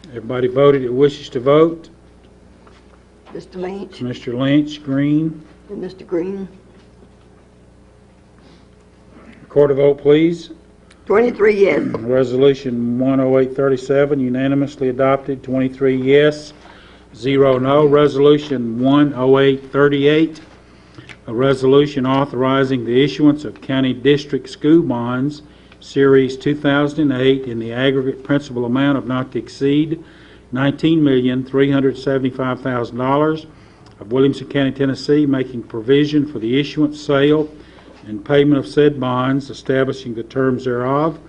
Everybody voted that wishes to vote. Mr. Lynch Mr. Lynch, green. and Mr. Green. Record a vote, please. 23 yes. Resolution 10837 unanimously adopted, 23 yes, 0 no. Resolution 10838, a resolution authorizing the issuance of county district school bonds, Series 2008, in the aggregate principal amount of not to exceed $19,375,000 of Williamson County, Tennessee, making provision for the issuance, sale, and payment of said bonds, establishing the terms thereof,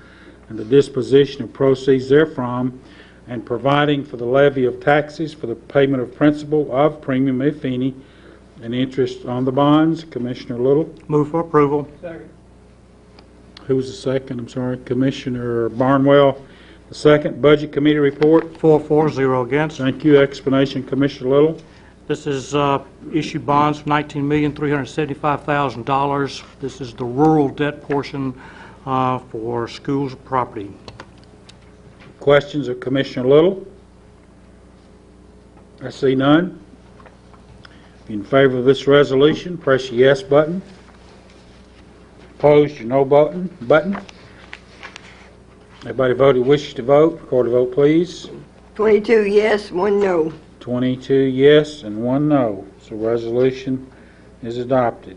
and the disposition of proceeds therefrom, and providing for the levy of taxes for the payment of principal of premium, if any, and interest on the bonds. Commissioner Little? Move for approval. Who was the second? I'm sorry. Commissioner Barnwell, the second. Budget Committee report. 4 0 against. Thank you. Explanation, Commissioner Little. This is issue bonds for $19,375,000. This is the rural debt portion for schools property. Questions of Commissioner Little? I see none. In favor of this resolution, press your yes button. Opposed, your no button. Everybody voted wishes to vote. Record a vote, please. 22 yes, 1 no. 22 yes and 1 no. So resolution is adopted.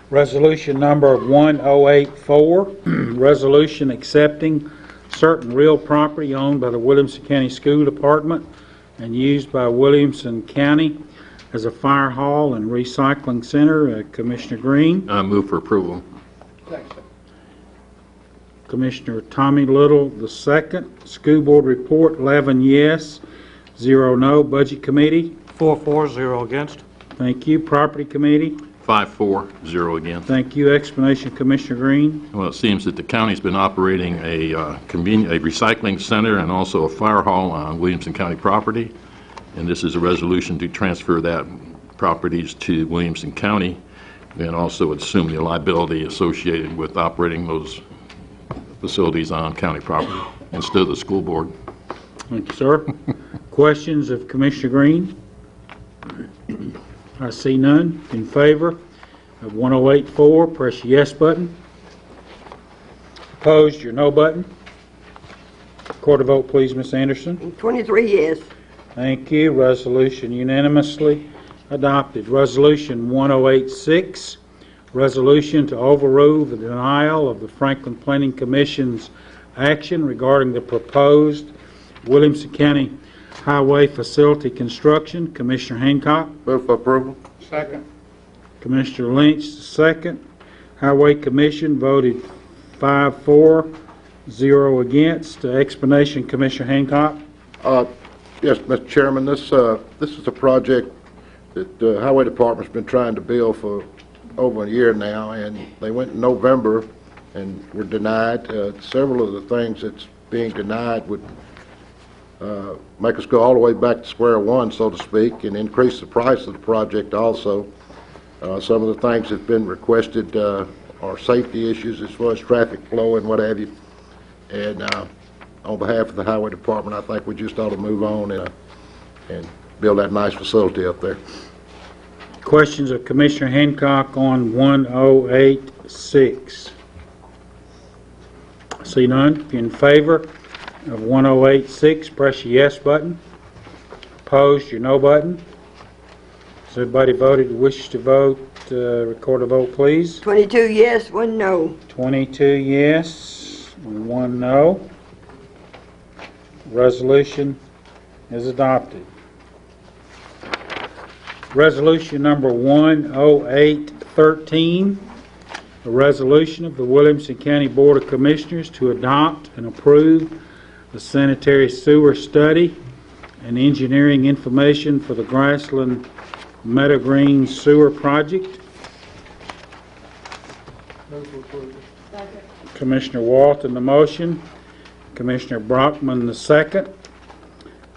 Resolution number 1084, resolution accepting certain real property owned by the Williamson County School Department and used by Williamson County as a fire hall and recycling center. Commissioner Green. Move for approval. Commissioner Tommy Little, the second. School Board report, 11 yes, 0 no. Budget Committee. 4 0 against. Thank you. Property Committee. 5-4-0 again. Thank you. Explanation, Commissioner Green. Well, it seems that the county's been operating a recycling center and also a fire hall on Williamson County property, and this is a resolution to transfer that properties to Williamson County and also assume the liability associated with operating those facilities on county property instead of the school board. Thank you, sir. Questions of Commissioner Green? I see none. In favor of 1084, press your yes button. Opposed, your no button. Record a vote, please, Ms. Anderson. 23 yes. Thank you. Resolution unanimously adopted. Resolution 1086, resolution to overrule the denial of the Franklin Planning Commission's action regarding the proposed Williamson County Highway Facility construction. Commissioner Hancock. Move for approval. Second. Commissioner Lynch, the second. Highway Commission voted 5-4, 0 against. Explanation, Commissioner Hancock. Yes, Mr. Chairman, this is a project that the Highway Department's been trying to build for over a year now, and they went in November and were denied. Several of the things that's being denied would make us go all the way back to square one, so to speak, and increase the price of the project also. Some of the things that have been requested are safety issues as far as traffic flow and what have you. And on behalf of the Highway Department, I think we just ought to move on and build that nice facility up there. Questions of Commissioner Hancock on 1086? See none. If you're in favor of 1086, press your yes button. Opposed, your no button. Has everybody voted who wishes to vote? Record a vote, please. 22 yes, 1 no. 22 yes, 1 no. Resolution is adopted. Resolution number 10813, a resolution of the Williamson County Board of Commissioners to adopt and approve the sanitary sewer study and engineering information for the Grassland Meadow Green Sewer Project. Commissioner Walton, the motion. Commissioner Brockman, the second.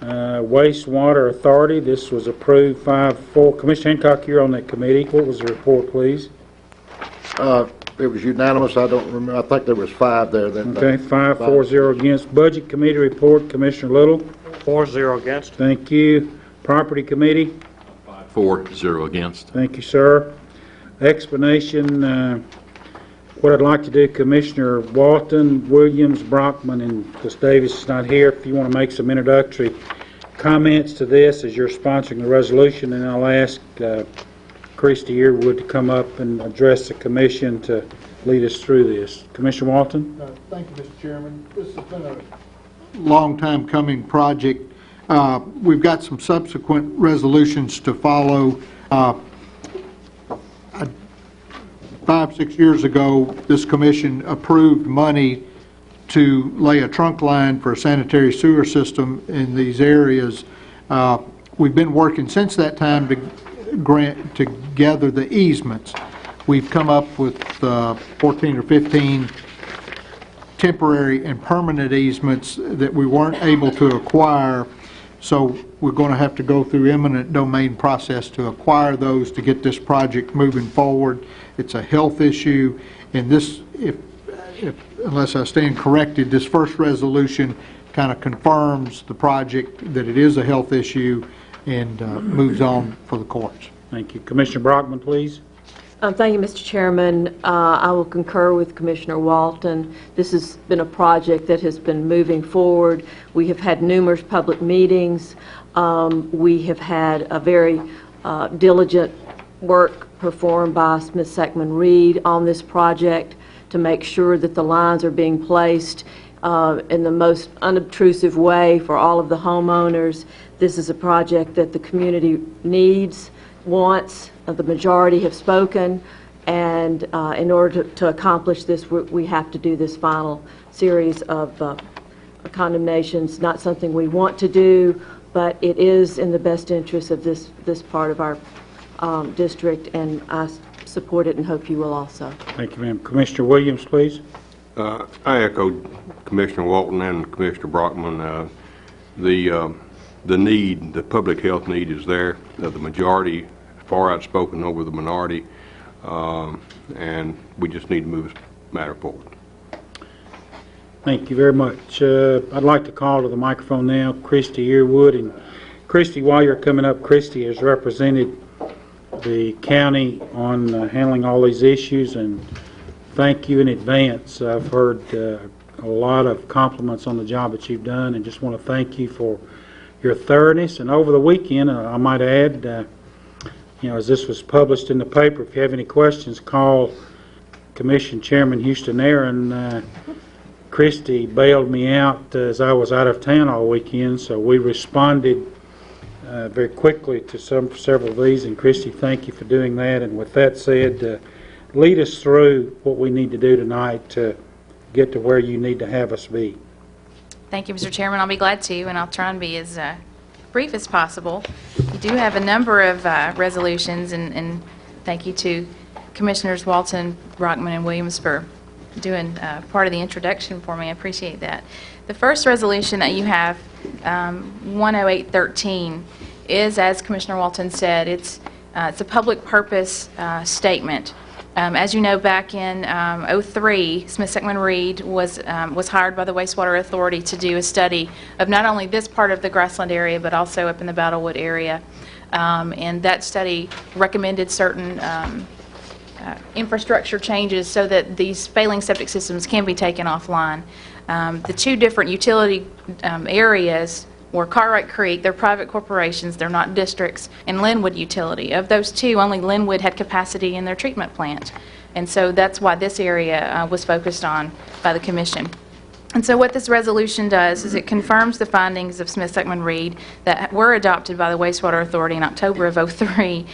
Wastewater Authority, this was approved 5-4. Commissioner Hancock, you're on that committee. What was the report, please? It was unanimous. I don't remember. I think there was 5 there. Okay, 5-4-0 against. Budget Committee report, Commissioner Little. 4-0 against. Thank you. Property Committee. 5-4-0 against. Thank you, sir. Explanation, what I'd like to do, Commissioner Walton, Williams, Brockman, and because Davis is not here, if you want to make some introductory comments to this as you're sponsoring the resolution, and I'll ask Christy Yearwood to come up and address the commission to lead us through this. Commissioner Walton? Thank you, Mr. Chairman. This has been long time coming project. We've got some subsequent resolutions to follow. 5-6 years ago, this commission approved money to lay a trunk line for a sanitary sewer system in these areas. We've been working since that time to gather the easements. We've come up with 14 or 15 temporary and permanent easements that we weren't able to acquire, so we're going to have to go through eminent domain process to acquire those to get this project moving forward. It's a health issue, and this, unless I stand corrected, this first resolution kind of confirms the project that it is a health issue and moves on for the courts. Thank you. Commissioner Brockman, please. Thank you, Mr. Chairman. I will concur with Commissioner Walton. This has been a project that has been moving forward. We have had numerous public meetings. We have had a very diligent work performed by Smith Seckman Reed on this project to make sure that the lines are being placed in the most unobtrusive way for all of the homeowners. This is a project that the community needs, wants. The majority have spoken, and in order to accomplish this, we have to do this final series of condemnations. Not something we want to do, but it is in the best interest of this part of our district, and I support it and hope you will also. Thank you, ma'am. Commissioner Williams, please. I echo Commissioner Walton and Commissioner Brockman. The need, the public health need is there. The majority far outspoken over the minority, and we just need to move this matter forward. Thank you very much. I'd like to call to the microphone now Christy Earwood. And Christy, while you're coming up, Christy has represented the county on handling all these issues, and thank you in advance. I've heard a lot of compliments on the job that you've done, and just want to thank you for your thoroughness. And over the weekend, I might add, as this was published in the paper, if you have any questions, call Commission Chairman Houston Aaron. Christy bailed me out as I was out of town all weekend, so we responded very quickly to several of these. And Christy, thank you for doing that. And with that said, lead us through what we need to do tonight to get to where you need to have us be. Thank you, Mr. Chairman. I'll be glad to, and I'll try and be as brief as possible. You do have a number of resolutions, and thank you to Commissioners Walton, Brockman, and Williams for doing part of the introduction for me. I appreciate that. The first resolution that you have, 10813, is, as Commissioner Walton said, it's a public purpose statement. As you know, back in 03, Smith Seckman Reed was hired by the Wastewater Authority to do a study of not only this part of the grassland area, but also up in the Battlewood area. And that study recommended certain infrastructure changes so that these failing septic systems can be taken offline. The two different utility areas were Cartwright Creek, they're private corporations, they're not districts, and Linwood Utility. Of those two, only Linwood had capacity in their treatment plant. And so that's why this area was focused on by the Commission. And so what this resolution does is it confirms the findings of Smith Seckman Reed that were adopted by the Wastewater Authority in October of 03.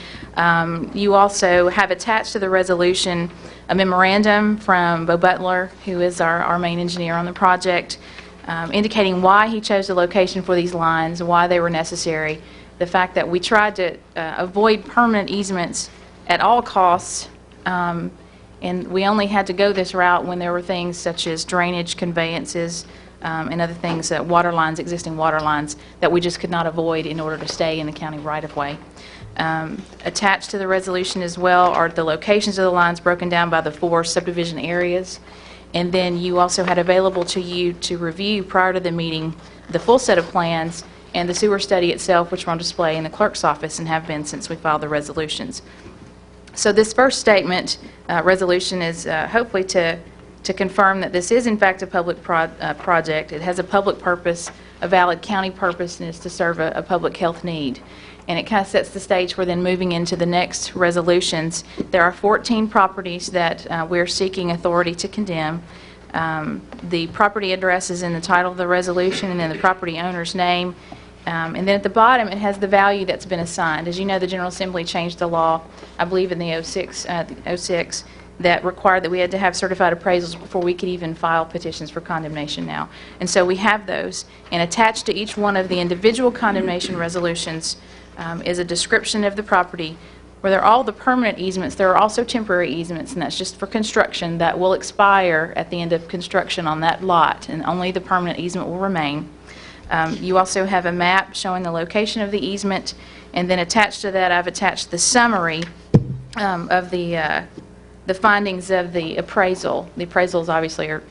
You also have attached to the resolution a memorandum from Bo Butler, who is our main engineer on the project, indicating why he chose the location for these lines, why they were necessary, the fact that we tried to avoid permanent easements at all costs, and we only had to go this route when there were things such as drainage, conveyances, and other things, water lines, existing water lines, that we just could not avoid in order to stay in the county right-of-way. Attached to the resolution as well are the locations of the lines broken down by the 4 subdivision areas. And then you also had available to you to review prior to the meeting the full set of plans and the sewer study itself, which were on display in the clerk's office and have been since we filed the resolutions. So this first statement, resolution, is hopefully to confirm that this is in fact a public project. It has a public purpose, a valid county purpose, and is to serve a public health need. And it kind of sets the stage for then moving into the next resolutions. There are 14 properties that we're seeking authority to condemn. The property address is in the title of the resolution and then the property owner's name. And then at the bottom, it has the value that's been assigned. As you know, the General Assembly changed the law, I believe in the 06, that required that we had to have certified appraisals before we could even file petitions for condemnation now. And so we have those. And attached to each one of the individual condemnation resolutions is a description of the property. Where they're all the permanent easements, there are also temporary easements, and that's just for construction that will expire at the end of construction on that lot, and only the permanent easement will remain. You also have a map showing the location of the easement, and then attached to that, I've attached the summary of the findings of the appraisal. The appraisals obviously are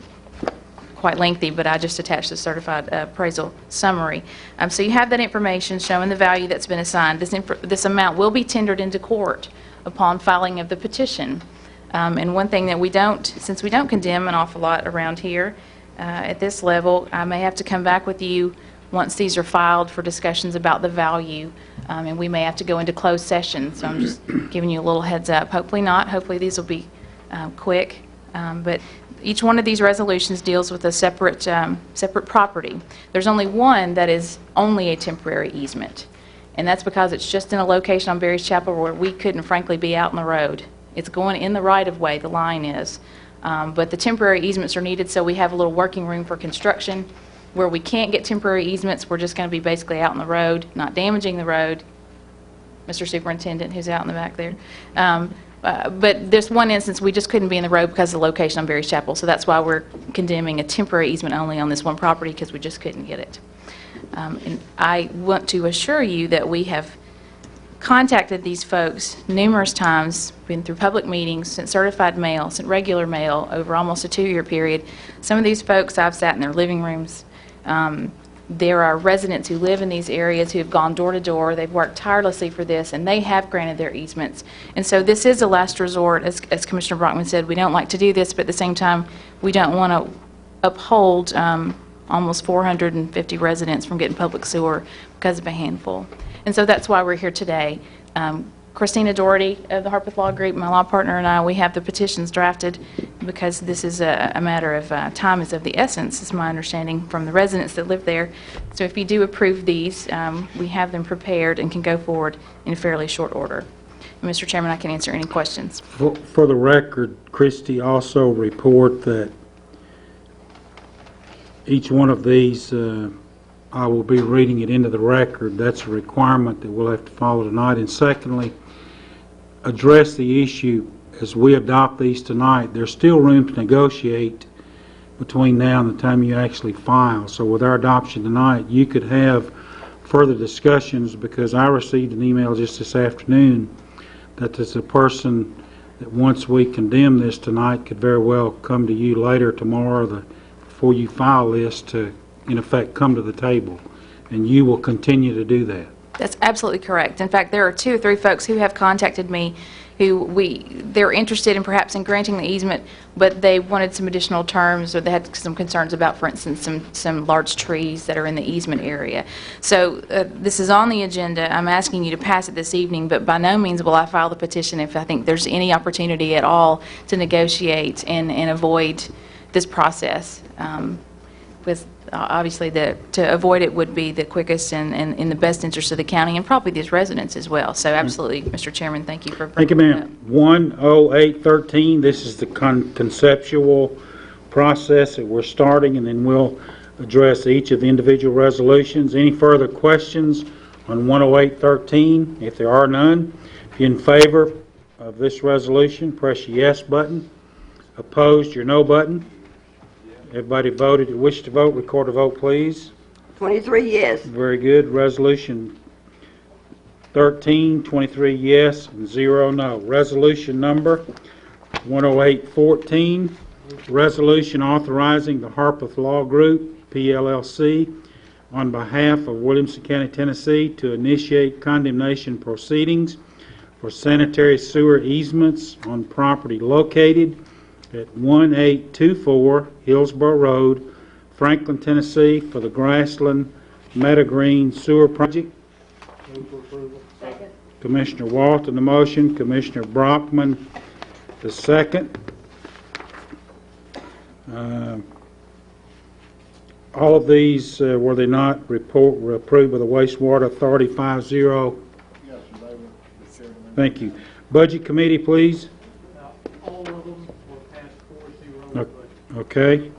quite lengthy, but I just attached the certified appraisal summary. So you have that information showing the value that's been assigned. This amount will be tendered into court upon filing of the petition. And one thing that we don't, since we don't condemn an awful lot around here at this level, I may have to come back with you once these are filed for discussions about the value, and we may have to go into closed session. So I'm just giving you a little heads up. Hopefully not. Hopefully these will be quick. But each one of these resolutions deals with a separate property. There's only one that is only a temporary easement, and that's because it's just in a location on Berry's Chapel where we couldn't, frankly, be out in the road. It's going in the right-of-way, the line is. But the temporary easements are needed, so we have a little working room for construction. Where we can't get temporary easements, we're just going to be basically out in the road, not damaging the road. Mr. Superintendent, who's out in the back there. But there's one instance we just couldn't be in the road because of the location on Berry's Chapel, so that's why we're condemning a temporary easement only on this one property, because we just couldn't get it. And I want to assure you that we have contacted these folks numerous times, been through public meetings, sent certified mail, sent regular mail over almost a 2-year period. Some of these folks, I've sat in their living rooms. There are residents who live in these areas who have gone door to door. They've worked tirelessly for this, and they have granted their easements. And so this is a last resort. As Commissioner Brockman said, we don't like to do this, but at the same time, we don't want to uphold almost 450 residents from getting public sewer because of a handful. And so that's why we're here today. Christina Doherty of the Harpeth Law Group, my law partner, and I, we have the petitions drafted because this is a matter of time is of the essence, is my understanding from the residents that live there. So if you do approve these, we have them prepared and can go forward in a fairly short order. And Mr. Chairman, I can answer any questions. For the record, Christie, also report that each one of these, I will be reading it into the record. That's a requirement that we'll have to follow tonight. And secondly, address the issue as we adopt these tonight. There's still room to negotiate between now and the time you actually file. So with our adoption tonight, you could have further discussions, because I received an email just this afternoon that there's a person that once we condemn this tonight could very well come to you later tomorrow before you file this to, in effect, come to the table. And you will continue to do that. That's absolutely correct. In fact, there are 2 or 3 folks who have contacted me who they're interested in perhaps in granting the easement, but they wanted some additional terms, or they had some concerns about, for instance, some large trees that are in the easement area. So this is on the agenda. I'm asking you to pass it this evening, but by no means will I file the petition if I think there's any opportunity at all to negotiate and avoid this process. With obviously, to avoid it would be the quickest and in the best interest of the county and probably these residents as well. So absolutely, Mr. Chairman, thank you for bringing Thank you, ma'am. 10813, this is the conceptual process that we're starting, and then we'll address each of the individual resolutions. Any further questions on 10813? If there are none, if you're in favor of this resolution, press your yes button. Opposed, your no button. Everybody voted who wished to vote. Record a vote, please. 23 yes. Very good. Resolution 13, 23 yes, and 0 no. Resolution number 10814, resolution authorizing the Harpeth Law Group, PLLC, on behalf of Williamson County, Tennessee, to initiate condemnation proceedings for sanitary sewer easements on property located at 1824 Hillsborough Road, Franklin, Tennessee, for the Grassland Meadowgreen Sewer Project. Second. Commissioner Walton, the motion. Commissioner Brockman, the second. All of these, were they not were approved by the wastewater authority 5-0? Yes, they were, Mr. Chairman. Thank you. Budget committee, please. All of them were passed 4-0. Okay.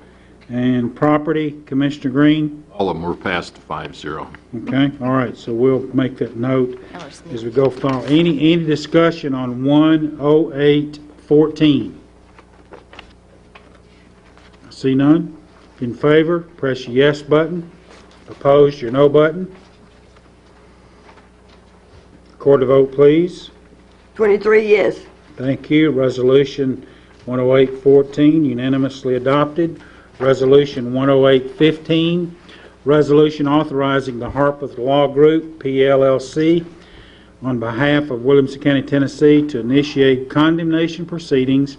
And property, Commissioner Green? All of them were passed 5-0. Okay, all right, so we'll make that note as we go forward. Any discussion on 10814? See none? In favor, press your yes button. Opposed, your no button. Record the vote, please. 23 yes. Thank you. Resolution 10814 unanimously adopted. Resolution 10815, resolution authorizing the Harpeth Law Group, PLLC, on behalf of Williamson County, Tennessee, to initiate condemnation proceedings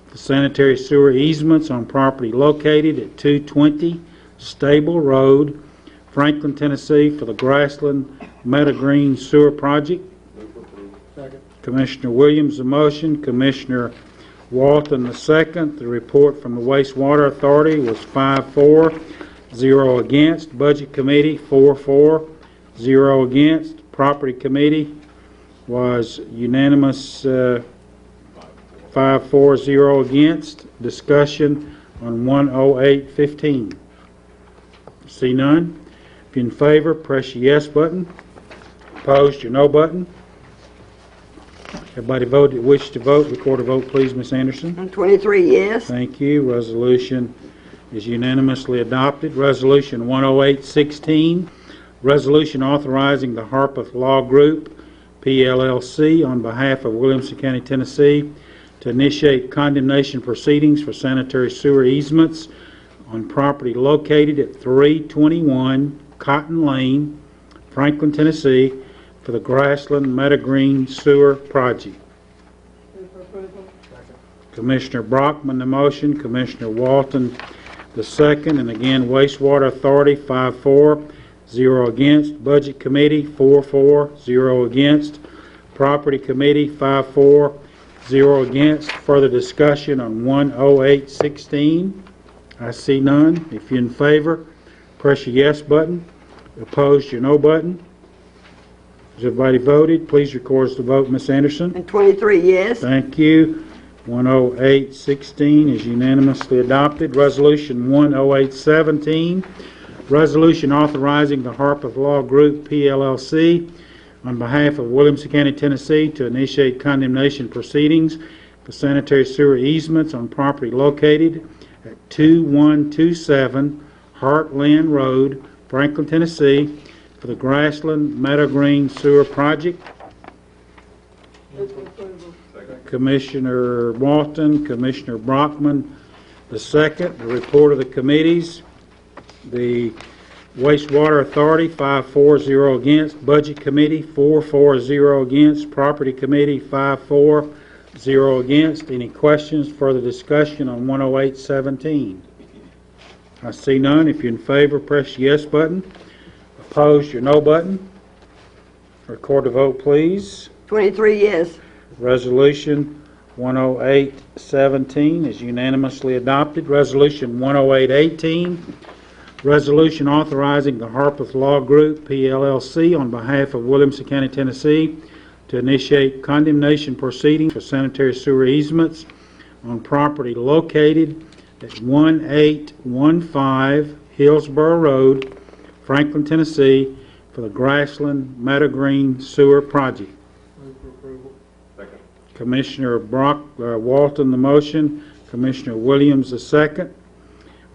for sanitary sewer easements on property located at 220 Stable Road, Franklin, Tennessee, for the Grassland Meadowgreen Sewer Project. Second. Commissioner Williams, the motion. Commissioner Walton, the second. The report from the Wastewater Authority was 5-4, 0 against. Budget Committee, 4-4, 0 against. Property Committee was unanimous, 5-4, 0 against. Discussion on 10815. See none? If you're in favor, press your yes button. Opposed, your no button. Everybody vote that wishes to vote. Record a vote, please, Ms. Anderson. 23 yes. Thank you. Resolution is unanimously adopted. Resolution 10816, resolution authorizing the Harpeth Law Group, PLLC, on behalf of Williamson County, Tennessee, to initiate condemnation proceedings for sanitary sewer easements on property located at 321 Cotton Lane, Franklin, Tennessee, for the Grassland Meadowgreen Sewer Project. Commissioner Brockman, the motion. Commissioner Walton, the second. And again, Wastewater Authority, 5-4, 0 against. Budget Committee, 4-4, 0 against. Property Committee, 5-4, 0 against. Further discussion on 10816. I see none. If you're in favor, press your yes button. Opposed, your no button. Has everybody voted? Please record the vote, Ms. Anderson. And 23 yes. Thank you. 10816 is unanimously adopted. Resolution 10817, resolution authorizing the Harpeth Law Group, PLLC, on behalf of Williamson County, Tennessee, to initiate condemnation proceedings for sanitary sewer easements on property located at 2127 Heartland Road, Franklin, Tennessee, for the Grassland Meadowgreen Sewer Project. Commissioner Walton, Commissioner Brockman, the second. The report of the committees. The Wastewater Authority, 5-4, 0 against. Budget Committee, 4-4, 0 against. Property Committee, 5-4, 0 against. Any questions? Further discussion on 10817? I see none. If you're in favor, press the yes button. Opposed, your no button. Record the vote, please. 23 yes. Resolution 10817 is unanimously adopted. Resolution 10818, resolution authorizing the Harpeth Law Group, PLLC, on behalf of Williamson County, Tennessee, to initiate condemnation proceedings for sanitary sewer easements on property located at 1815 Hillsborough Road, Franklin, Tennessee, for the Grassland Meadowgreen Sewer Project. Commissioner Walton, the motion. Commissioner Williams, the second.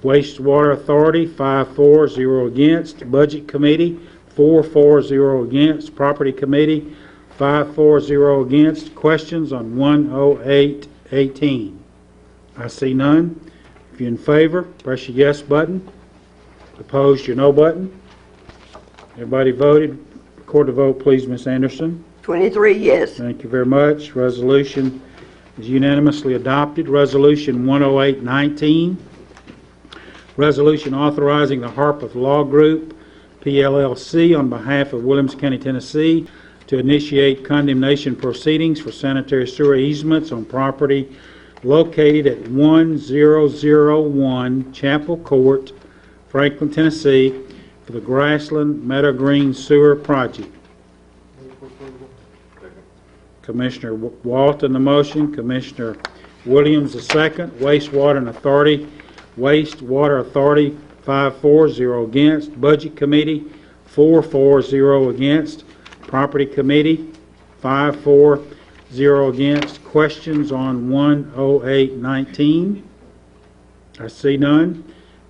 Wastewater Authority, 5-4, 0 against. Budget Committee, 4-4, 0 against. Property Committee, 5-4, 0 against. Questions on 10818? I see none. If you're in favor, press your yes button. Opposed, your no button. Everybody voted. Record the vote, please, Ms. Anderson. 23 yes. Thank you very much. Resolution is unanimously adopted. Resolution 10819, resolution authorizing the Harpeth Law Group, PLLC, on behalf of Williamson County, Tennessee, to initiate condemnation proceedings for sanitary sewer easements on property located at 1001 Chapel Court, Franklin, Tennessee, for the Grassland Meadow Green Sewer Project. Commissioner Walton, the motion. Commissioner Williams, the second. Wastewater Authority, 5-4, 0 against. Budget Committee, 4-4, 0 against. Property Committee, 5-4, 0 against. Questions on 10819? I see none.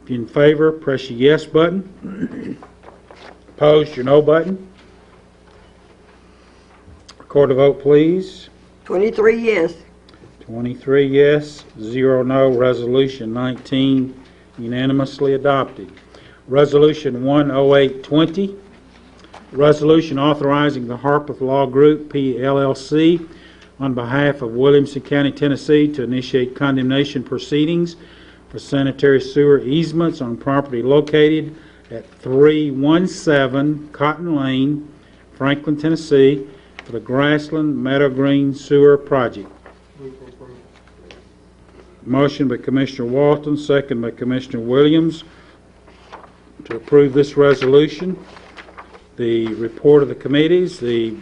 If you're in favor, press your yes button. Opposed, your no button. Record a vote, please. 23 yes. 23 yes, 0 no. Resolution 19 unanimously adopted. Resolution 10820, resolution authorizing the Harpeth Law Group, PLLC, on behalf of Williamson County, Tennessee, to initiate condemnation proceedings for sanitary sewer easements on property located at 317 Cotton Lane, Franklin, Tennessee, for the Grassland Meadow Green Sewer Project. Motion by Commissioner Walton, second by Commissioner Williams, to approve this resolution. The report of the committees: the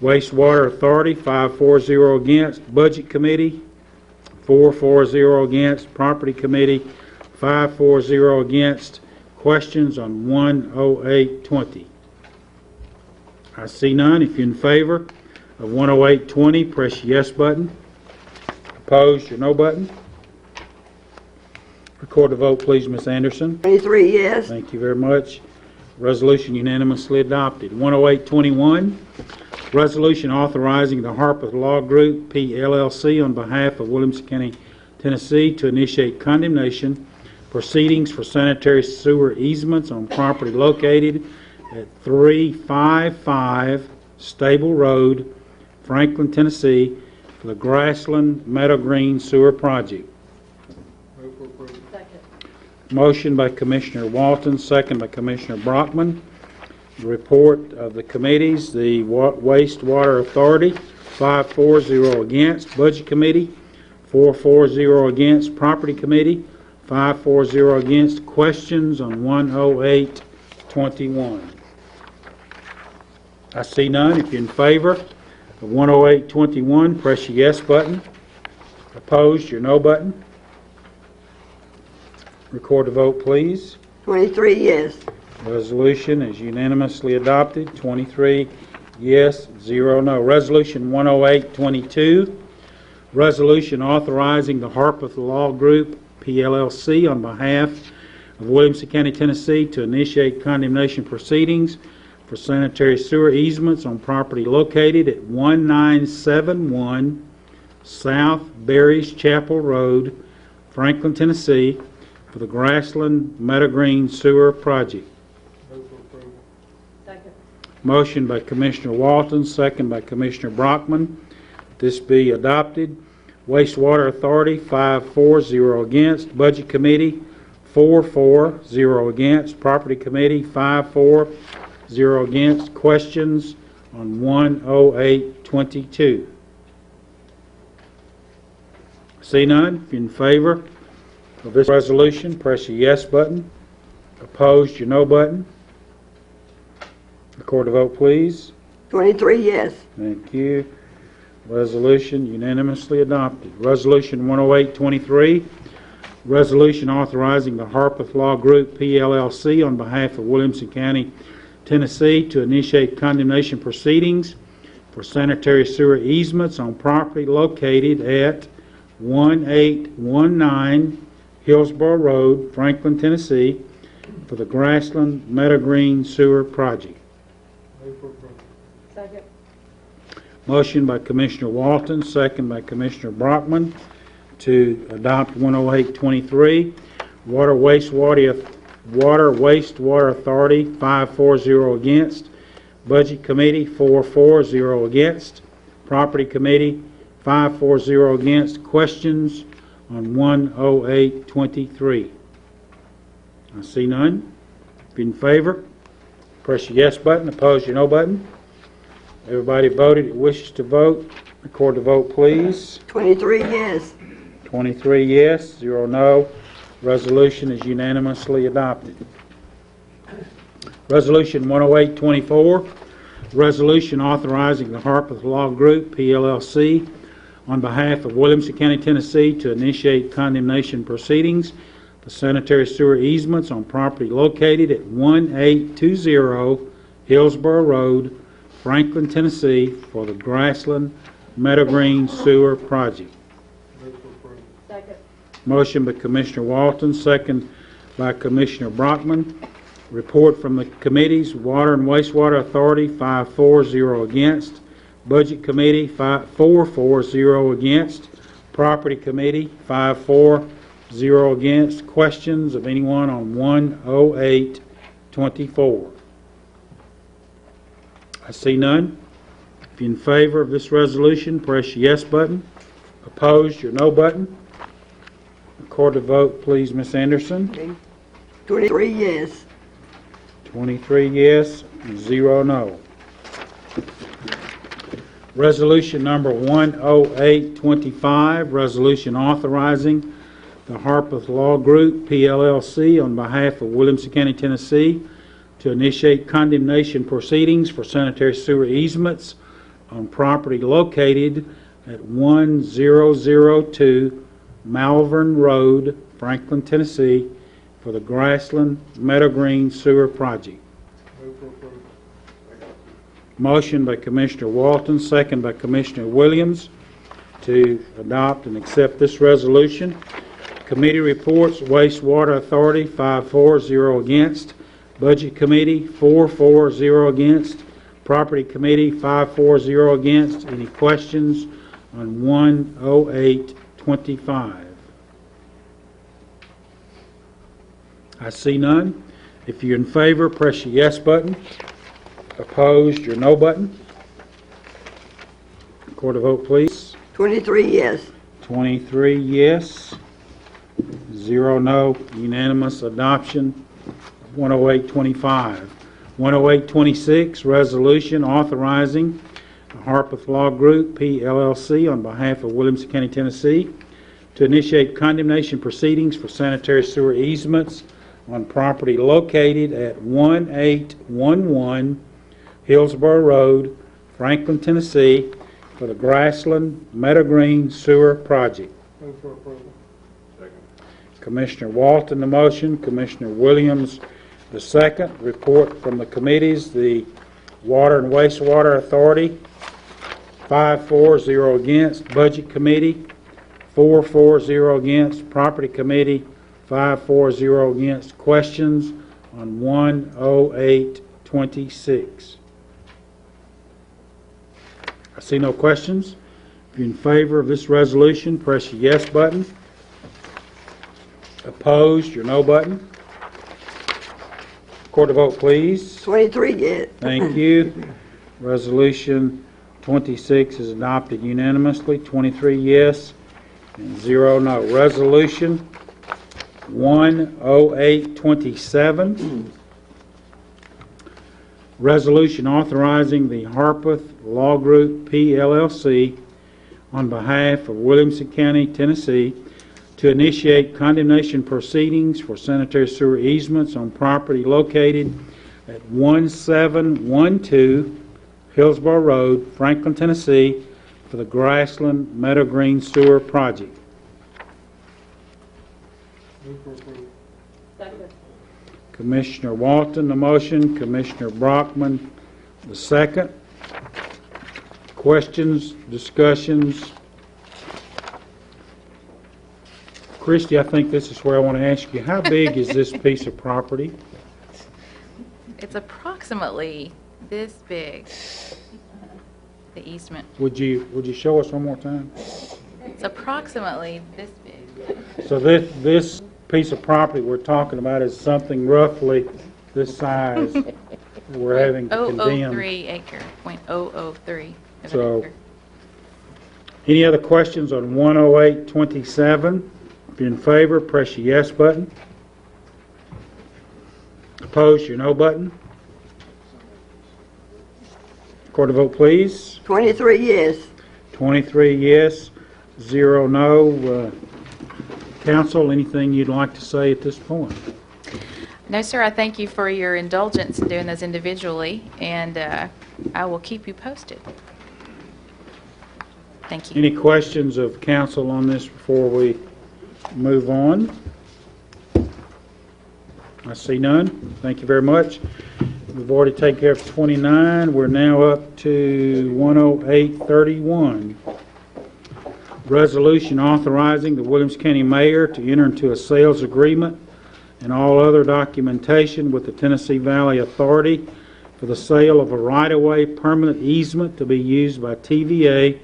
Wastewater Authority, 5-4, 0 against. Budget Committee, 4-4, 0 against. Property Committee, 5-4, 0 against. Questions on 10820? I see none. If you're in favor of 10820, press your yes button. Opposed, your no button. Record the vote, please, Ms. Anderson. 23 yes. Thank you very much. Resolution unanimously adopted. 10821, resolution authorizing the Harpeth Law Group, PLLC, on behalf of Williamson County, Tennessee, to initiate condemnation proceedings for sanitary sewer easements on property located at 355 Stable Road, Franklin, Tennessee, for the Grassland Meadow Green Sewer Project. Motion by Commissioner Walton, second by Commissioner Brockman. The report of the committees: the Wastewater Authority, 5-4, 0 against. Budget Committee, 4-4, 0 against. Property Committee, 5-4, 0 against. Questions on 10821? I see none. If you're in favor of 10821, press your yes button. Opposed, your no button. Record the vote, please. 23 yes. Resolution is unanimously adopted. 23 yes, 0 no. Resolution 10822, resolution authorizing the Harpeth Law Group, PLLC, on behalf of Williamson County, Tennessee, to initiate condemnation proceedings for sanitary sewer easements on property located at 1971 South Berry's Chapel Road, Franklin, Tennessee, for the Grassland Meadow Green Sewer Project. Second. Motion by Commissioner Walton, second by Commissioner Brockman. This be adopted. Wastewater Authority, 5-4, 0 against. Budget Committee, 4-4, 0 against. Property Committee, 5-4, 0 against. Questions on 10822? See none. If you're in favor of this resolution, press your yes button. Opposed, your no button. Record the vote, please. 23 yes. Thank you. Resolution unanimously adopted. Resolution 10823, resolution authorizing the Harpeth Law Group, PLLC, on behalf of Williamson County, Tennessee, to initiate condemnation proceedings for sanitary sewer easements on property located at 1819 Hillsborough Road, Franklin, Tennessee, for the Grassland Meadow Green Sewer Project. Second. Motion by Commissioner Walton, second by Commissioner Brockman, to adopt 10823. Water Wastewater Authority, 5-4, 0 against. Budget Committee, 4-4, 0 against. Property Committee, 5-4, 0 against. Questions on 10823? I see none. If you're in favor, press your yes button. Opposed, your no button. Everybody voted that wishes to vote. Record the vote, please. 23 yes. 23 yes, 0 no. Resolution is unanimously adopted. Resolution 10824, resolution authorizing the Harpeth Law Group, PLLC, on behalf of Williamson County, Tennessee, to initiate condemnation proceedings for sanitary sewer easements on property located at 1820 Hillsborough Road, Franklin, Tennessee, for the Grassland Meadow Green Sewer Project. Second. Motion by Commissioner Walton, second by Commissioner Brockman. Report from the committees: Water and Wastewater Authority, 5-4-0 against. Budget Committee, 4-4-0 against. Property Committee, 5-4-0 against. Questions of anyone on 10824? I see none. If you're in favor of this resolution, press your yes button. Opposed, your no button. Record the vote, please, Ms. Anderson. 23 yes. 23 yes, 0 no. Resolution number 10825, resolution authorizing the Harpeth Law Group, PLLC, on behalf of Williamson County, Tennessee, to initiate condemnation proceedings for sanitary sewer easements on property located at 1002 Malvern Road, Franklin, Tennessee, for the Grassland Meadow Green Sewer Project. Motion by Commissioner Walton, second by Commissioner Williams, to adopt and accept this resolution. Committee reports: Wastewater Authority, 5-4-0 against. Budget Committee, 4-4-0 against. Property Committee, 5-4-0 against. Any questions on 10825? I see none. If you're in favor, press your yes button. Opposed, your no button. Record a vote, please. 23 yes. 23 yes, 0 no. Unanimous adoption of 10825. 10826, resolution authorizing the Harpeth Law Group, PLLC, on behalf of Williamson County, Tennessee, to initiate condemnation proceedings for sanitary sewer easements on property located at 1811 Hillsborough Road, Franklin, Tennessee, for the Grassland Meadow Green Sewer Project. Move for approval. Commissioner Walton, the motion. Commissioner Williams, the second. Report from the committees: the Water and Wastewater Authority, 5-4-0 against. Budget Committee, 4-4-0 against. Property Committee, 5-4-0 against. Questions on 10826? I see no questions. If you're in favor of this resolution, press your yes button. Opposed, your no button. Record the vote, please. 23 yes. Thank you. Resolution 26 is adopted unanimously, 23 yes and 0 no. Resolution 10827. Resolution authorizing the Harpeth Law Group, PLLC, on behalf of Williamson County, Tennessee, to initiate condemnation proceedings for sanitary sewer easements on property located at 1712 Hillsborough Road, Franklin, Tennessee, for the Grassland Meadow Green Sewer Project. Move for approval. Second. Commissioner Walton, the motion. Commissioner Brockman, the second. Questions, discussions? Christie, I think this is where I want to ask you, how big is this piece of property? It's approximately this big, the easement. Would you show us one more time? It's approximately this big. So this piece of property we're talking about is something roughly this size we're having to condemn. 003 acre, 0.003 of So, an acre. any other questions on 10827? If you're in favor, press your yes button. Opposed, your no button. Record the vote, please. 23 yes. 23 yes, 0 no. Council, anything you'd like to say at this point? No, sir, I thank you for your indulgence in doing those individually, and I will keep you posted. Thank you. Any questions of council on this before we move on? I see none. Thank you very much. We've already taken care of 29. We're now up to 10831. Resolution authorizing the Williamson County Mayor to enter into a sales agreement and all other documentation with the Tennessee Valley Authority for the sale of a right-of-way permanent easement to be used by TVA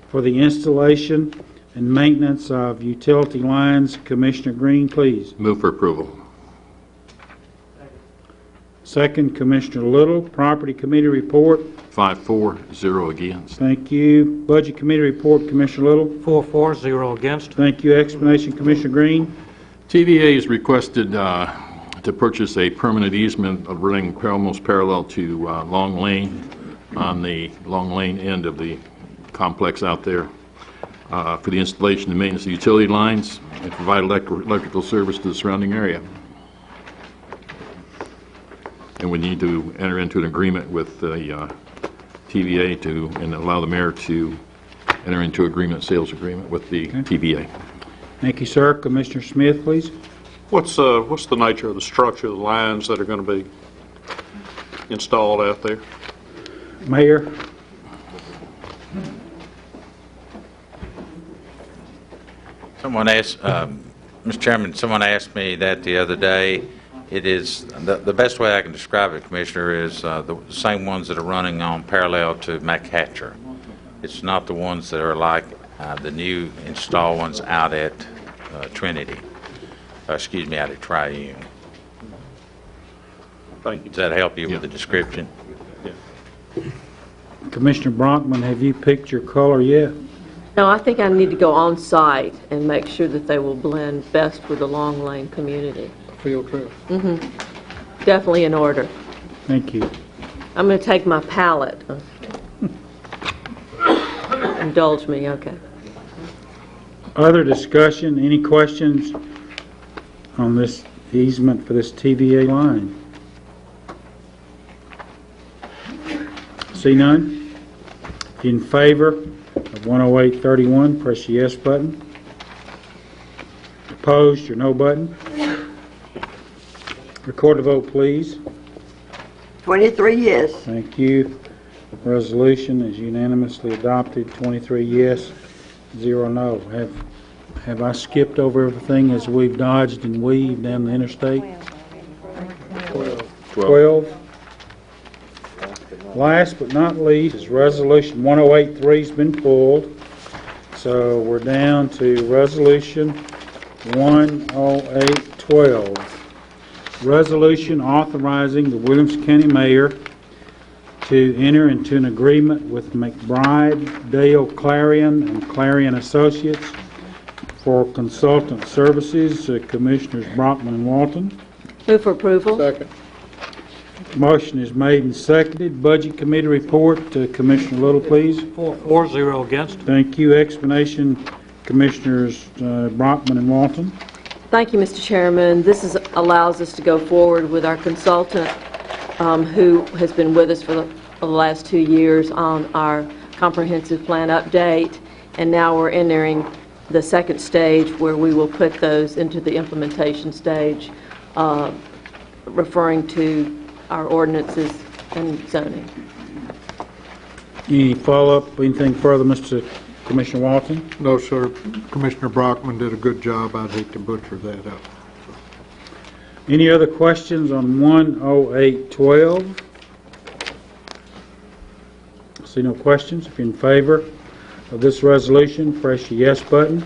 for the installation and maintenance of utility lines. Commissioner Green, please. Move for approval. Second, Commissioner Little. Property Committee report. 5-4, 0 against. Thank you. Budget Committee report, Commissioner Little. 4-4, 0 against. Thank you. Explanation, Commissioner Green. TVA is requested to purchase a permanent easement running almost parallel to Long Lane on the Long Lane end of the complex out there for the installation and maintenance of utility lines and provide electrical service to the surrounding area. And we need to enter into an agreement with the TVA and allow the mayor to enter into sales agreement with the TVA. Thank you, sir. Commissioner Smith, please. What's the nature of the structure of the lines that are going to be installed out there? Mayor. Someone asked, Mr. Chairman, someone asked me that the other day. It is, the best way I can describe it, Commissioner, is the same ones that are running on parallel to McHatcher. It's not the ones that are like the new installed ones out at Trinity. Out at Triune. Thank you. Does that help you with the description? Yeah. Commissioner Brockman, have you picked your color yet? No, I think I need to go on site and make sure that they will blend best with the Long Lane community. Field trip. Definitely in order. Thank you. I'm going to take my palette. Indulge me, okay. Other discussion, any questions on this easement for this TVA line? See none? If you're in favor of 10831, press the yes button. Opposed, your no button. Record the vote, please. 23 yes. Thank you. Resolution is unanimously adopted, 23 yes, 0 no. Have I skipped over everything as we've dodged and weaved down the interstate? 12. Last but not least is Resolution 1083 has been pulled. So we're down to Resolution 10812. Resolution authorizing the Williamson County Mayor to enter into an agreement with McBride, Dale Clarion, and Clarion Associates for consultant services. Commissioners Brockman and Walton. Move for approval. Second. Motion is made and seconded. Budget Committee report. Commissioner Little, please. 4-4, 0 against. Thank you. Explanation, Commissioners Brockman and Walton. Thank you, Mr. Chairman. This allows us to go forward with our consultant who has been with us for the last 2 years on our comprehensive plan update, and now we're entering the second stage where we will put those into the implementation stage, referring to our ordinances and zoning. Any follow-up, anything further, Commissioner Walton? No, sir. Commissioner Brockman did a good job. I'd hate to butcher that up. Any other questions on 10812? See no questions. If you're in favor of this resolution, press your yes button.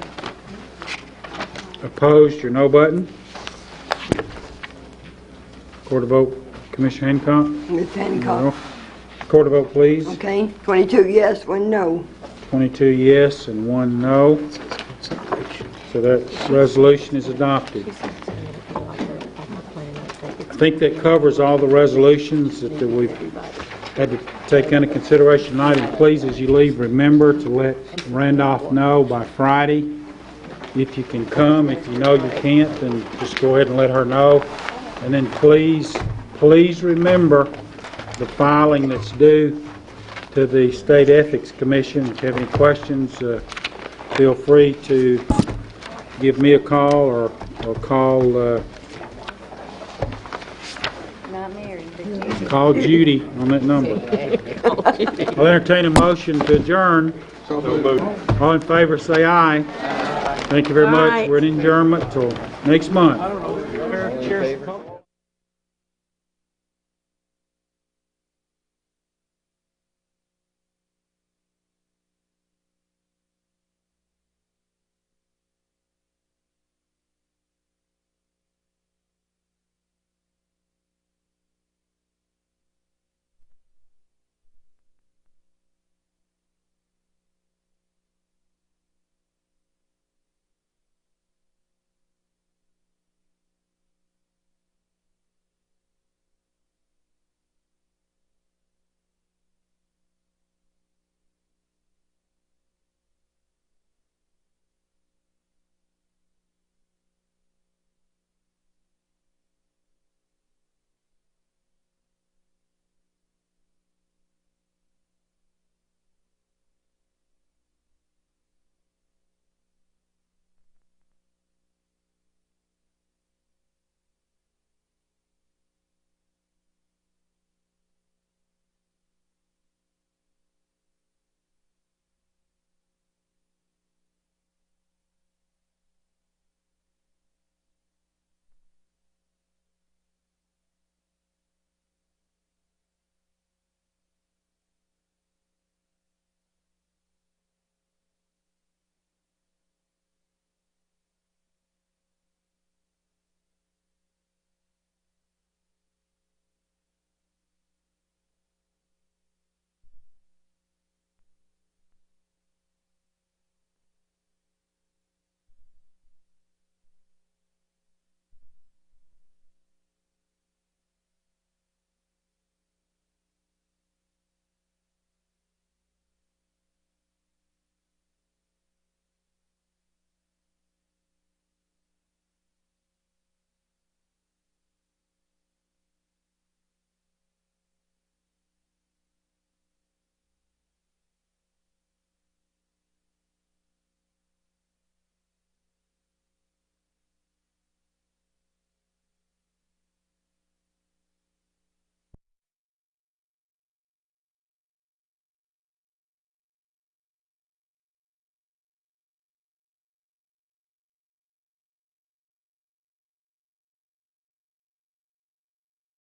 Opposed, your no button. Record the vote. Commissioner Hancock? Ms. Hancock. Record the vote, please. Okay, 22 yes, 1 no. 22 yes and 1 no. So that resolution is adopted. I think that covers all the resolutions that we've had to take into consideration tonight, and please, as you leave, remember to let Randolph know by Friday if you can come. If you know you can't, then just go ahead and let her know. And then please remember the filing that's due to the State Ethics Commission. If you have any questions, feel free to give me a call or call call Judy on that number. I'll entertain a motion to adjourn. All in favor, say aye. Thank you very much. We're in adjournment till next month.